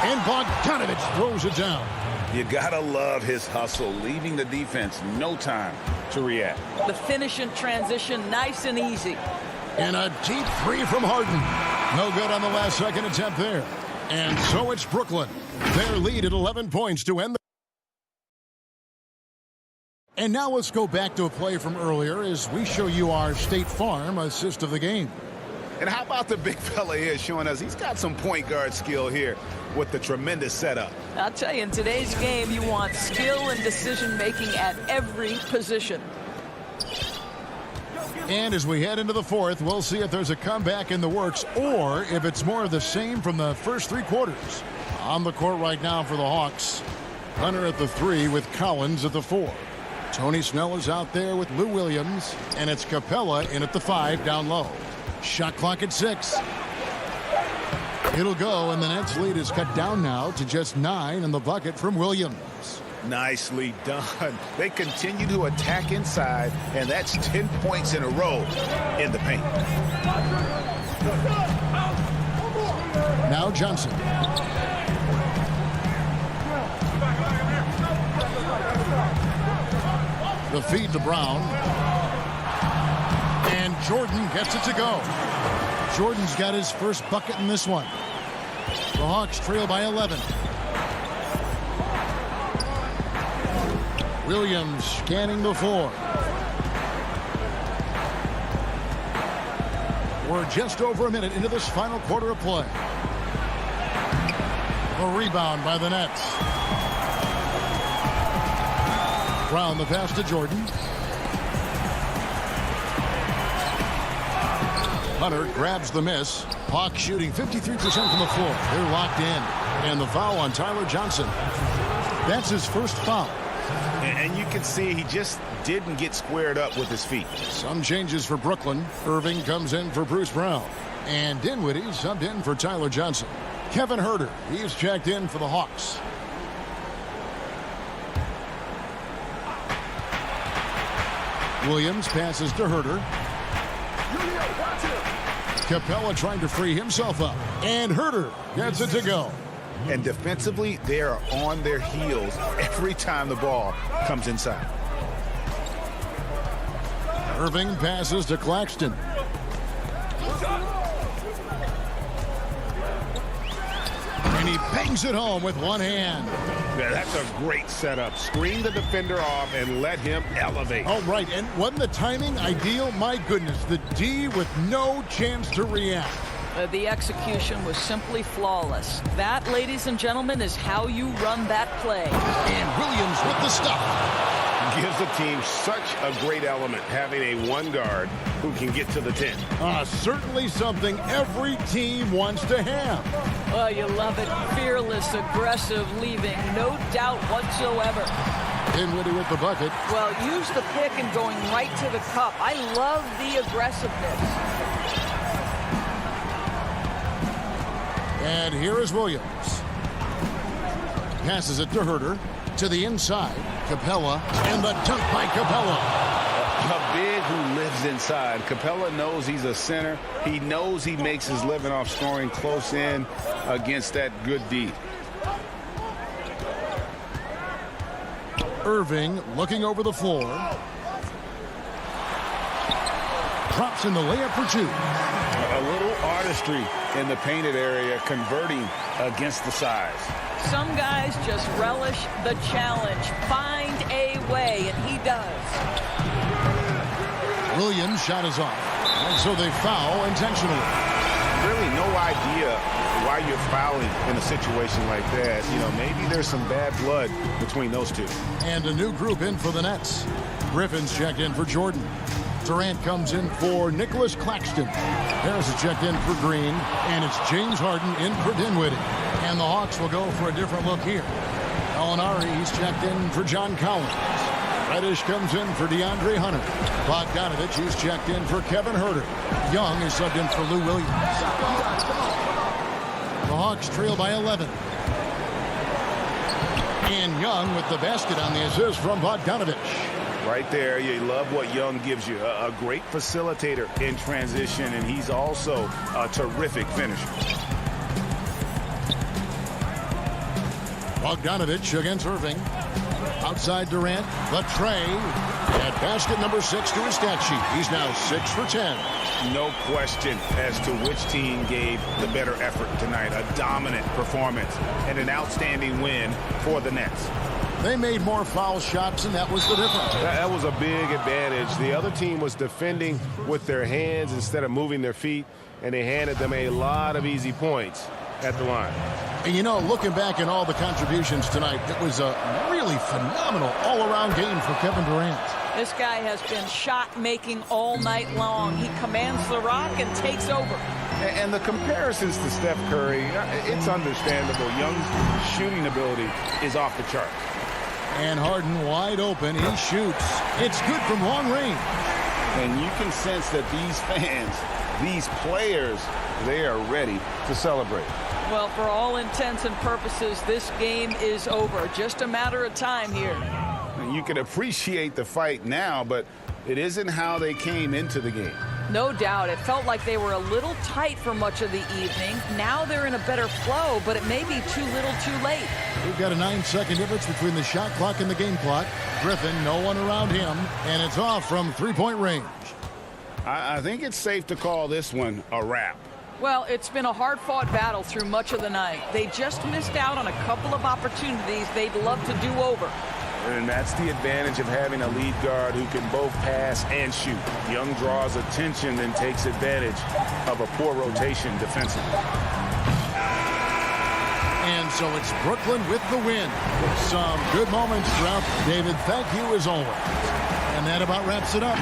And Bogdanovich throws it down. You got to love his hustle, leaving the defense no time to react. The finish in transition, nice and easy. And a deep three from Harden. No good on the last second attempt there. And so it's Brooklyn. Their lead at 11 points to end the... And now let's go back to a play from earlier as we show you our State Farm assist of the game. And how about the big fella here showing us he's got some point guard skill here with the tremendous setup. I'll tell you, in today's game, you want skill and decision-making at every position. And as we head into the fourth, we'll see if there's a comeback in the works or if it's more of the same from the first 3 quarters. On the court right now for the Hawks. Hunter at the 3 with Collins at the 4. Tony Snell is out there with Lou Williams. And it's Capella in at the 5 down low. Shot clock at 6. It'll go, and the Nets lead is cut down now to just 9 in the bucket from Williams. Nicely done. They continue to attack inside, and that's 10 points in a row in the paint. Now Johnson. The feed to Brown. And Jordan gets it to go. Jordan's got his first bucket in this one. The Hawks trail by 11. Williams scanning the floor. We're just over a minute into this final quarter of play. A rebound by the Nets. Brown the pass to Jordan. Hunter grabs the miss. Hawks shooting 53% from the floor. They're locked in. And the foul on Tyler Johnson. That's his first foul. And you can see he just didn't get squared up with his feet. Some changes for Brooklyn. Irving comes in for Bruce Brown. And Dinwiddie subbed in for Tyler Johnson. Kevin Huerter, he's checked in for the Hawks. Williams passes to Huerter. Capella trying to free himself up. And Herter gets it to go. And defensively, they are on their heels every time the ball comes inside. Irving passes to Claxton. And he bangs it home with one hand. Yeah, that's a great setup. Screen the defender off and let him elevate. Oh, right. And wasn't the timing ideal? My goodness, the D with no chance to react. The execution was simply flawless. That, ladies and gentlemen, is how you run that play. And Williams with the stop. Gives the team such a great element, having a one guard who can get to the 10. Certainly something every team wants to have. Well, you love it. Fearless, aggressive, leaving no doubt whatsoever. Dinwiddie with the bucket. Well, use the pick and going right to the cup. I love the aggressiveness. And here is Williams. Passes it to Herter. To the inside, Capella, and the dunk by Capella. A big who lives inside. Capella knows he's a center. He knows he makes his living off scoring close in against that good D. Irving looking over the floor. Drops in the layup for two. A little artistry in the painted area, converting against the size. Some guys just relish the challenge. Find a way, and he does. Williams' shot is off. And so they foul intentionally. Really no idea why you're fouling in a situation like that. You know, maybe there's some bad blood between those two. And a new group in for the Nets. Griffin's checked in for Jordan. Durant comes in for Nicholas Claxton. Harris is checked in for Green. And it's James Harden in for Dinwiddie. And the Hawks will go for a different look here. Gallinari, he's checked in for John Collins. Reddish comes in for DeAndre Hunter. Bogdanovich, he's checked in for Kevin Herter. Young is subbed in for Lou Williams. The Hawks trail by 11. And Young with the basket on the assist from Bogdanovich. Right there, you love what Young gives you. A great facilitator in transition, and he's also a terrific finisher. Bogdanovich against Irving. Outside Durant, the tray. And basket number 6 to his stat sheet. He's now 6 for 10. No question as to which team gave the better effort tonight. A dominant performance and an outstanding win for the Nets. They made more foul shots, and that was the difference. That was a big advantage. The other team was defending with their hands instead of moving their feet, and they handed them a lot of easy points at the line. And you know, looking back at all the contributions tonight, it was a really phenomenal all-around game for Kevin Durant. This guy has been shot-making all night long. He commands the rock and takes over. And the comparisons to Steph Curry, it's understandable. Young's shooting ability is off the chart. And Harden wide open. He shoots. It's good from long range. And you can sense that these fans, these players, they are ready to celebrate. Well, for all intents and purposes, this game is over. Just a matter of time here. And you can appreciate the fight now, but it isn't how they came into the game. No doubt. It felt like they were a little tight for much of the evening. Now they're in a better flow, but it may be too little too late. We've got a 9-second difference between the shot clock and the game clock. Griffin, no one around him, and it's off from three-point range. I think it's safe to call this one a wrap. Well, it's been a hard-fought battle through much of the night. They just missed out on a couple of opportunities they'd love to do over. And that's the advantage of having a lead guard who can both pass and shoot. Young draws attention and takes advantage of a poor rotation defensively. And so it's Brooklyn with the win. Some good moments throughout. David, thank you as always. And that about wraps it up.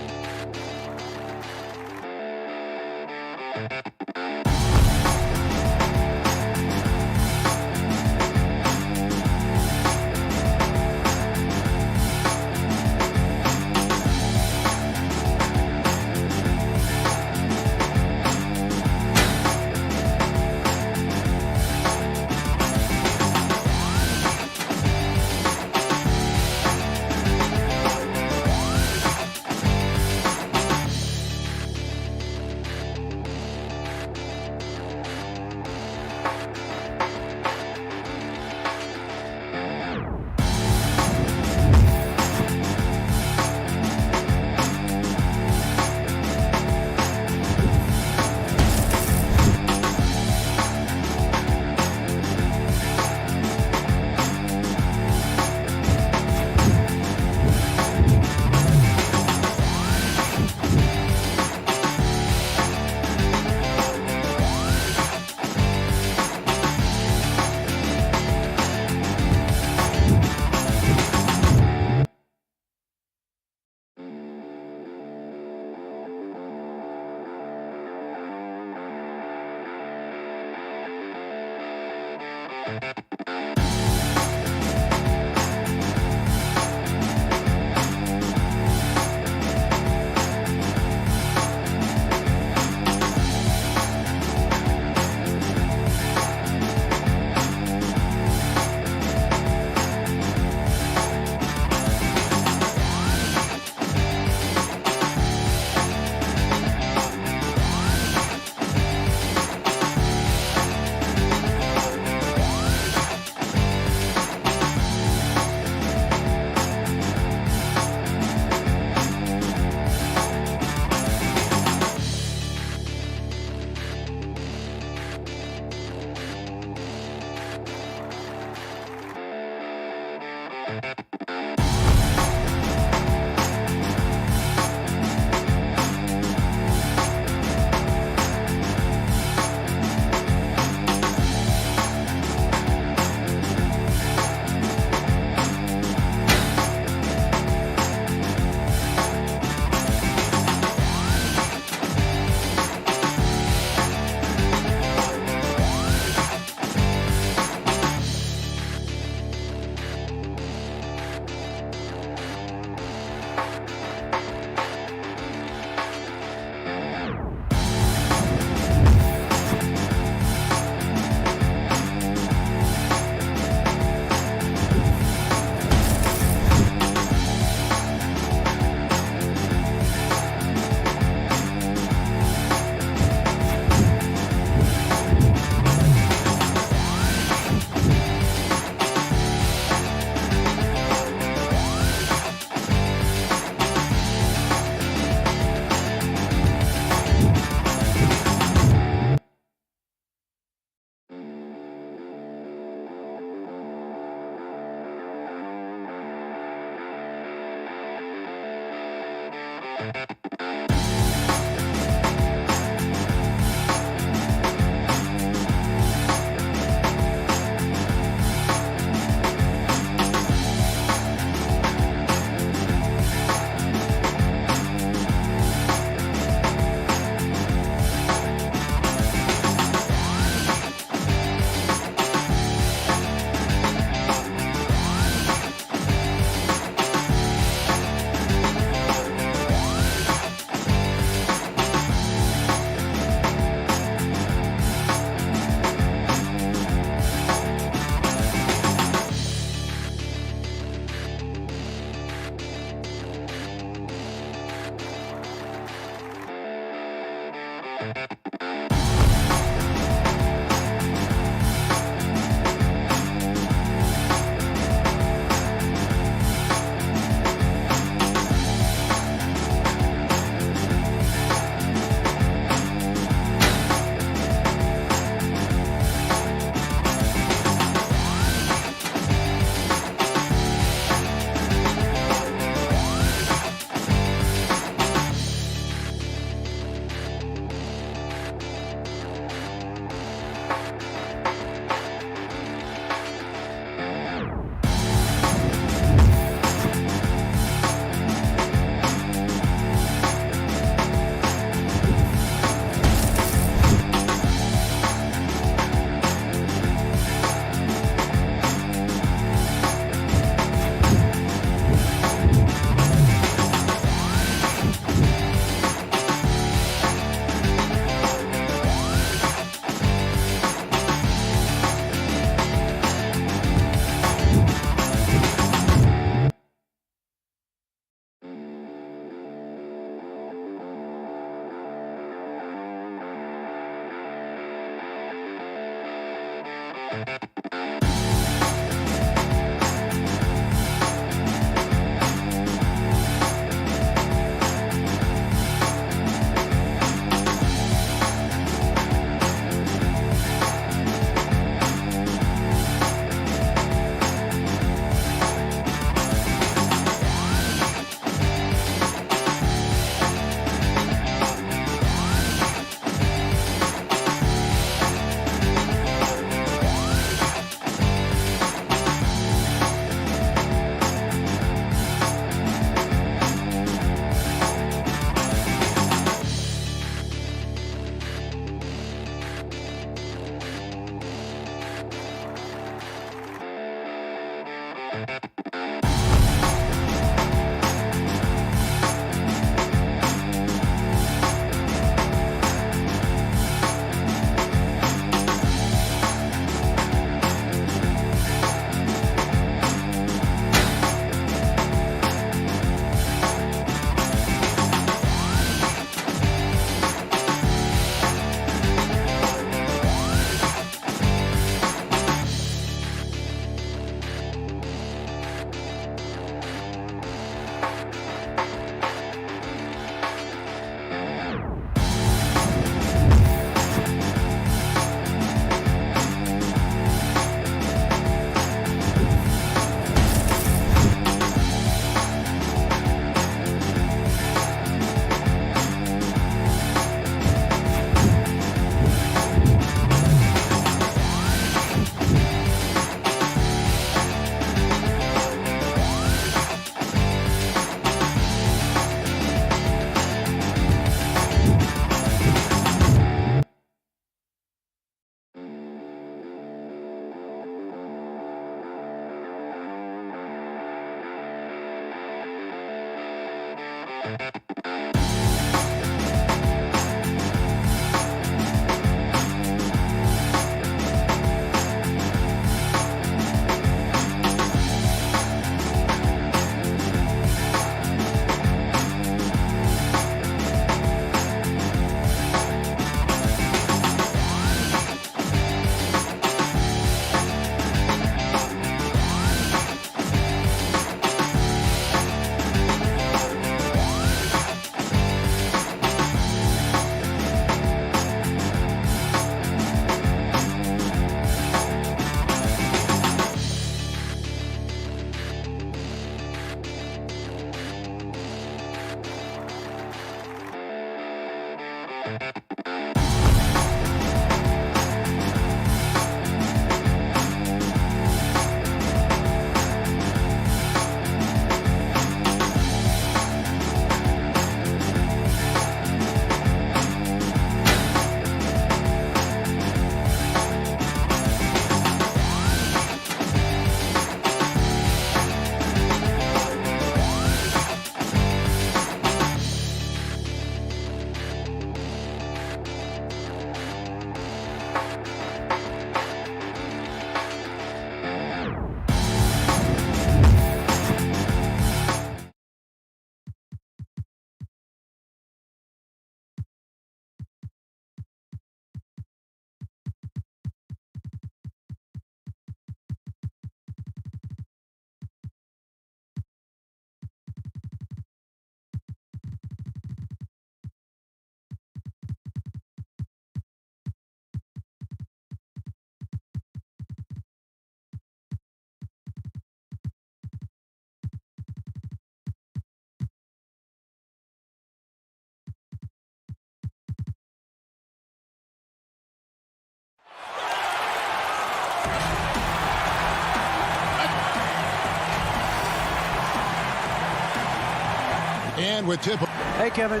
And with tip. Hey, Kevin.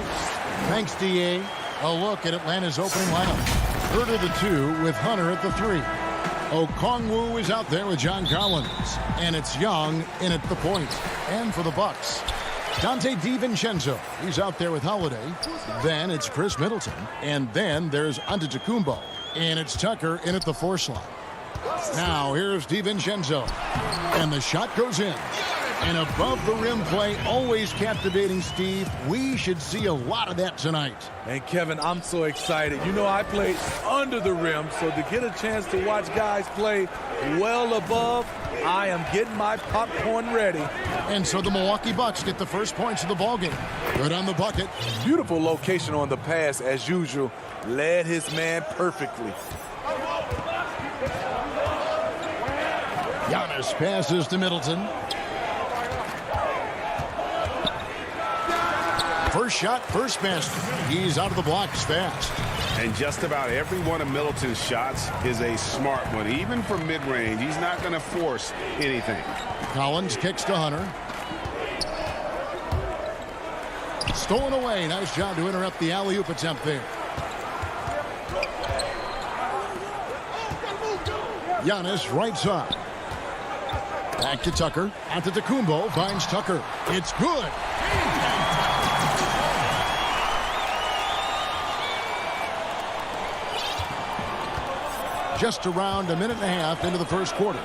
Thanks, D.A. A look at Atlanta's opening lineup. Herter the 2 with Hunter at the 3. Okongwu is out there with John Collins. And it's Young in at the point. And for the Bucks, Dante DiVincenzo. He's out there with Holiday. Then it's Chris Middleton. And then there's Antetokounmpo. And it's Tucker in at the 4 slot. Now here's DiVincenzo. And the shot goes in. And above the rim play, always captivating, Steve. We should see a lot of that tonight. And Kevin, I'm so excited. You know, I played under the rim, so to get a chance to watch guys play well above, I am getting my popcorn ready. And so the Milwaukee Bucks get the first points of the ballgame. Good on the bucket. Beautiful location on the pass, as usual. Led his man perfectly. Giannis passes to Middleton. First shot, first basket. He's out of the blocks fast. And just about every one of Middleton's shots is a smart one. Even from mid-range, he's not going to force anything. Collins kicks to Hunter. Stolen away. Nice job to interrupt the alley-oop attempt there. Giannis right side. Back to Tucker. Antetokounmpo finds Tucker. It's good. Just around a minute and a half into the first quarter.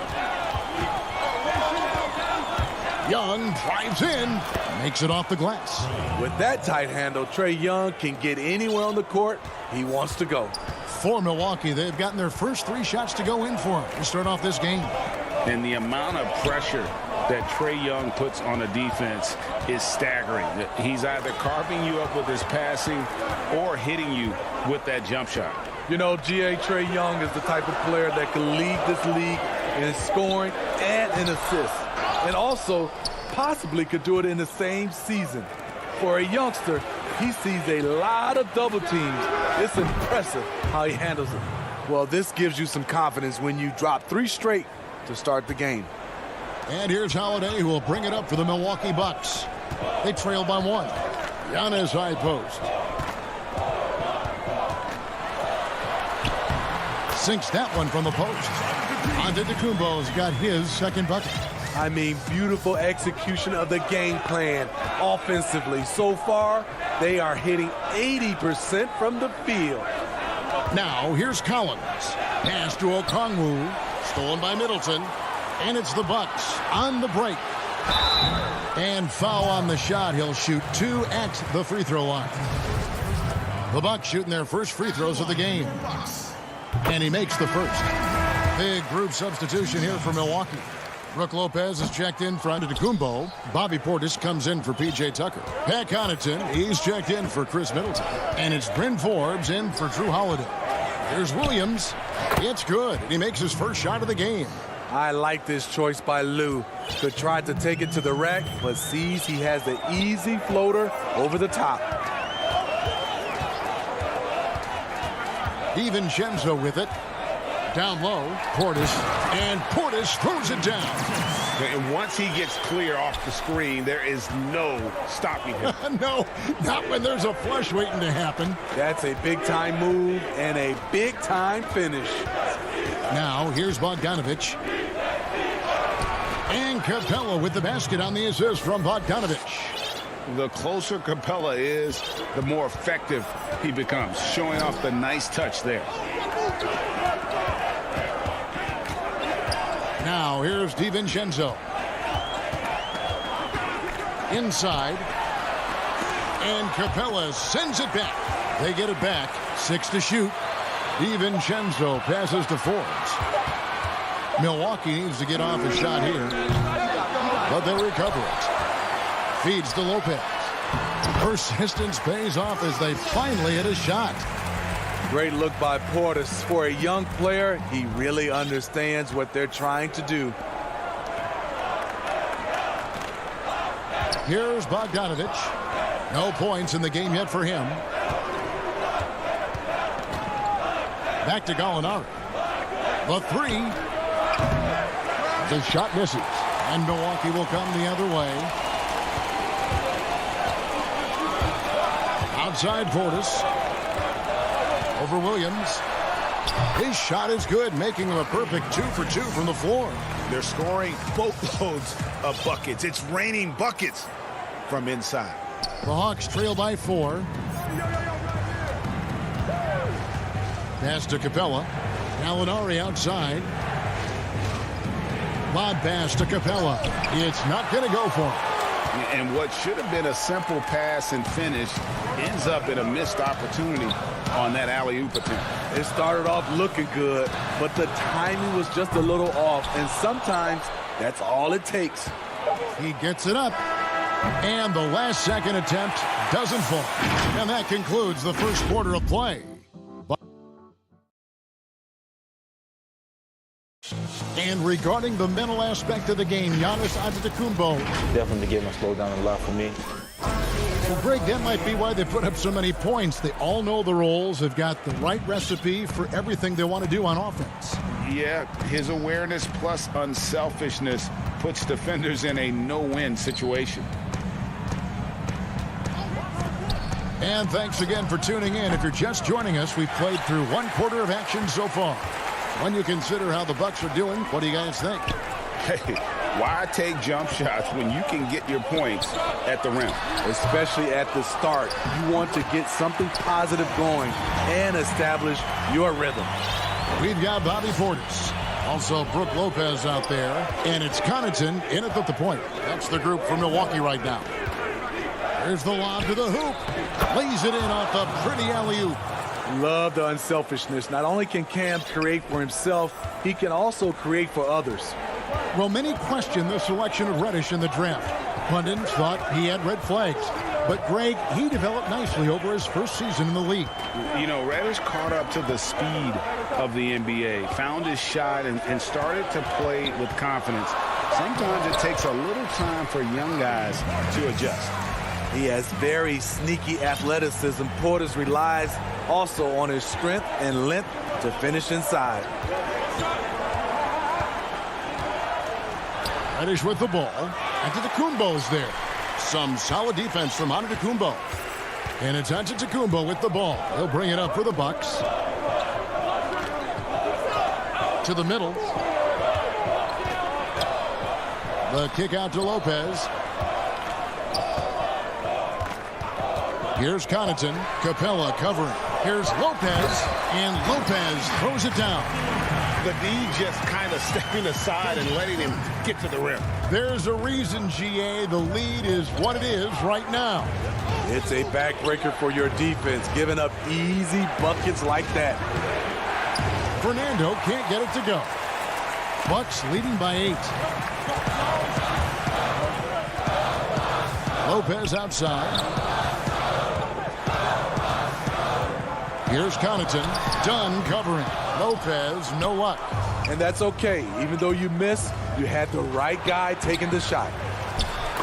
Young drives in, makes it off the glass. With that tight handle, Trae Young can get anywhere on the court he wants to go. For Milwaukee, they've gotten their first 3 shots to go in for him to start off this game. And the amount of pressure that Trae Young puts on a defense is staggering. He's either carving you up with his passing or hitting you with that jump shot. You know, Trae Young is the type of player that can lead this league in scoring and in assists. And also possibly could do it in the same season. For a youngster, he sees a lot of double teams. It's impressive how he handles it. Well, this gives you some confidence when you drop 3 straight to start the game. And here's Holiday, who will bring it up for the Milwaukee Bucks. They trail by 1. Giannis high post. Sinks that one from the post. Antetokounmpo's got his second bucket. I mean, beautiful execution of the game plan offensively. So far, they are hitting 80% from the field. Now, here's Collins. Pass to Okongwu. Stolen by Middleton. And it's the Bucks on the break. And foul on the shot. He'll shoot 2 at the free throw line. The Bucks shooting their first free throws of the game. And he makes the first. Big group substitution here for Milwaukee. Brook Lopez is checked in for Antetokounmpo. Bobby Portis comes in for P.J. Tucker. Pat Connaughton, he's checked in for Chris Middleton. And it's Bryn Forbes in for Drew Holiday. Here's Williams. It's good. And he makes his first shot of the game. I like this choice by Lou. Could try to take it to the rack, but sees he has the easy floater over the top. DiVincenzo with it. Down low, Portis, and Portis throws it down. And once he gets clear off the screen, there is no stopping him. No, not when there's a flush waiting to happen. That's a big-time move and a big-time finish. Now, here's Bogdanovic. And Capella with the basket on the assist from Bogdanovic. The closer Capella is, the more effective he becomes, showing off the nice touch there. Now, here's DiVincenzo. Inside. And Capella sends it back. They get it back. 6 to shoot. DiVincenzo passes to Forbes. Milwaukee needs to get off a shot here. But they recover it. Feeds to Lopez. Persistence pays off as they finally hit a shot. Great look by Portis. For a young player, he really understands what they're trying to do. Here's Bogdanovic. No points in the game yet for him. Back to Gallinari. The 3. The shot misses. And Milwaukee will come the other way. Outside Portis. Over Williams. His shot is good, making him a perfect 2 for 2 from the floor. They're scoring boatloads of buckets. It's raining buckets from inside. The Hawks trail by 4. Pass to Capella. Gallinari outside. Lob pass to Capella. It's not going to go for him. And what should have been a simple pass and finish ends up in a missed opportunity on that alley-oop attempt. It started off looking good, but the timing was just a little off, and sometimes that's all it takes. He gets it up, and the last second attempt doesn't fall. And that concludes the first quarter of play. And regarding the mental aspect of the game, Giannis Antetokounmpo. Definitely getting to slow down a lot for me. Well, Greg, that might be why they put up so many points. They all know the roles. They've got the right recipe for everything they want to do on offense. Yeah, his awareness plus unselfishness puts defenders in a no-win situation. And thanks again for tuning in. If you're just joining us, we've played through 1 quarter of action so far. When you consider how the Bucks are doing, what do you guys think? Hey, why take jump shots when you can get your points at the rim? Especially at the start. You want to get something positive going and establish your rhythm. We've got Bobby Portis. Also, Brook Lopez out there. And it's Connaughton in at the point. That's the group for Milwaukee right now. There's the lob to the hoop. Lays it in off the pretty alley-oop. Love the unselfishness. Not only can Cam create for himself, he can also create for others. Well, many question the selection of Reddish in the draft. Pundits thought he had red flags. But, Greg, he developed nicely over his first season in the league. You know, Reddish caught up to the speed of the NBA, found his shot, and started to play with confidence. Sometimes it takes a little time for young guys to adjust. He has very sneaky athleticism. Portis relies also on his strength and length to finish inside. Reddish with the ball. Antetokounmpo's there. Some solid defense from Antetokounmpo. And it's Antetokounmpo with the ball. He'll bring it up for the Bucks. To the middle. The kick out to Lopez. Here's Connaughton. Capella covering. Here's Lopez. And Lopez throws it down. The D just kind of stepping aside and letting him get to the rim. There's a reason, GA. The lead is what it is right now. It's a backbreaker for your defense, giving up easy buckets like that. Fernando can't get it to go. Bucks leading by 8. Lopez outside. Here's Connaughton. Dunn covering. Lopez, no luck. And that's okay. Even though you missed, you had the right guy taking the shot.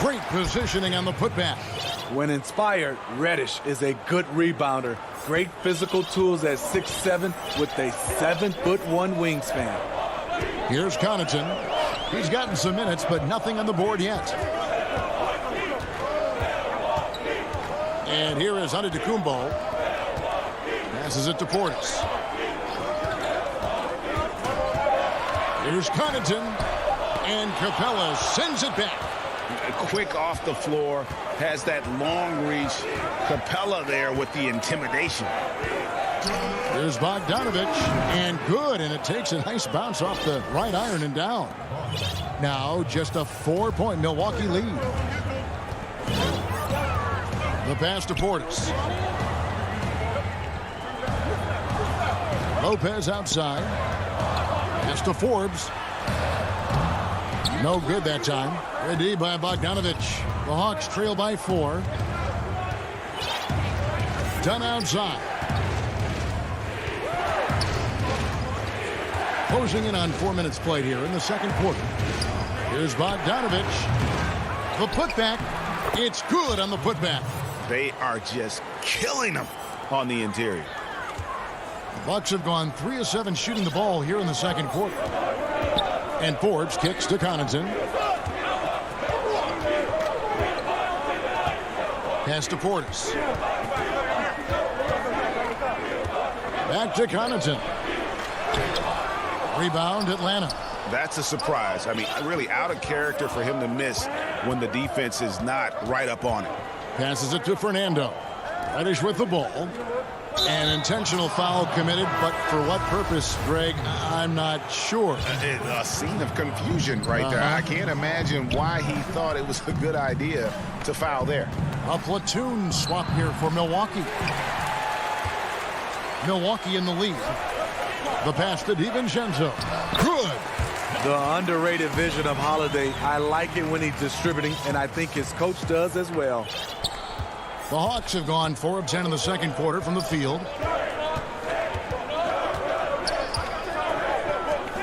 Great positioning on the putback. When inspired, Reddish is a good rebounder. Great physical tools at 6'7" with a 7'1" wingspan. Here's Connaughton. He's gotten some minutes, but nothing on the board yet. And here is Antetokounmpo. Passes it to Portis. Here's Connaughton. And Capella sends it back. Quick off the floor. Has that long reach. Capella there with the intimidation. There's Bogdanovich. And good. And it takes a nice bounce off the right iron and down. Now just a 4-point Milwaukee lead. The pass to Portis. Lopez outside. Pass to Forbes. No good that time. Good D by Bogdanovich. The Hawks trail by 4. Dunn outside. Closing in on 4 minutes played here in the second quarter. Here's Bogdanovich. The putback. It's good on the putback. They are just killing them on the interior. The Bucks have gone 3 of 7 shooting the ball here in the second quarter. And Forbes kicks to Connaughton. Pass to Portis. Back to Connaughton. Rebound, Atlanta. That's a surprise. I mean, really out of character for him to miss when the defense is not right up on it. Passes it to Fernando. Reddish with the ball. An intentional foul committed, but for what purpose, Greg, I'm not sure. A scene of confusion right there. I can't imagine why he thought it was a good idea to foul there. A platoon swap here for Milwaukee. Milwaukee in the lead. The pass to DiVincenzo. Good. The underrated vision of Holiday. I like it when he's distributing, and I think his coach does as well. The Hawks have gone 4 of 10 in the second quarter from the field.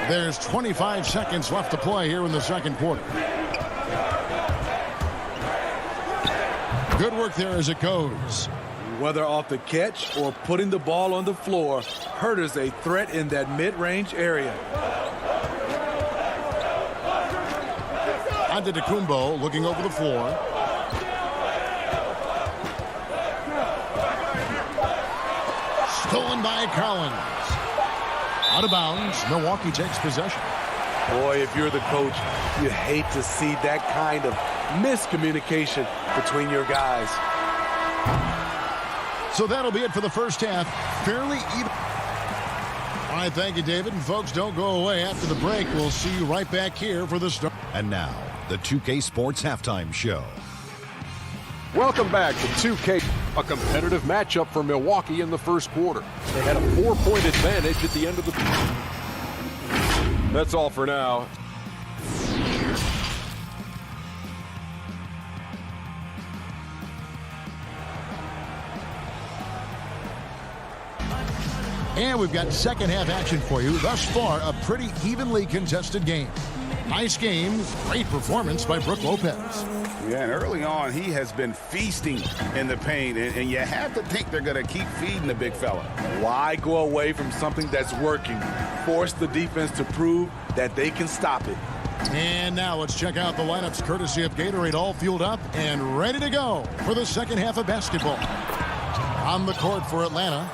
There's 25 seconds left to play here in the second quarter. Good work there as it goes. Whether off the catch or putting the ball on the floor, Huerter's a threat in that mid-range area. Antetokounmpo looking over the floor. Stolen by Collins. Out of bounds. Milwaukee takes possession. Boy, if you're the coach, you hate to see that kind of miscommunication between your guys. So that'll be it for the first half. Fairly even. All right, thank you, David. And folks, don't go away. After the break, we'll see you right back here for the start. And now, the 2K Sports Halftime Show. Welcome back to 2K, a competitive matchup for Milwaukee in the first quarter. They had a 4-point advantage at the end of the... That's all for now. And we've got second half action for you. Thus far, a pretty evenly contested game. Nice game, great performance by Brook Lopez. Yeah, and early on, he has been feasting in the paint, and you have to think they're going to keep feeding the big fella. Why go away from something that's working? Force the defense to prove that they can stop it. And now let's check out the lineups courtesy of Gatorade, all fueled up and ready to go for the second half of basketball. On the court for Atlanta,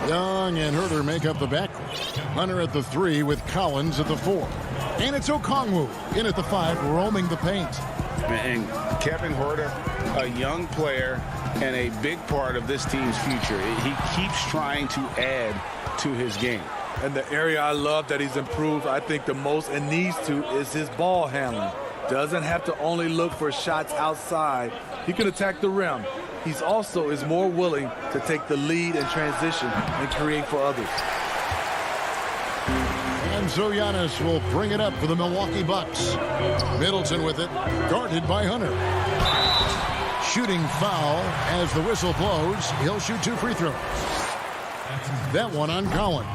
Young and Huerter make up the backcourt. Hunter at the 3 with Collins at the 4. And it's Okongwu in at the 5, roaming the paint. And Kevin Huerter, a young player and a big part of this team's future. He keeps trying to add to his game. And the area I love that he's improved, I think the most and needs to, is his ball handling. Doesn't have to only look for shots outside. He can attack the rim. He's also is more willing to take the lead in transition and create for others. And so Giannis will bring it up for the Milwaukee Bucks. Middleton with it, guarded by Hunter. Shooting foul as the whistle blows. He'll shoot 2 free throws. That one on Collins.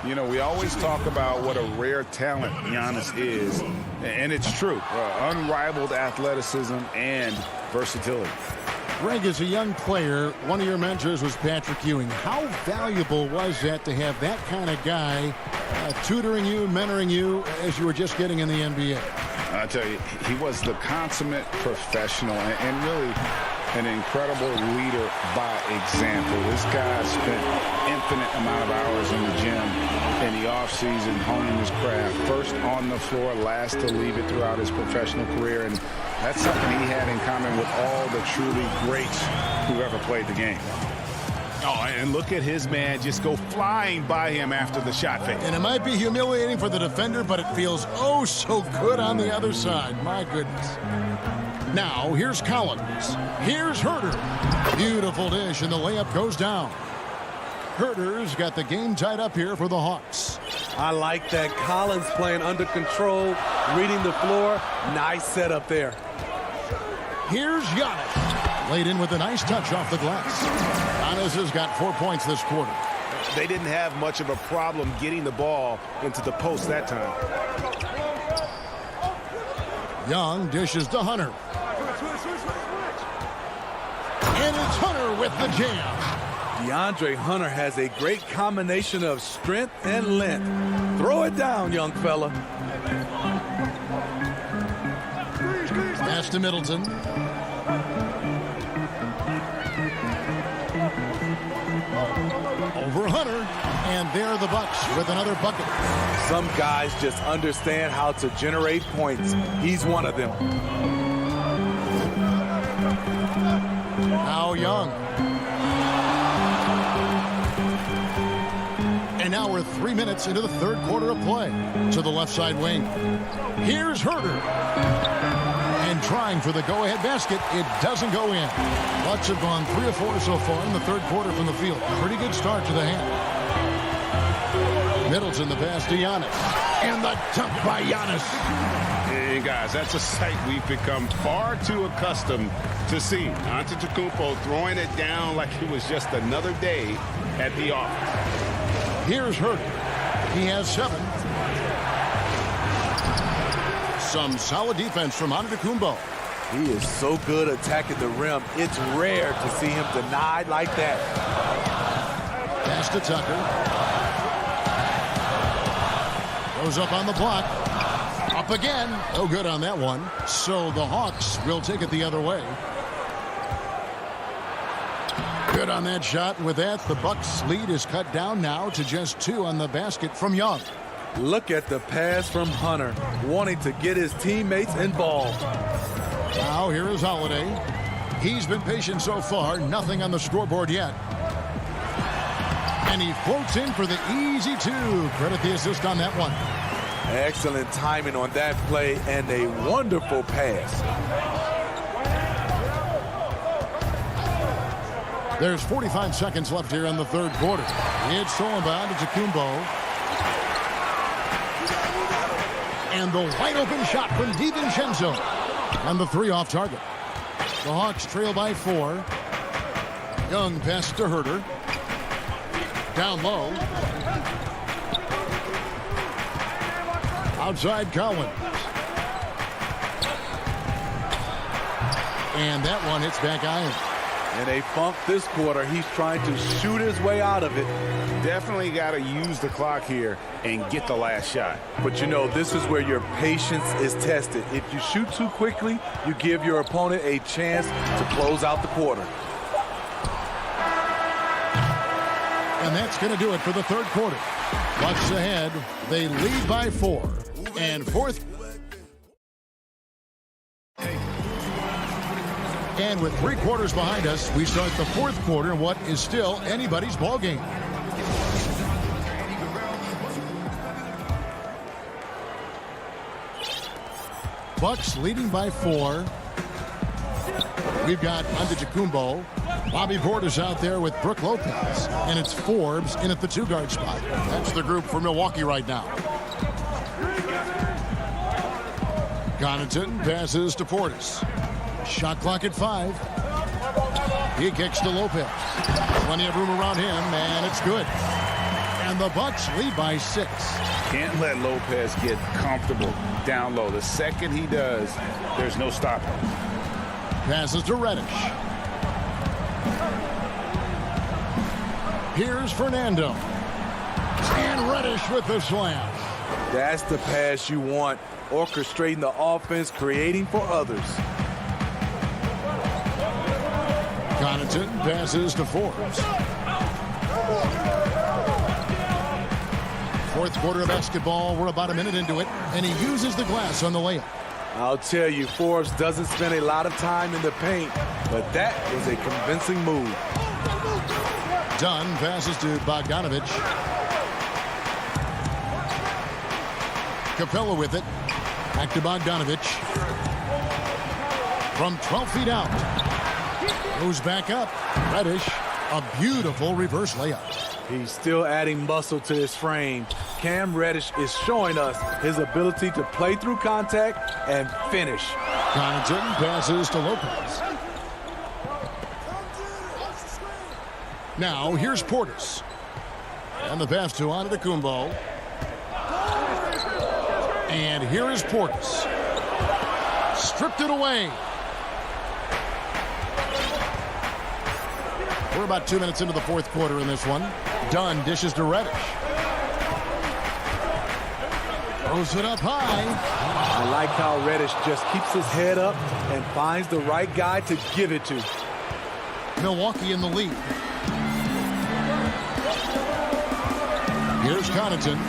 You know, we always talk about what a rare talent Giannis is, and it's true. Unrivaled athleticism and versatility. Greg, as a young player, one of your mentors was Patrick Ewing. How valuable was that to have that kind of guy tutoring you, mentoring you as you were just getting in the NBA? I tell you, he was the consummate professional and really an incredible leader by example. This guy spent infinite amount of hours in the gym in the offseason honing his craft. First on the floor, last to leave it throughout his professional career. And that's something he had in common with all the truly greats who ever played the game. Oh, and look at his man just go flying by him after the shot fake. And it might be humiliating for the defender, but it feels oh so good on the other side. My goodness. Now, here's Collins. Here's Huerter. Beautiful dish, and the layup goes down. Huerter's got the game tied up here for the Hawks. I like that. Collins playing under control, reading the floor. Nice setup there. Here's Giannis. Laid in with a nice touch off the glass. Giannis has got 4 points this quarter. They didn't have much of a problem getting the ball into the post that time. Young dishes to Hunter. And it's Hunter with the jam. DeAndre Hunter has a great combination of strength and length. Throw it down, young fella. Pass to Middleton. Over Hunter, and there the Bucks with another bucket. Some guys just understand how to generate points. He's one of them. Now Young. And now we're 3 minutes into the third quarter of play. To the left side wing. Here's Huerter. And trying for the go-ahead basket. It doesn't go in. Bucks have gone 3 of 4 so far in the third quarter from the field. Pretty good start to the hand. Middleton the pass to Giannis. And the dunk by Giannis. And guys, that's a sight we've become far too accustomed to seeing. Antetokounmpo throwing it down like it was just another day at the office. Here's Huerter. He has 7. Some solid defense from Antetokounmpo. He is so good attacking the rim. It's rare to see him denied like that. Pass to Tucker. Goes up on the block. Up again. No good on that one. So the Hawks will take it the other way. Good on that shot. And with that, the Bucks' lead is cut down now to just 2 on the basket from Young. Look at the pass from Hunter, wanting to get his teammates involved. Now here is Holiday. He's been patient so far. Nothing on the scoreboard yet. And he floats in for the easy 2. Credit the assist on that one. Excellent timing on that play and a wonderful pass. There's 45 seconds left here in the third quarter. It's stolen by Antetokounmpo. And the wide open shot from DiVincenzo. And the 3 off target. The Hawks trail by 4. Young pass to Huerter. Down low. Outside Collins. And that one hits back iron. In a funk this quarter, he's trying to shoot his way out of it. Definitely got to use the clock here and get the last shot. But you know, this is where your patience is tested. If you shoot too quickly, you give your opponent a chance to close out the quarter. And that's going to do it for the third quarter. Bucks ahead. They lead by 4. And fourth. And with 3 quarters behind us, we start the fourth quarter in what is still anybody's ball game. Bucks leading by 4. We've got Antetokounmpo. Bobby Portis out there with Brook Lopez. And it's Forbes in at the 2-guard spot. That's the group for Milwaukee right now. Connaughton passes to Portis. Shot clock at 5. He kicks to Lopez. Plenty of room around him, and it's good. And the Bucks lead by 6. Can't let Lopez get comfortable down low. The second he does, there's no stopping. Passes to Reddish. Here's Fernando. And Reddish with the slam. That's the pass you want. Orchestrating the offense, creating for others. Connaughton passes to Forbes. Fourth quarter of basketball. We're about a minute into it, and he uses the glass on the layup. I'll tell you, Forbes doesn't spend a lot of time in the paint, but that was a convincing move. Dunn passes to Bogdanovich. Capella with it. Back to Bogdanovich. From 12 feet out. Goes back up. Reddish. A beautiful reverse layup. He's still adding muscle to his frame. Cam Reddish is showing us his ability to play through contact and finish. Connaughton passes to Lopez. Now here's Portis. And the pass to Antetokounmpo. And here is Portis. Stripped it away. We're about 2 minutes into the fourth quarter in this one. Dunn dishes to Reddish. Throws it up high. I like how Reddish just keeps his head up and finds the right guy to give it to. Milwaukee in the lead. Here's Connaughton.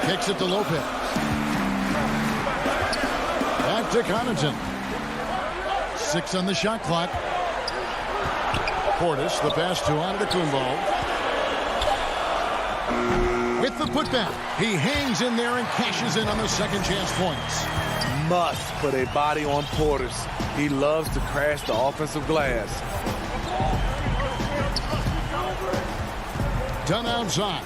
Kicks it to Lopez. Back to Connaughton. 6 on the shot clock. Portis, the pass to Antetokounmpo. With the putback, he hangs in there and cashes in on the second chance points. Must put a body on Portis. He loves to crash the offensive glass. Done outside.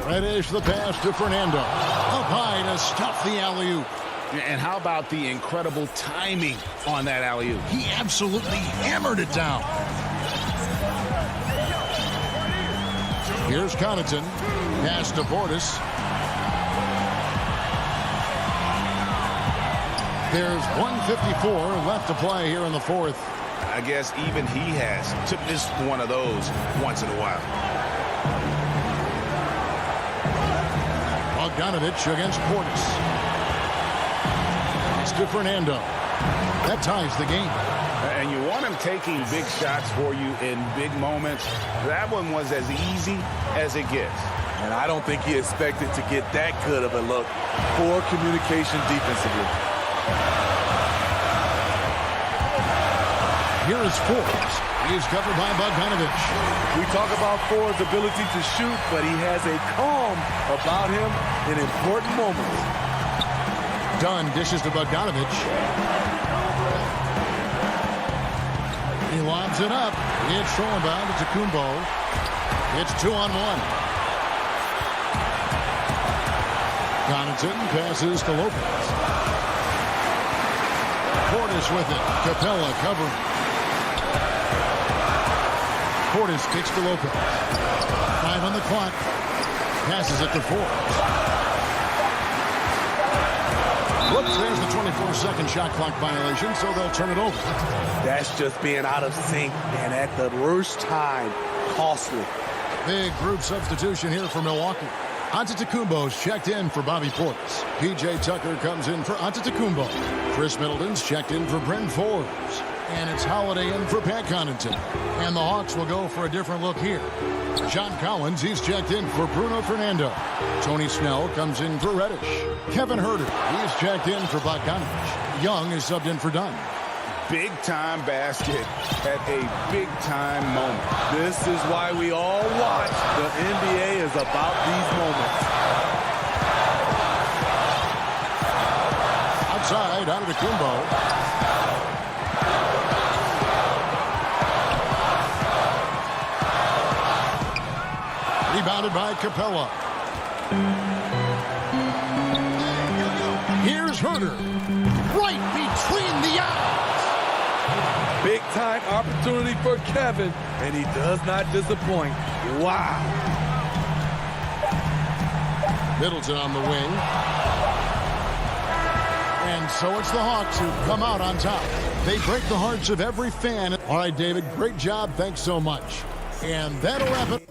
Reddish the pass to Fernando. Up high to stop the alley-oop. And how about the incredible timing on that alley-oop? He absolutely hammered it down. Here's Connaughton. Pass to Portis. There's 1:54 left to play here in the fourth. I guess even he has to miss one of those once in a while. Bogdanovich against Portis. It's to Fernando. That ties the game. And you want him taking big shots for you in big moments. That one was as easy as it gets. And I don't think he expected to get that good of a look. Poor communication defensively. Here is Forbes. He is covered by Bogdanovich. We talk about Forbes' ability to shoot, but he has a calm about him in important moments. Dunn dishes to Bogdanovich. He lobs it up. It's thrown down to Antetokounmpo. It's 2-on-1. Connaughton passes to Lopez. Portis with it. Capella covering. Portis kicks to Lopez. 5 on the clock. Passes it to Forbes. Whoops, there's the 24-second shot clock violation, so they'll turn it over. That's just being out of sync and at the worst time. Costly. Big group substitution here for Milwaukee. Antetokounmpo's checked in for Bobby Portis. P.J. Tucker comes in for Antetokounmpo. Chris Middleton's checked in for Bryn Forbes. And it's Holiday in for Pat Connaughton. And the Hawks will go for a different look here. John Collins, he's checked in for Bruno Fernando. Tony Snell comes in for Reddish. Kevin Herter, he's checked in for Bogdanovich. Young is subbed in for Dunn. Big-time basket at a big-time moment. This is why we all watch. The NBA is about these moments. Outside, out of the Kumbo. Rebounded by Capella. Here's Herter. Right between the eyes. Big time opportunity for Kevin, and he does not disappoint. Wow. Middleton on the wing. And so it's the Hawks who come out on top. They break the hearts of every fan. All right, David, great job. Thanks so much. And that'll wrap it.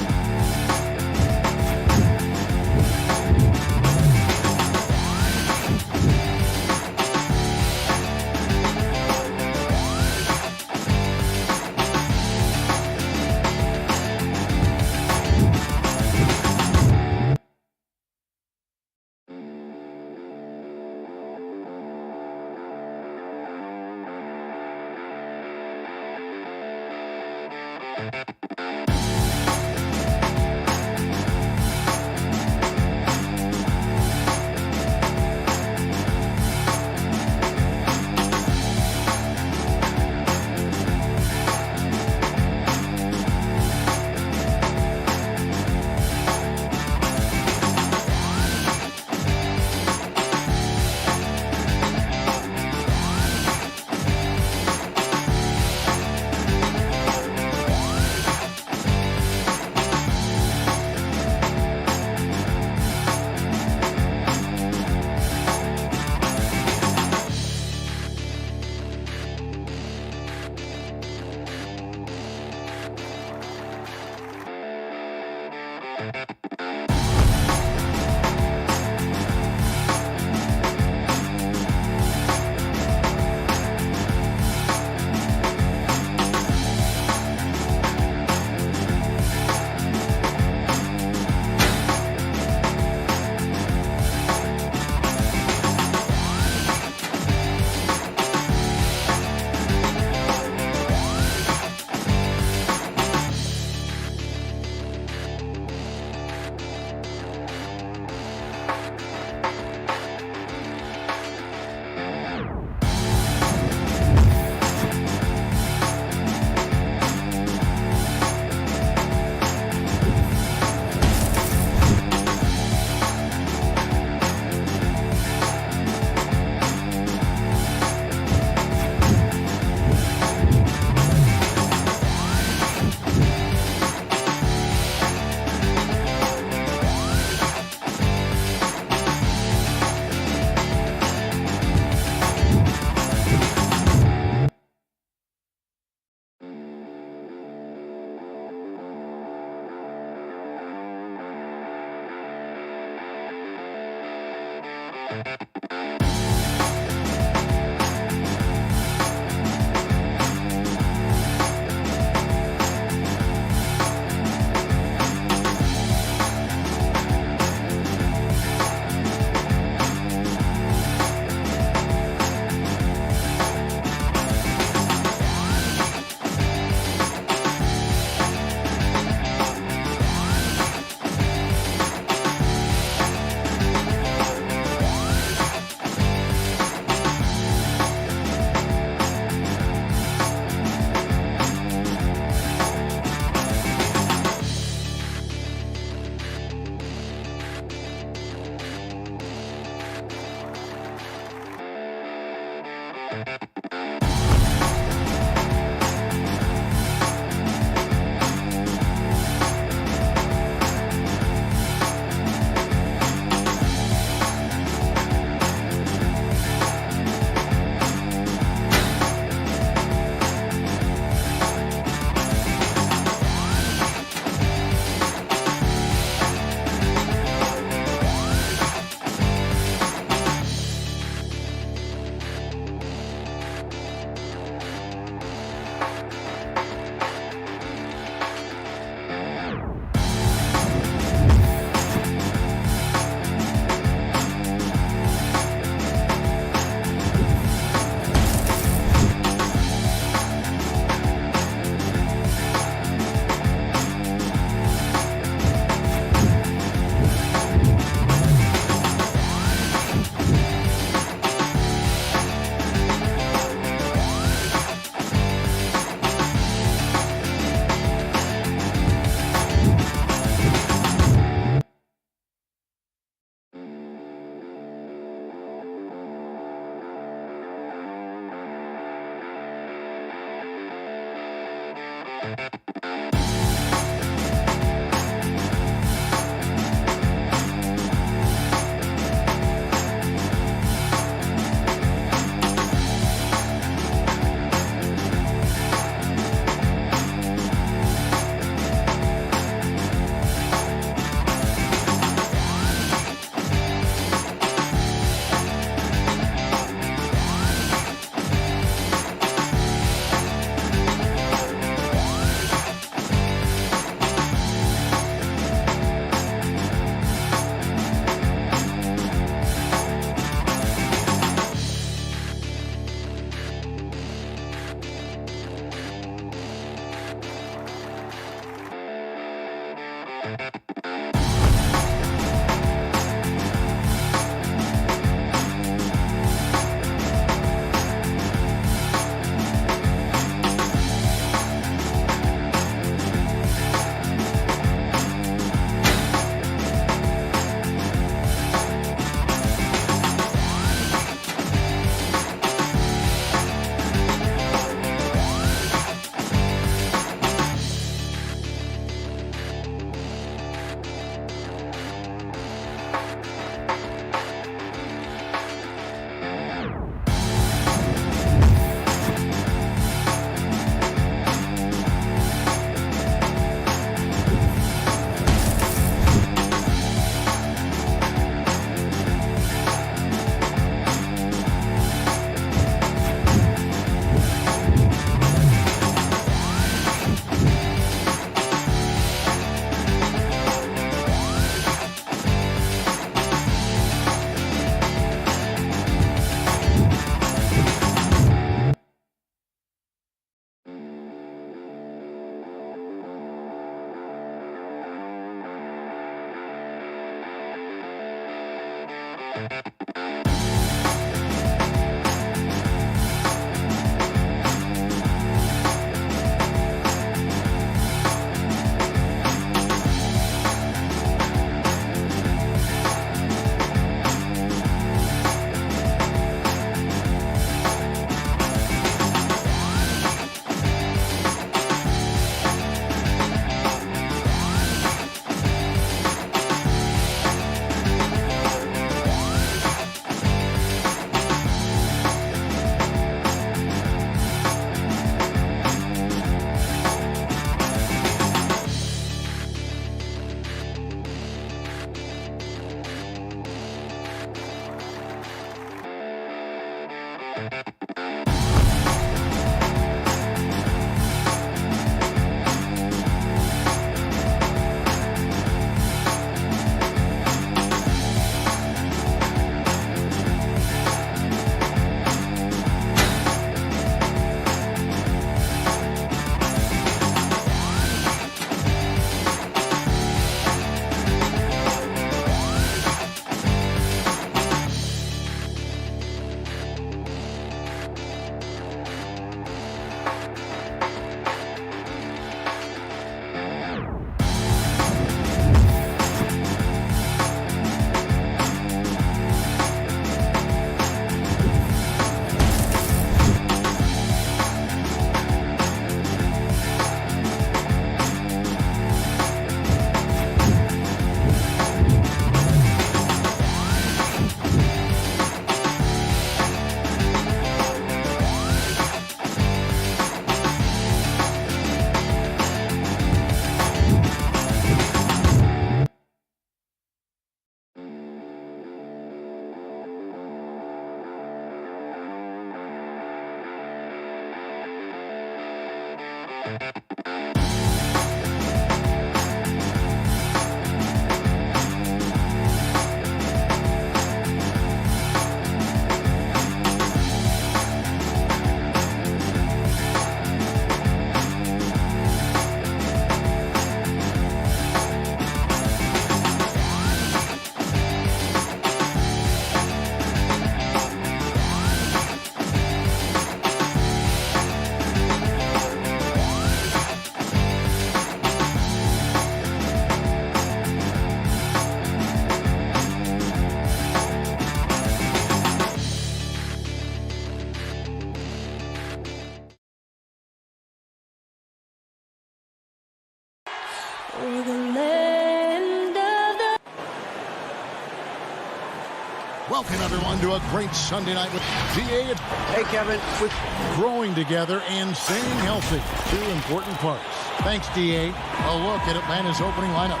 Welcome, everyone, to a great Sunday night with DA. Hey, Kevin. With growing together and staying healthy. Two important parts. Thanks, DA. A look at Atlanta's opening lineup.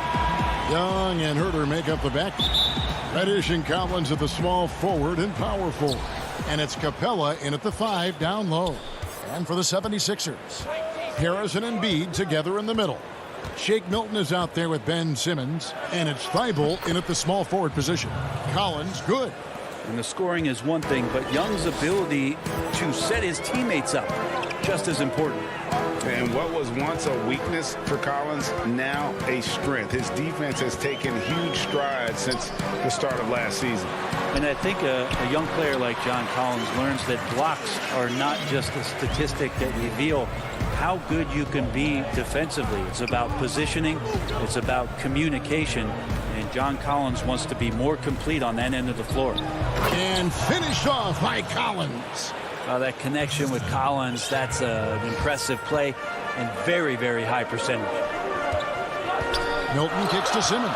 Young and Herter make up the back. Reddish and Collins at the small forward and power forward. And it's Capella in at the 5 down low. And for the 76ers, Harrison and Embiid together in the middle. Shake Milton is out there with Ben Simmons, and it's Thibault in at the small forward position. Collins, good. And the scoring is one thing, but Young's ability to set his teammates up, just as important. And what was once a weakness for Collins, now a strength. His defense has taken huge strides since the start of last season. And I think a young player like John Collins learns that blocks are not just a statistic that reveal how good you can be defensively. It's about positioning. It's about communication. And John Collins wants to be more complete on that end of the floor. And finished off by Collins. That connection with Collins, that's an impressive play and very, very high percentage. Milton kicks to Simmons.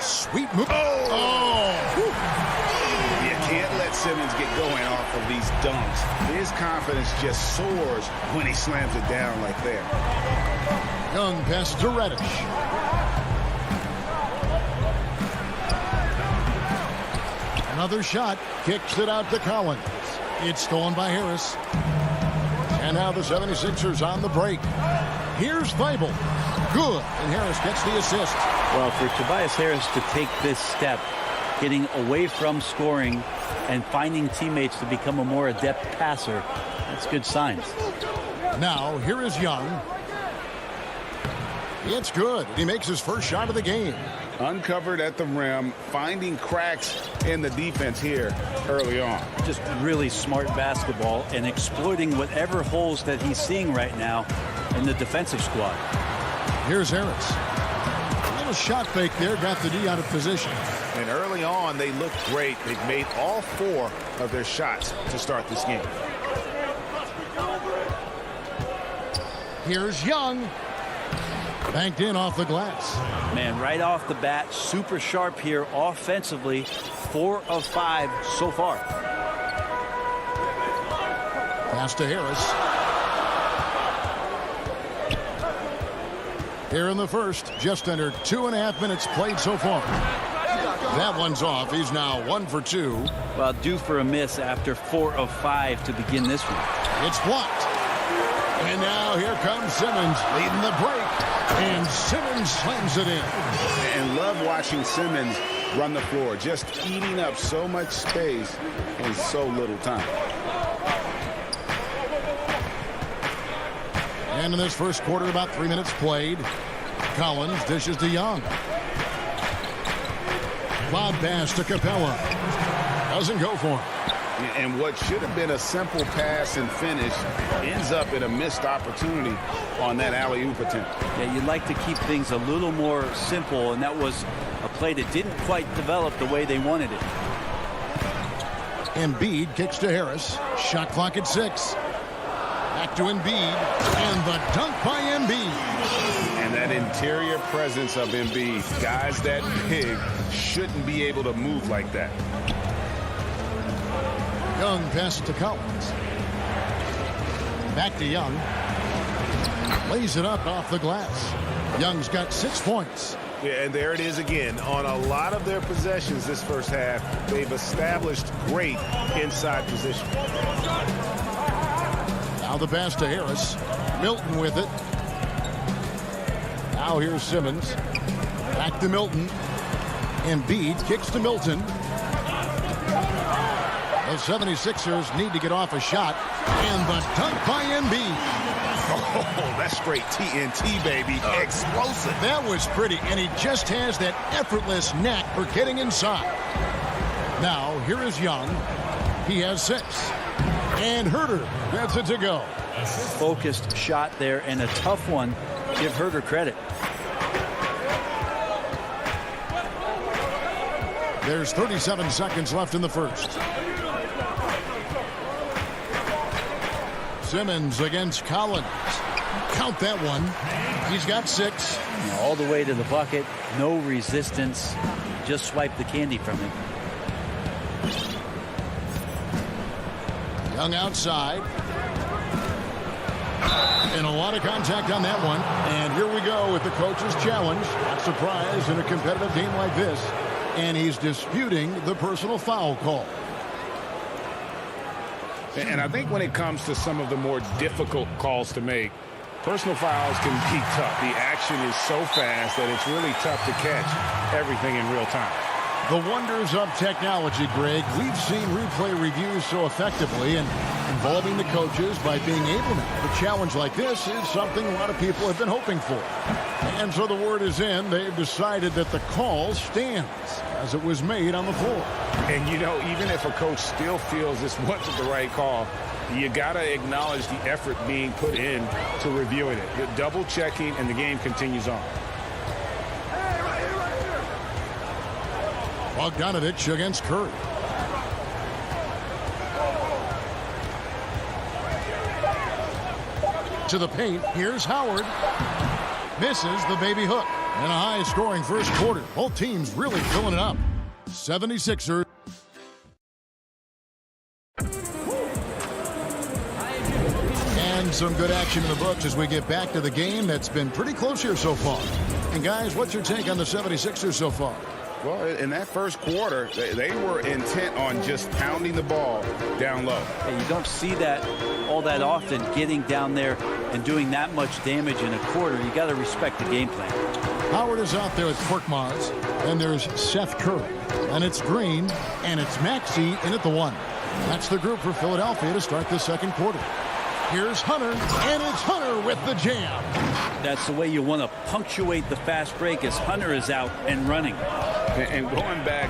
Sweet move. You can't let Simmons get going off of these dunks. His confidence just soars when he slams it down like that. Young pass to Reddish. Another shot, kicks it out to Collins. It's stolen by Harris. And now the 76ers on the break. Here's Thibault. Good, and Harris gets the assist. Well, for Tobias Harris to take this step, getting away from scoring and finding teammates to become a more adept passer, that's good signs. Now, here is Young. It's good. He makes his first shot of the game. Uncovered at the rim, finding cracks in the defense here early on. Just really smart basketball and exploiting whatever holes that he's seeing right now in the defensive squad. Here's Harris. A little shot fake there, got the D out of position. And early on, they looked great. They've made all 4 of their shots to start this game. Here's Young. Banked in off the glass. Man, right off the bat, super sharp here offensively. 4 of 5 so far. Pass to Harris. Here in the first, just under 2.5 minutes played so far. That one's off. He's now 1 for 2. Well, due for a miss after 4 of 5 to begin this one. It's blocked. And now here comes Simmons leading the break. And Simmons slams it in. And love watching Simmons run the floor, just eating up so much space in so little time. And in this first quarter, about 3 minutes played. Collins dishes to Young. Lob pass to Capella. Doesn't go for him. And what should have been a simple pass and finish ends up in a missed opportunity on that alley-oop attempt. Yeah, you'd like to keep things a little more simple, and that was a play that didn't quite develop the way they wanted it. Embiid kicks to Harris. Shot clock at 6. Back to Embiid. And the dunk by Embiid. And that interior presence of Embiid, guys that big shouldn't be able to move like that. Young passes to Collins. Back to Young. Lays it up off the glass. Young's got 6 points. Yeah, and there it is again. On a lot of their possessions this first half, they've established great inside position. Now the pass to Harris. Milton with it. Now here's Simmons. Back to Milton. Embiid kicks to Milton. The 76ers need to get off a shot. And the dunk by Embiid. Oh, that's straight TNT, baby. Explosive. That was pretty, and he just has that effortless knack for getting inside. Now, here is Young. He has 6. And Herter gets it to go. Focused shot there, and a tough one. Give Herter credit. There's 37 seconds left in the first. Simmons against Collins. Count that one. He's got 6. All the way to the bucket. No resistance. Just swipe the candy from him. Young outside. And a lot of contact on that one. And here we go with the coach's challenge. Not surprised in a competitive game like this. And he's disputing the personal foul call. And I think when it comes to some of the more difficult calls to make, personal fouls can be tough. The action is so fast that it's really tough to catch everything in real time. The wonders of technology, Greg. We've seen replay reviews so effectively, and involving the coaches by being able now. A challenge like this is something a lot of people have been hoping for. And so the word is in. They've decided that the call stands as it was made on the floor. And, you know, even if a coach still feels this wasn't the right call, you got to acknowledge the effort being put in to reviewing it. You're double checking, and the game continues on. Bogdanovich against Curry. To the paint. Here's Howard. Misses the baby hook. And a high-scoring first quarter. Both teams really filling it up. 76ers. And some good action in the books as we get back to the game that's been pretty close here so far. And guys, what's your take on the 76ers so far? Well, in that first quarter, they were intent on just pounding the ball down low. And you don't see that all that often, getting down there and doing that much damage in a quarter. You got to respect the game plan. Howard is out there with Korkmaz, and there's Seth Curry, and it's Green, and it's Maxey in at the 1. That's the group for Philadelphia to start the second quarter. Here's Hunter, and it's Hunter with the jam. That's the way you want to punctuate the fast break as Hunter is out and running. And going back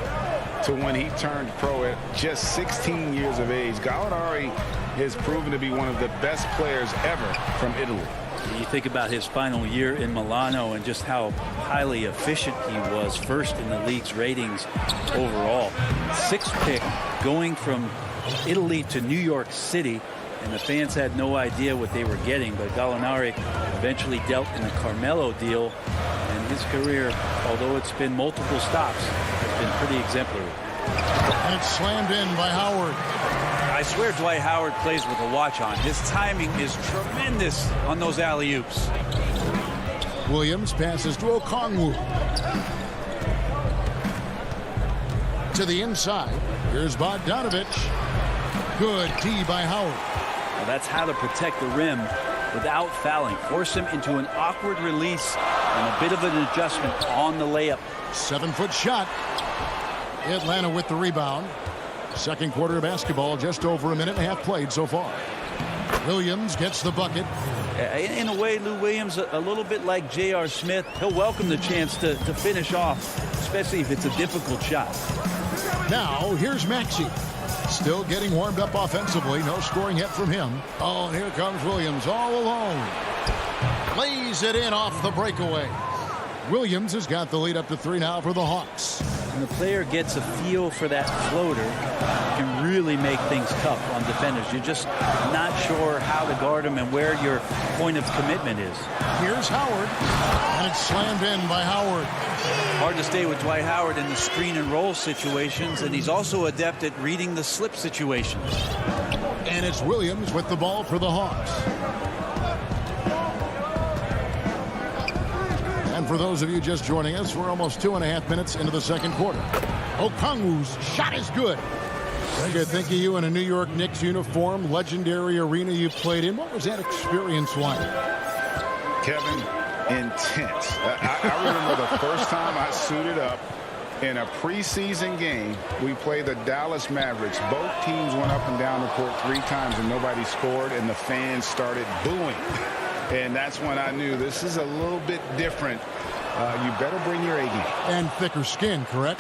to when he turned pro at just 16 years of age, Gallinari has proven to be one of the best players ever from Italy. You think about his final year in Milano and just how highly efficient he was, first in the league's ratings overall. 6th pick going from Italy to New York City, and the fans had no idea what they were getting, but Gallinari eventually dealt in a Carmelo deal, and his career, although it's been multiple stops, has been pretty exemplary. And it's slammed in by Howard. I swear Dwight Howard plays with a watch on. His timing is tremendous on those alley-oops. Williams passes to Okongwu. To the inside. Here's Bogdanovich. Good D by Howard. Well, that's how to protect the rim without fouling. Force him into an awkward release and a bit of an adjustment on the layup. 7-foot shot. Atlanta with the rebound. Second quarter of basketball, just over a minute and a half played so far. Williams gets the bucket. In a way, Lou Williams, a little bit like J.R. Smith, he'll welcome the chance to finish off, especially if it's a difficult shot. Now, here's Maxey. Still getting warmed up offensively. No scoring yet from him. Oh, and here comes Williams all alone. Lays it in off the breakaway. Williams has got the lead up to 3 now for the Hawks. When the player gets a feel for that floater, it can really make things tough on defenders. You're just not sure how to guard him and where your point of commitment is. Here's Howard, and it's slammed in by Howard. Hard to stay with Dwight Howard in the screen and roll situations, and he's also adept at reading the slip situations. And it's Williams with the ball for the Hawks. And for those of you just joining us, we're almost 2.5 minutes into the second quarter. Okongwu's shot is good. Greg, I think of you in a New York Knicks uniform, legendary arena you played in. What was that experience like? Kevin, intense. I remember the first time I suited up in a preseason game. We played the Dallas Mavericks. Both teams went up and down the court 3 times and nobody scored, and the fans started booing. And that's when I knew this is a little bit different. You better bring your A game. And thicker skin, correct?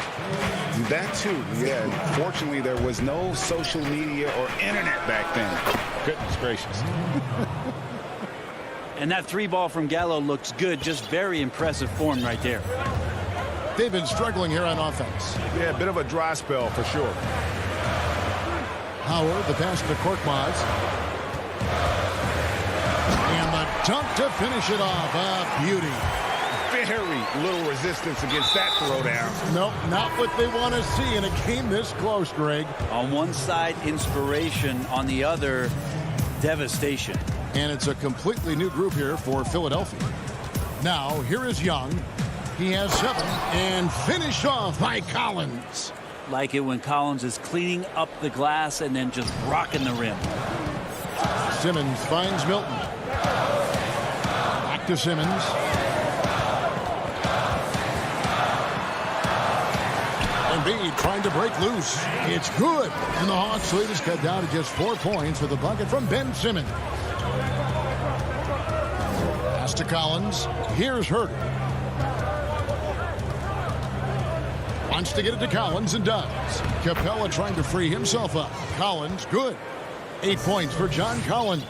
That too, yeah. Fortunately, there was no social media or internet back then. Goodness gracious. And that 3-ball from Gallo looks good. Just very impressive form right there. They've been struggling here on offense. Yeah, a bit of a dry spell for sure. Howard, the pass to Korkmaz. And the dunk to finish it off. A beauty. Very little resistance against that throwdown. Nope, not what they want to see in a game this close, Greg. On one side, inspiration. On the other, devastation. And it's a completely new group here for Philadelphia. Now, here is Young. He has 7 and finished off by Collins. Like it when Collins is cleaning up the glass and then just rocking the rim. Simmons finds Milton. Back to Simmons. Embiid trying to break loose. It's good. And the Hawks lead is cut down to just 4 points with a bucket from Ben Simmons. Pass to Collins. Here's Herter. Wants to get it to Collins and does. Capella trying to free himself up. Collins, good. 8 points for John Collins.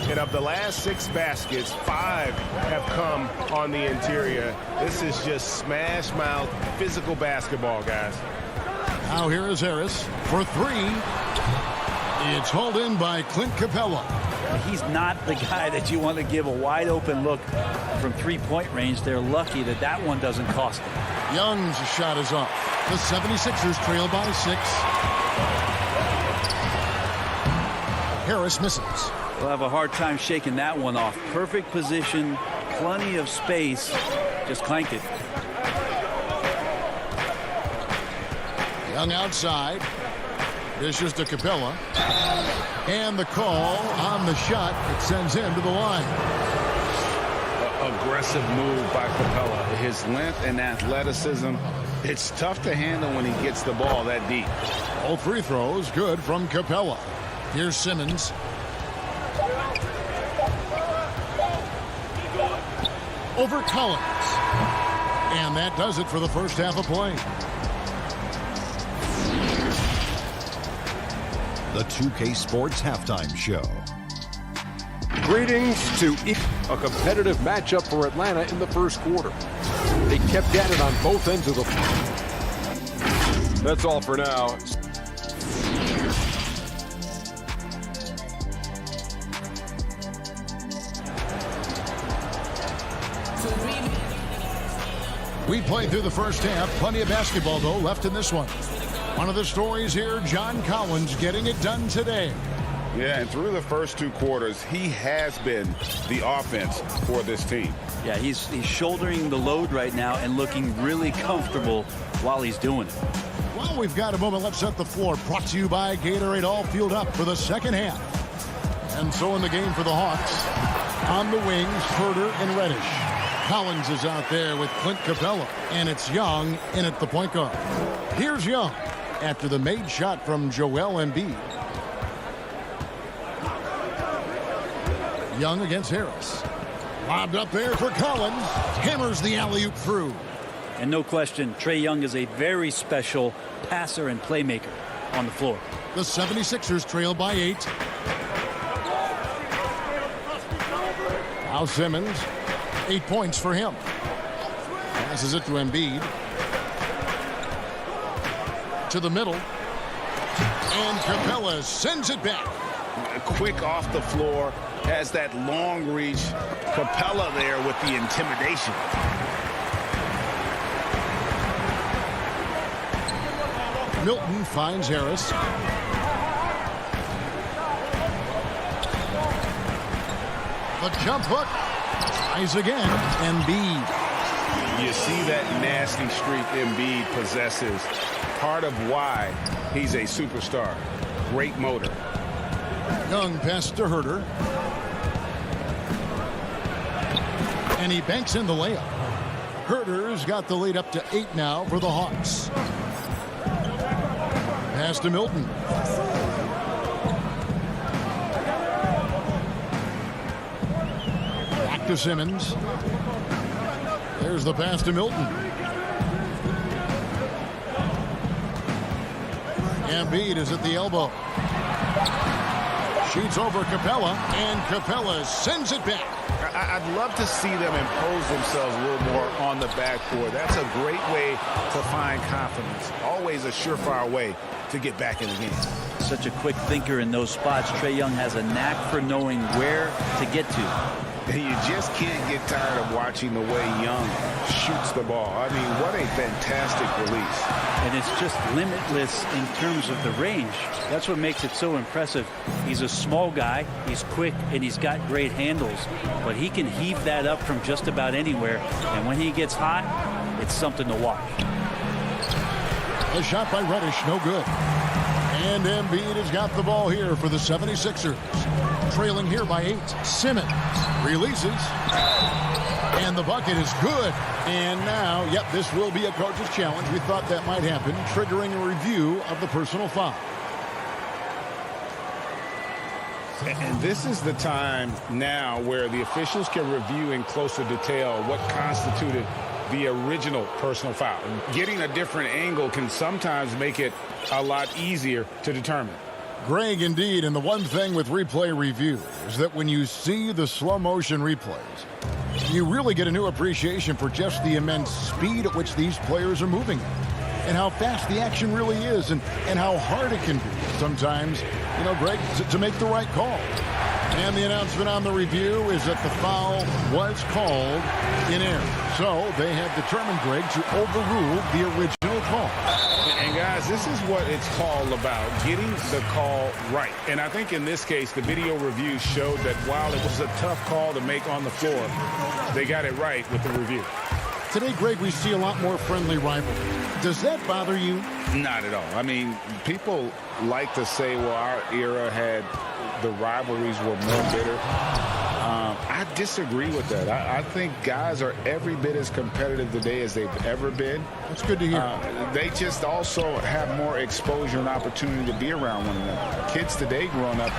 And of the last 6 baskets, 5 have come on the interior. This is just smash mouth physical basketball, guys. Now here is Harris for 3. It's hauled in by Clint Capella. He's not the guy that you want to give a wide open look from 3-point range. They're lucky that that one doesn't cost them. Young's shot is off. The 76ers trail by 6. Harris misses. We'll have a hard time shaking that one off. Perfect position, plenty of space. Just clanked it. Young outside. Dishes to Capella. And the call on the shot. It sends him to the line. Aggressive move by Capella. His length and athleticism, it's tough to handle when he gets the ball that deep. All free throws good from Capella. Here's Simmons. Over Collins. And that does it for the first half of play. The 2K Sports Halftime Show. Greetings to a competitive matchup for Atlanta in the first quarter. They kept at it on both ends of the floor. That's all for now. We played through the first half. Plenty of basketball, though, left in this one. One of the stories here, John Collins getting it done today. Yeah, and through the first 2 quarters, he has been the offense for this team. Yeah, he's shouldering the load right now and looking really comfortable while he's doing it. Well, we've got a moment. Let's set the floor. Brought to you by Gatorade, all fueled up for the second half. And so in the game for the Hawks, on the wings, Herter and Reddish. Collins is out there with Clint Capella, and it's Young in at the point guard. Here's Young after the made shot from Joel Embiid. Young against Harris. Lobbed up there for Collins. Hammers the alley-oop through. And no question, Trae Young is a very special passer and playmaker on the floor. The 76ers trail by 8. Now Simmons. 8 points for him. Passes it to Embiid. To the middle. And Capella sends it back. Quick off the floor. Has that long reach. Capella there with the intimidation. Milton finds Harris. The jump hook. Tries again. Embiid. You see that nasty streak Embiid possesses. part of why he's a superstar. Great motor. Young pass to Herter. And he banks in the layup. Herter's got the lead up to 8 now for the Hawks. Pass to Milton. Back to Simmons. There's the pass to Milton. Embiid is at the elbow. Shoots over Capella, and Capella sends it back. I'd love to see them impose themselves a little more on the backboard. That's a great way to find confidence. Always a surefire way to get back in the game. Such a quick thinker in those spots. Trae Young has a knack for knowing where to get to. You just can't get tired of watching the way Young shoots the ball. I mean, what a fantastic release. And it's just limitless in terms of the range. That's what makes it so impressive. He's a small guy, he's quick, and he's got great handles. But he can heave that up from just about anywhere. And when he gets hot, it's something to watch. A shot by Reddish, no good. And Embiid has got the ball here for the 76ers. Trailing here by 8. Simmons releases. And the bucket is good. And now, yep, this will be a coach's challenge. We thought that might happen, triggering a review of the personal foul. And this is the time now where the officials can review in closer detail what constituted the original personal foul. Getting a different angle can sometimes make it a lot easier to determine. Greg, indeed, and the one thing with replay review is that when you see the slow motion replays, you really get a new appreciation for just the immense speed at which these players are moving and how fast the action really is and how hard it can be sometimes, you know, Greg, to make the right call. And the announcement on the review is that the foul was called in error. So they have determined, Greg, to overrule the original call. And guys, this is what it's all about, getting the call right. And I think in this case, the video review showed that while it was a tough call to make on the floor, they got it right with the review. Today, Greg, we see a lot more friendly rivalry. Does that bother you? Not at all. I mean, people like to say, well, our era had the rivalries were more bitter. I disagree with that. I think guys are every bit as competitive today as they've ever been. That's good to hear. They just also have more exposure and opportunity to be around one another. Kids today growing up,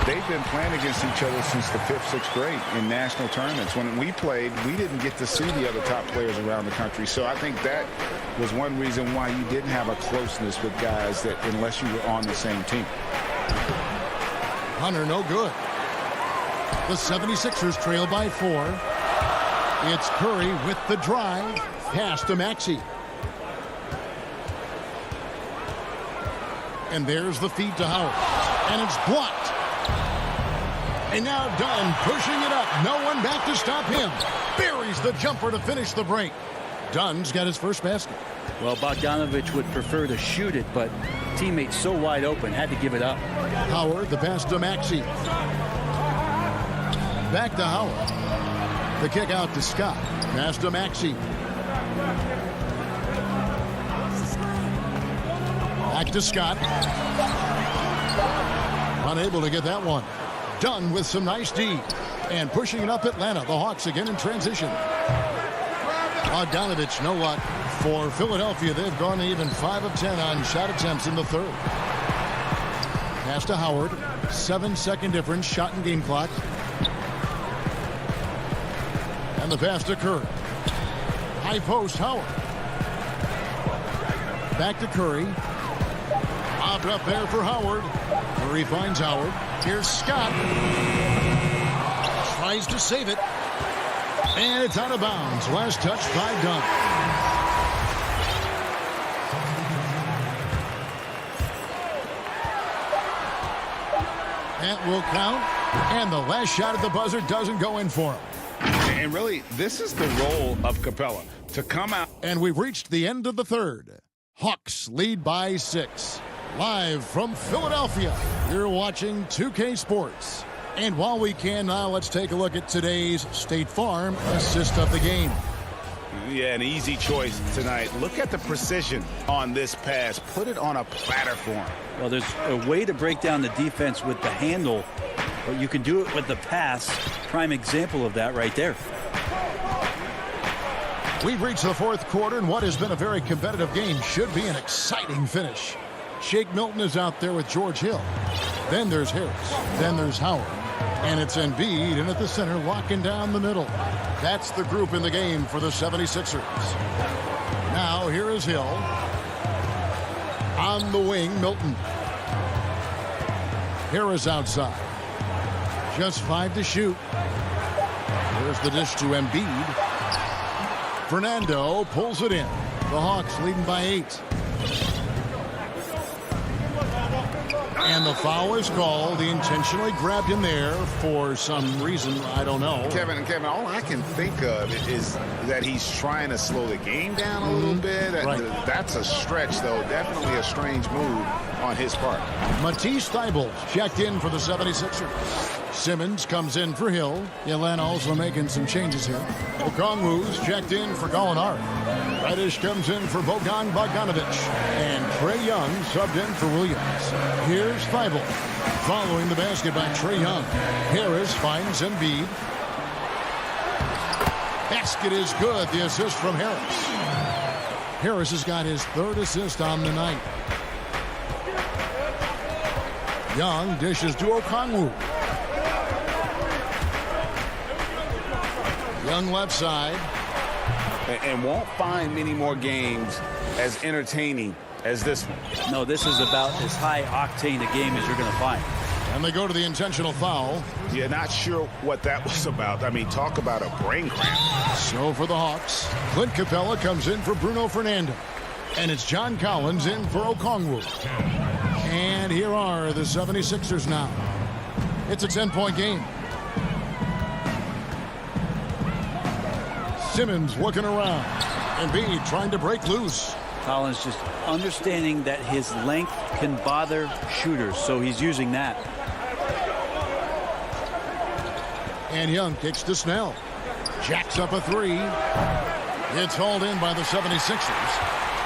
they've been playing against each other since the 5th, 6th grade in national tournaments. When we played, we didn't get to see the other top players around the country. So I think that was one reason why you didn't have a closeness with guys that unless you were on the same team. Hunter, no good. The 76ers trail by 4. It's Curry with the drive. Pass to Maxey. And there's the feed to Howard. And it's blocked. And now Dunn pushing it up. No one back to stop him. Buries the jumper to finish the break. Dunn's got his first basket. Well, Bogdanovich would prefer to shoot it, but teammates so wide open, had to give it up. Howard, the pass to Maxey. Back to Howard. The kick out to Scott. Pass to Maxey. Back to Scott. Unable to get that one. Dunn with some nice D. And pushing it up Atlanta. The Hawks again in transition. Bogdanovich, no luck. For Philadelphia, they've gone even 5 of 10 on shot attempts in the third. Pass to Howard. 7-second difference. Shot and game clock. And the pass to Curry. High post, Howard. Back to Curry. Bobbed up there for Howard. Curry finds Howard. Here's Scott. Tries to save it. And it's out of bounds. Last touch by Dunn. That will count. And the last shot at the buzzer doesn't go in for him. And really, this is the role of Capella, to come out. And we've reached the end of the third. Hawks lead by 6. Live from Philadelphia, you're watching 2K Sports. And while we can now, let's take a look at today's State Farm assist of the game. Yeah, an easy choice tonight. Look at the precision on this pass. Put it on a platter for him. Well, there's a way to break down the defense with the handle, but you can do it with the pass. Prime example of that right there. We've reached the fourth quarter, and what has been a very competitive game should be an exciting finish. Shake Milton is out there with George Hill. Then there's Harris. Then there's Howard. And it's Embiid in at the center, locking down the middle. That's the group in the game for the 76ers. Now here is Hill. On the wing, Milton. Harris outside. Just 5 to shoot. Here's the dish to Embiid. Fernando pulls it in. The Hawks leading by 8. And the foul is called. He intentionally grabbed him there for some reason. I don't know. Kevin, all I can think of is that he's trying to slow the game down a little bit. Right. That's a stretch, though. Definitely a strange move on his part. Matisse Thybulle checked in for the 76ers. Simmons comes in for Hill. Atlanta also making some changes here. Okongwu's checked in for Gallinari. Reddish comes in for Bogan Bogdanovic. And Trae Young subbed in for Williams. Here's Thybulle. Following the basket by Trae Young. Harris finds Embiid. Basket is good. The assist from Harris. Harris has got his 3rd assist on the night. Young dishes to Okongwu. Young left side. And won't find many more games as entertaining as this one. No, this is about as high-octane a game as you're going to find. And they go to the intentional foul. Yeah, not sure what that was about. I mean, talk about a brain cramp. So for the Hawks, Clint Capella comes in for Bruno Fernando. And it's John Collins in for Okongwu. And here are the 76ers now. It's a 10-point game. Simmons looking around. Embiid trying to break loose. Collins just understanding that his length can bother shooters, so he's using that. And Young kicks to Snell. Jacks up a 3. It's hauled in by the 76ers.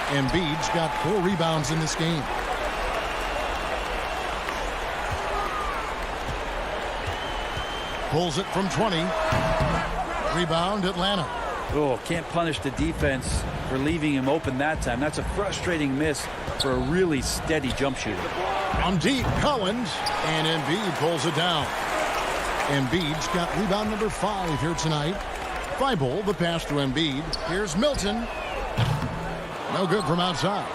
Embiid's got 4 rebounds in this game. Pulls it from 20. Rebound, Atlanta. Oh, can't punish the defense for leaving him open that time. That's a frustrating miss for a really steady jump shooter. On deep, Collins, and Embiid pulls it down. Embiid's got rebound number 5 here tonight. Thybulle, the pass to Embiid. Here's Milton. No good from outside.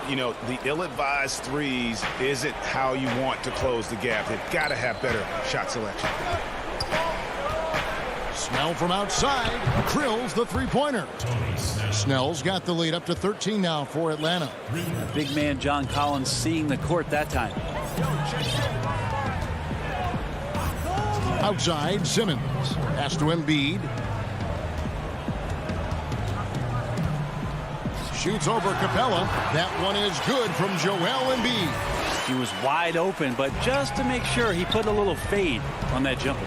You know, the ill-advised threes isn't how you want to close the gap. They've got to have better shot selection. Snell from outside drills the 3-pointer. Snell's got the lead up to 13 now for Atlanta. Big man John Collins seeing the court that time. Outside, Simmons. Pass to Embiid. Shoots over Capella. That one is good from Joel Embiid. He was wide open, but just to make sure, he put a little fade on that jumper.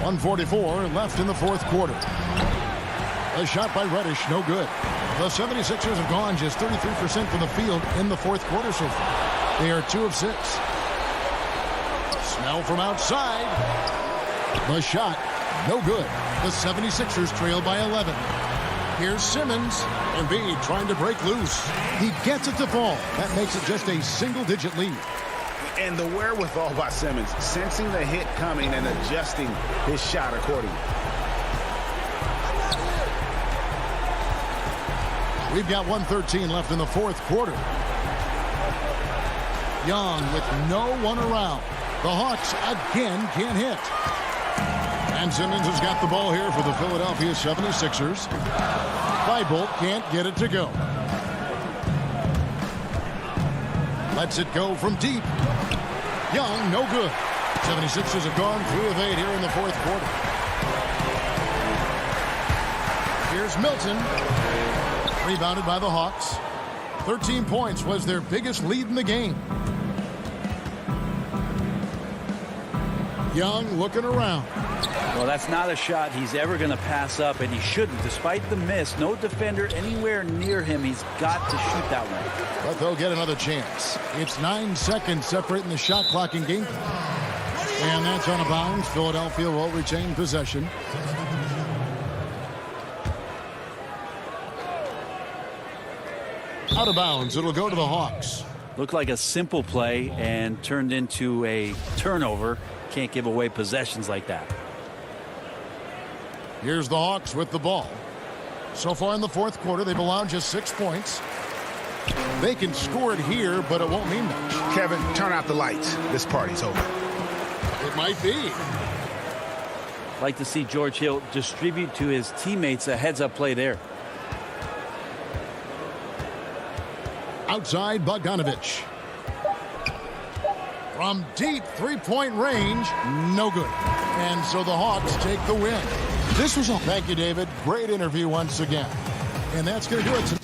1:44 left in the fourth quarter. A shot by Reddish, no good. The 76ers have gone just 33% from the field in the fourth quarter so far. They are 2 of 6. Snell from outside. The shot, no good. The 76ers trail by 11. Here's Simmons. Embiid trying to break loose. He gets it to fall. That makes it just a single-digit lead. And the wherewithal by Simmons, sensing the hit coming and adjusting his shot accordingly. We've got 1:13 left in the fourth quarter. Young with no one around. The Hawks again can't hit. And Simmons has got the ball here for the Philadelphia 76ers. Thybulle can't get it to go. Lets it go from deep. Young, no good. 76ers have gone 3 of 8 here in the fourth quarter. Here's Milton. Rebounded by the Hawks. 13 points was their biggest lead in the game. Young looking around. Well, that's not a shot he's ever going to pass up, and he shouldn't. Despite the miss, no defender anywhere near him. He's got to shoot that one. But they'll get another chance. It's 9 seconds separating the shot clock and game. And that's out of bounds. Philadelphia will retain possession. Out of bounds. It'll go to the Hawks. Looked like a simple play and turned into a turnover. Can't give away possessions like that. Here's the Hawks with the ball. So far in the fourth quarter, they've allowed just 6 points. They can score it here, but it won't mean much. Kevin, turn out the lights. This party's over. It might be. Like to see George Hill distribute to his teammates a heads-up play there. Outside, Bogdanovich. From deep three-point range, no good. And so the Hawks take the win. This was all. Thank you, David. Great interview once again. And that's going to do it.